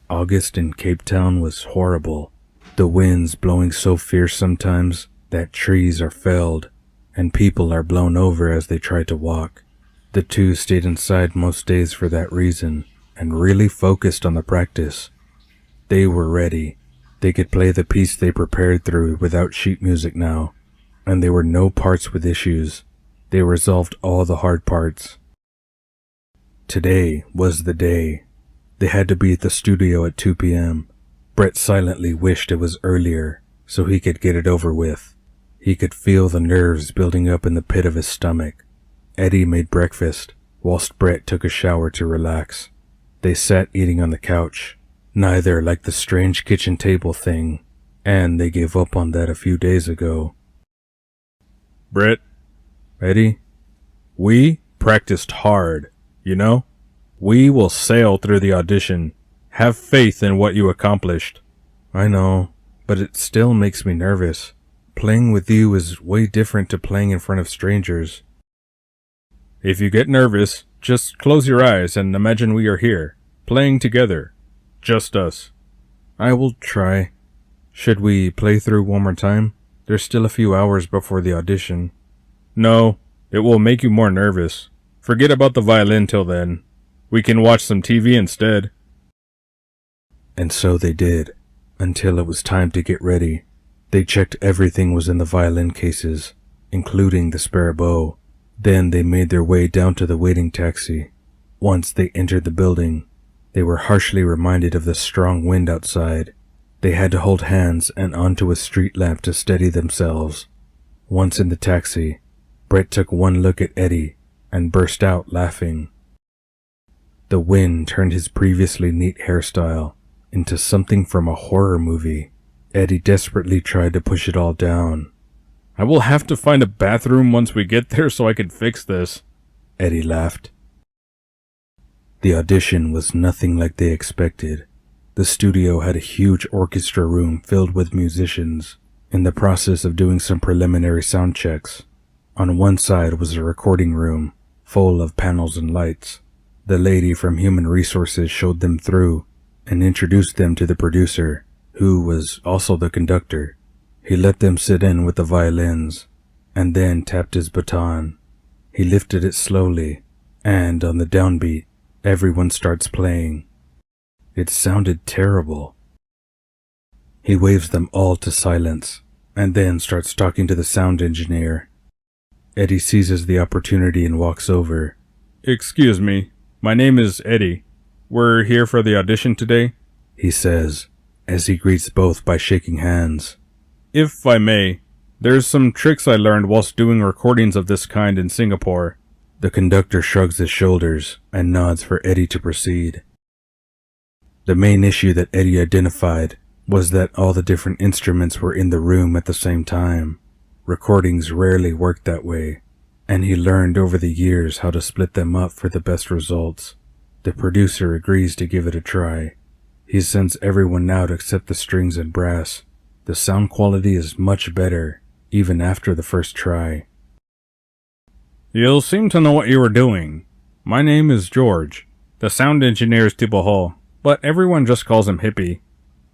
August in Cape Town was horrible. The winds blowing so fierce sometimes that trees are felled and people are blown over as they try to walk. The two stayed inside most days for that reason and really focused on the practice. They were ready. They could play the piece they prepared through without sheet music now, and there were no parts with issues. They resolved all the hard parts. Today was the day. They had to be at the studio at 2 p.m. Brett silently wished it was earlier so he could get it over with. He could feel the nerves building up in the pit of his stomach. Eddie made breakfast, whilst Brett took a shower to relax. They sat eating on the couch. Neither liked the strange kitchen table thing, and they gave up on that a few days ago. Brett, Eddie? we practiced hard, you know? We will sail through the audition. Have faith in what you accomplished. I know, but it still makes me nervous. Playing with you is way different to playing in front of strangers. If you get nervous, just close your eyes and imagine we are here, playing together. Just us. I will try. Should we play through one more time? There's still a few hours before the audition. No, it will make you more nervous. Forget about the violin till then. We can watch some TV instead. And so they did, until it was time to get ready. They checked everything was in the violin cases, including the spare bow. Then they made their way down to the waiting taxi. Once they entered the building, they were harshly reminded of the strong wind outside. They had to hold hands and onto a street lamp to steady themselves. Once in the taxi, Brett took one look at Eddie and burst out laughing. The wind turned his previously neat hairstyle into something from a horror movie. Eddie desperately tried to push it all down. I will have to find a bathroom once we get there so I can fix this. Eddie laughed. The audition was nothing like they expected. The studio had a huge orchestra room filled with musicians, in the process of doing some preliminary sound checks. On one side was a recording room, full of panels and lights. The lady from Human Resources showed them through and introduced them to the producer, who was also the conductor. He let them sit in with the violins, and then tapped his baton. He lifted it slowly, and on the downbeat, everyone starts playing. It sounded terrible. He waves them all to silence, and then starts talking to the sound engineer. Eddie seizes the opportunity and walks over. Excuse me, my name is Eddie. We're here for the audition today, he says, as he greets both by shaking hands. If I may, there's some tricks I learned whilst doing recordings of this kind in Singapore. The conductor shrugs his shoulders and nods for Eddie to proceed. The main issue that Eddie identified was that all the different instruments were in the room at the same time. Recordings rarely worked that way, and he learned over the years how to split them up for the best results. The producer agrees to give it a try. He sends everyone out except the strings and brass. The sound quality is much better, even after the first try. You seem to know what you were doing. My name is George. The sound engineer is Tiboho, but everyone just calls him Hippie.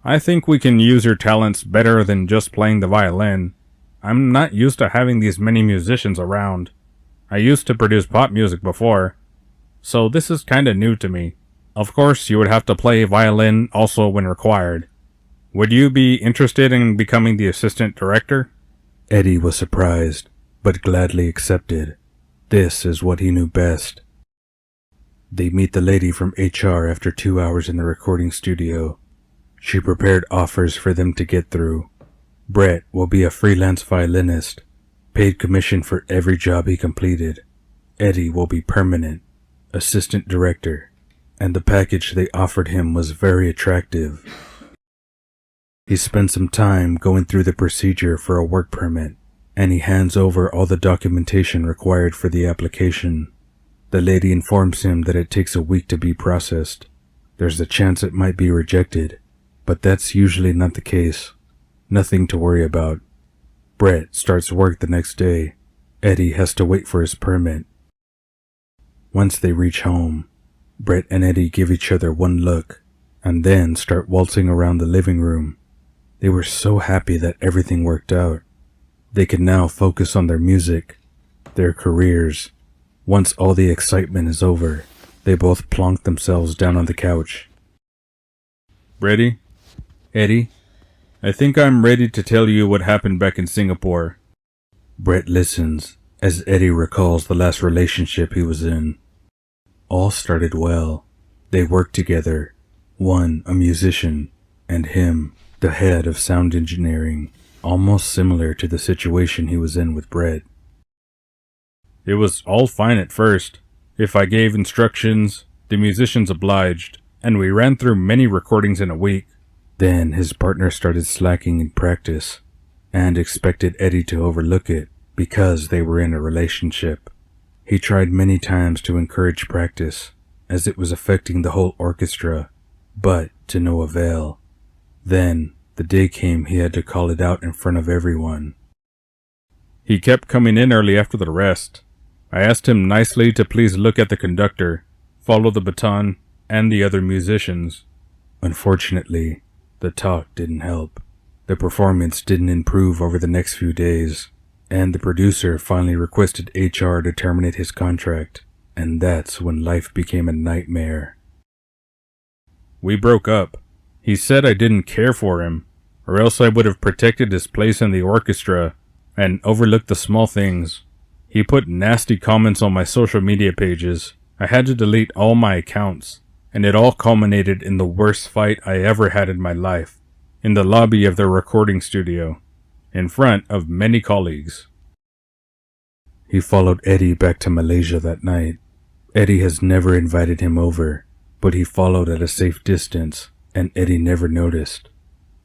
I think we can use your talents better than just playing the violin. I'm not used to having these many musicians around. I used to produce pop music before, so this is kinda new to me. Of course, you would have to play violin also when required. Would you be interested in becoming the assistant director? Eddie was surprised, but gladly accepted. This is what he knew best. They meet the lady from HR after 2 hours in the recording studio. She prepared offers for them to get through. Brett will be a freelance violinist, paid commission for every job he completed. Eddie will be permanent, assistant director, and the package they offered him was very attractive. He spent some time going through the procedure for a work permit, and he hands over all the documentation required for the application. The lady informs him that it takes a week to be processed. There's a chance it might be rejected, but that's usually not the case. Nothing to worry about. Brett starts work the next day. Eddie has to wait for his permit. Once they reach home, Brett and Eddie give each other one look, and then start waltzing around the living room. They were so happy that everything worked out. They could now focus on their music, their careers. Once all the excitement is over, they both plonk themselves down on the couch. Ready? Eddie? I think I'm ready to tell you what happened back in Singapore. Brett listens as Eddie recalls the last relationship he was in. All started well. They worked together, one a musician, and him, the head of sound engineering, almost similar to the situation he was in with Brett. It was all fine at first. If I gave instructions, the musicians obliged, and we ran through many recordings in a week. Then his partner started slacking in practice, and expected Eddie to overlook it because they were in a relationship. He tried many times to encourage practice, as it was affecting the whole orchestra, but to no avail. Then, the day came he had to call it out in front of everyone. He kept coming in early after the rest. I asked him nicely to please look at the conductor, follow the baton, and the other musicians. Unfortunately, the talk didn't help. The performance didn't improve over the next few days, and the producer finally requested HR to terminate his contract, and that's when life became a nightmare. We broke up. He said I didn't care for him, or else I would have protected his place in the orchestra and overlooked the small things. He put nasty comments on my social media pages. I had to delete all my accounts, and it all culminated in the worst fight I ever had in my life, in the lobby of the recording studio, in front of many colleagues. He followed Eddie back to Malaysia that night. Eddie has never invited him over, but he followed at a safe distance, and Eddie never noticed.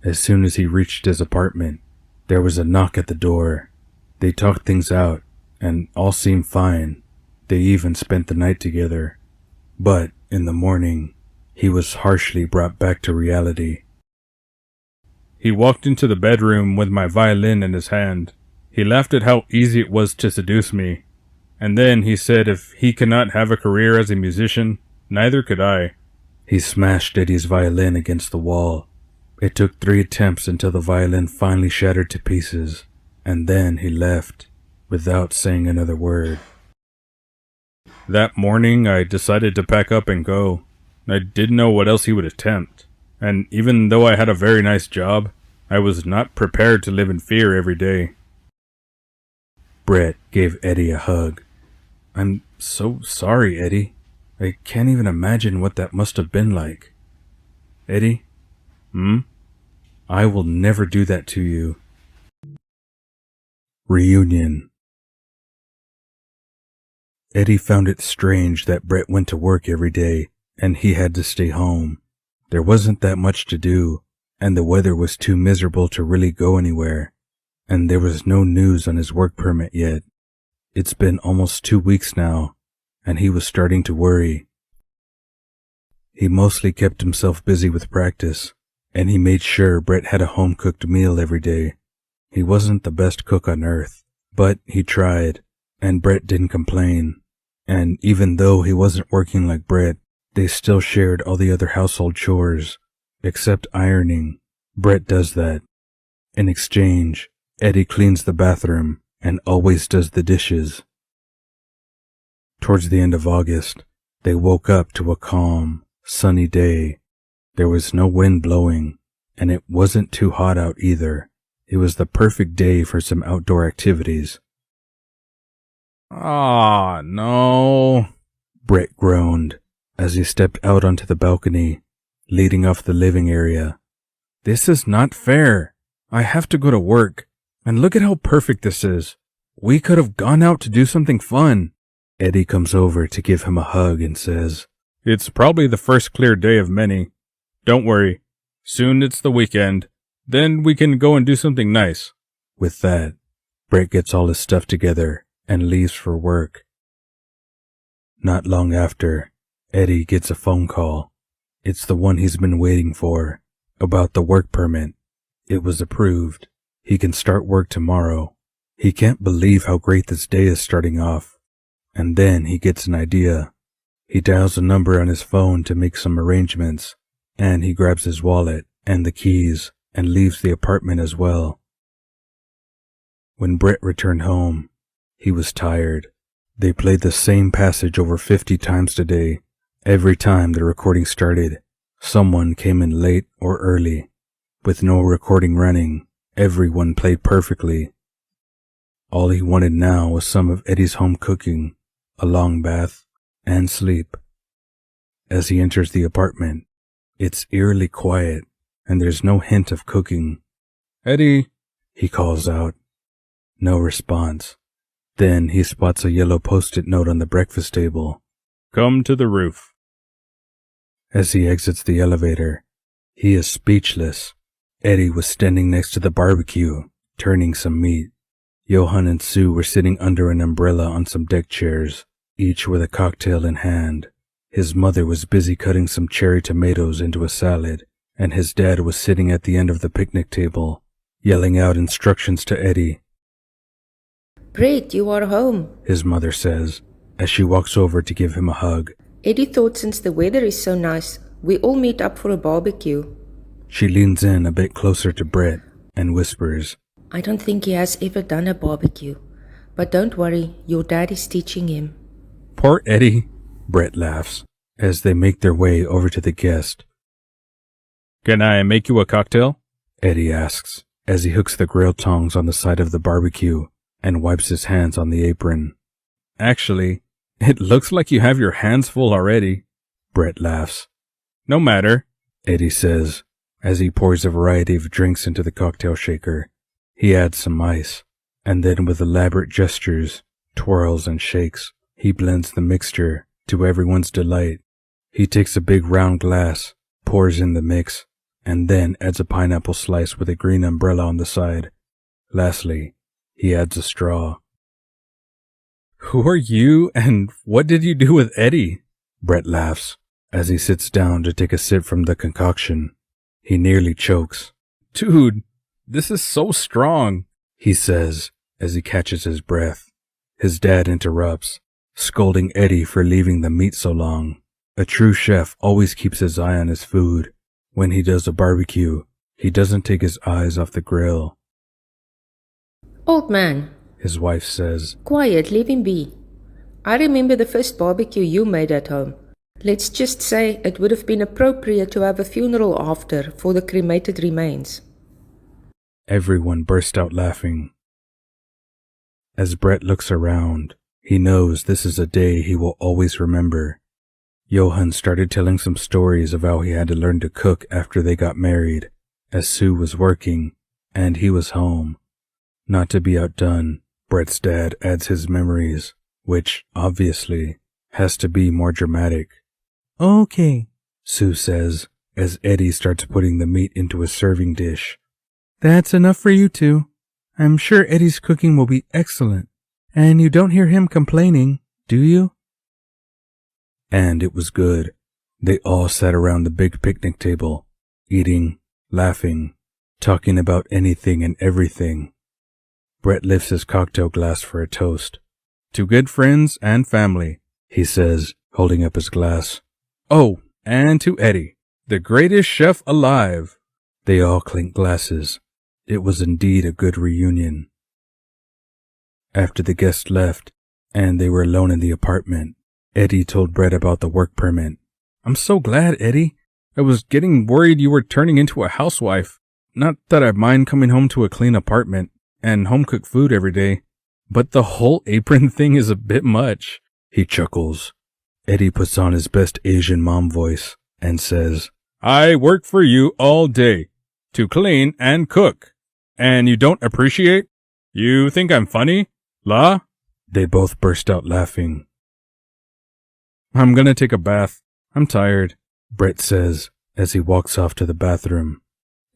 As soon as he reached his apartment, there was a knock at the door. They talked things out, and all seemed fine. They even spent the night together. But in the morning, he was harshly brought back to reality. He walked into the bedroom with my violin in his hand. He laughed at how easy it was to seduce me. And then he said if he could not have a career as a musician, neither could I. He smashed Eddie's violin against the wall. It took 3 attempts until the violin finally shattered to pieces, and then he left, without saying another word. That morning, I decided to pack up and go. I didn't know what else he would attempt, and even though I had a very nice job, I was not prepared to live in fear every day. Brett gave Eddie a hug. "I'm so sorry, Eddie. I can't even imagine what that must have been like." "Eddie?" "I will never do that to you." Reunion. Eddie found it strange that Brett went to work every day and he had to stay home. There wasn't that much to do, and the weather was too miserable to really go anywhere, and there was no news on his work permit yet. It's been almost 2 weeks now, and he was starting to worry. He mostly kept himself busy with practice, and he made sure Brett had a home-cooked meal every day. He wasn't the best cook on earth, but he tried, and Brett didn't complain. And even though he wasn't working like Brett, they still shared all the other household chores, except ironing. Brett does that. In exchange, Eddie cleans the bathroom and always does the dishes. Towards the end of August, they woke up to a calm, sunny day. There was no wind blowing, and it wasn't too hot out either. It was the perfect day for some outdoor activities. Ah, no. Brett groaned as he stepped out onto the balcony, leading off the living area. This is not fair. I have to go to work. And look at how perfect this is. We could have gone out to do something fun. Eddie comes over to give him a hug and says, It's probably the first clear day of many. Don't worry. Soon it's the weekend. Then we can go and do something nice. With that, Brett gets all his stuff together and leaves for work. Not long after, Eddie gets a phone call. It's the one he's been waiting for, about the work permit. It was approved. He can start work tomorrow. He can't believe how great this day is starting off. And then he gets an idea. He dials a number on his phone to make some arrangements, and he grabs his wallet and the keys and leaves the apartment as well. When Brett returned home, he was tired. They played the same passage over 50 times today. Every time the recording started, someone came in late or early. With no recording running, everyone played perfectly. All he wanted now was some of Eddie's home cooking, a long bath, and sleep. As he enters the apartment, it's eerily quiet, and there's no hint of cooking. Eddie, he calls out. No response. Then he spots a yellow post-it note on the breakfast table. Come to the roof. As he exits the elevator, he is speechless. Eddie was standing next to the barbecue, turning some meat. Johan and Sue were sitting under an umbrella on some deck chairs, each with a cocktail in hand. His mother was busy cutting some cherry tomatoes into a salad, and his dad was sitting at the end of the picnic table, yelling out instructions to Eddie. Brett, you are home, his mother says, as she walks over to give him a hug. Eddie thought since the weather is so nice, we all meet up for a barbecue. She leans in a bit closer to Brett and whispers, I don't think he has ever done a barbecue, but don't worry, your dad is teaching him. Poor Eddie, Brett laughs, as they make their way over to the guest. Can I make you a cocktail? Eddie asks, as he hooks the grill tongs on the side of the barbecue and wipes his hands on the apron. Actually, it looks like you have your hands full already. Brett laughs. No matter, Eddie says, as he pours a variety of drinks into the cocktail shaker. He adds some ice, and then with elaborate gestures, twirls and shakes, he blends the mixture to everyone's delight. He takes a big round glass, pours in the mix, and then adds a pineapple slice with a green umbrella on the side. Lastly, he adds a straw. Who are you, and what did you do with Eddie? Brett laughs, as he sits down to take a sip from the concoction. He nearly chokes. Dude, this is so strong, he says, as he catches his breath. His dad interrupts, scolding Eddie for leaving the meat so long. A true chef always keeps his eye on his food. When he does a barbecue, he doesn't take his eyes off the grill. Old man, his wife says. Quiet, leave him be. I remember the first barbecue you made at home. Let's just say it would have been appropriate to have a funeral after for the cremated remains. Everyone burst out laughing. As Brett looks around, he knows this is a day he will always remember. Johan started telling some stories of how he had to learn to cook after they got married, as Sue was working, and he was home. Not to be outdone, Brett's dad adds his memories, which, obviously, has to be more dramatic. Okay, Sue says, as Eddie starts putting the meat into a serving dish. That's enough for you two. I'm sure Eddie's cooking will be excellent. And you don't hear him complaining, do you? And it was good. They all sat around the big picnic table, eating, laughing, talking about anything and everything. Brett lifts his cocktail glass for a toast. To good friends and family, He says, holding up his glass. Oh, and to Eddie, the greatest chef alive. They all clink glasses. It was indeed a good reunion. After the guests left, and they were alone in the apartment, Eddie told Brett about the work permit. I'm so glad, Eddie. I was getting worried you were turning into a housewife. Not that I mind coming home to a clean apartment and home-cooked food every day, but the whole apron thing is a bit much. He chuckles. Eddie puts on his best Asian mom voice and says, I work for you all day to clean and cook, and you don't appreciate? You think I'm funny? La? They both burst out laughing. I'm gonna take a bath. I'm tired, Brett says as he walks off to the bathroom.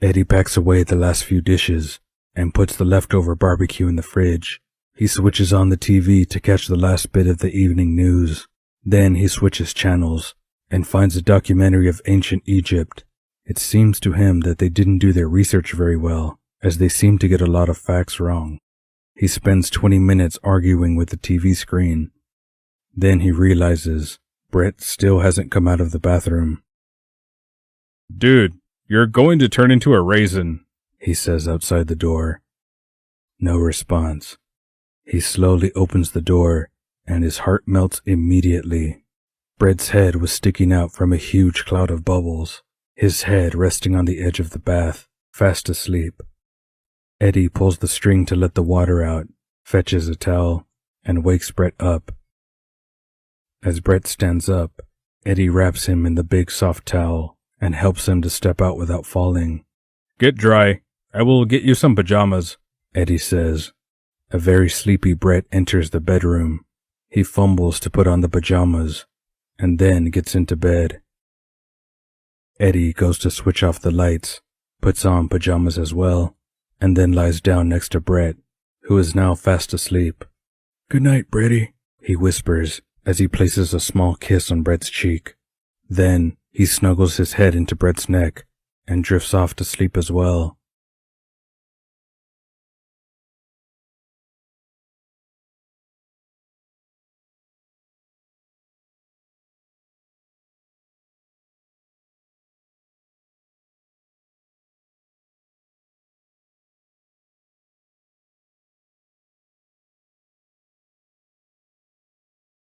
Eddie packs away the last few dishes and puts the leftover barbecue in the fridge. He switches on the TV to catch the last bit of the evening news. Then he switches channels and finds a documentary of ancient Egypt. It seems to him that they didn't do their research very well, as they seem to get a lot of facts wrong. He spends 20 minutes arguing with the TV screen. Then he realizes Brett still hasn't come out of the bathroom. Dude, you're going to turn into a raisin, he says outside the door. No response. He slowly opens the door, and his heart melts immediately. Brett's head was sticking out from a huge cloud of bubbles, his head resting on the edge of the bath, fast asleep. Eddie pulls the string to let the water out, fetches a towel, and wakes Brett up. As Brett stands up, Eddie wraps him in the big soft towel and helps him to step out without falling. Get dry. I will get you some pajamas, Eddie says. A very sleepy Brett enters the bedroom. He fumbles to put on the pajamas, and then gets into bed. Eddie goes to switch off the lights, puts on pajamas as well, and then lies down next to Brett, who is now fast asleep. Good night, Bretty, he whispers as he places a small kiss on Brett's cheek. Then he snuggles his head into Brett's neck and drifts off to sleep as well.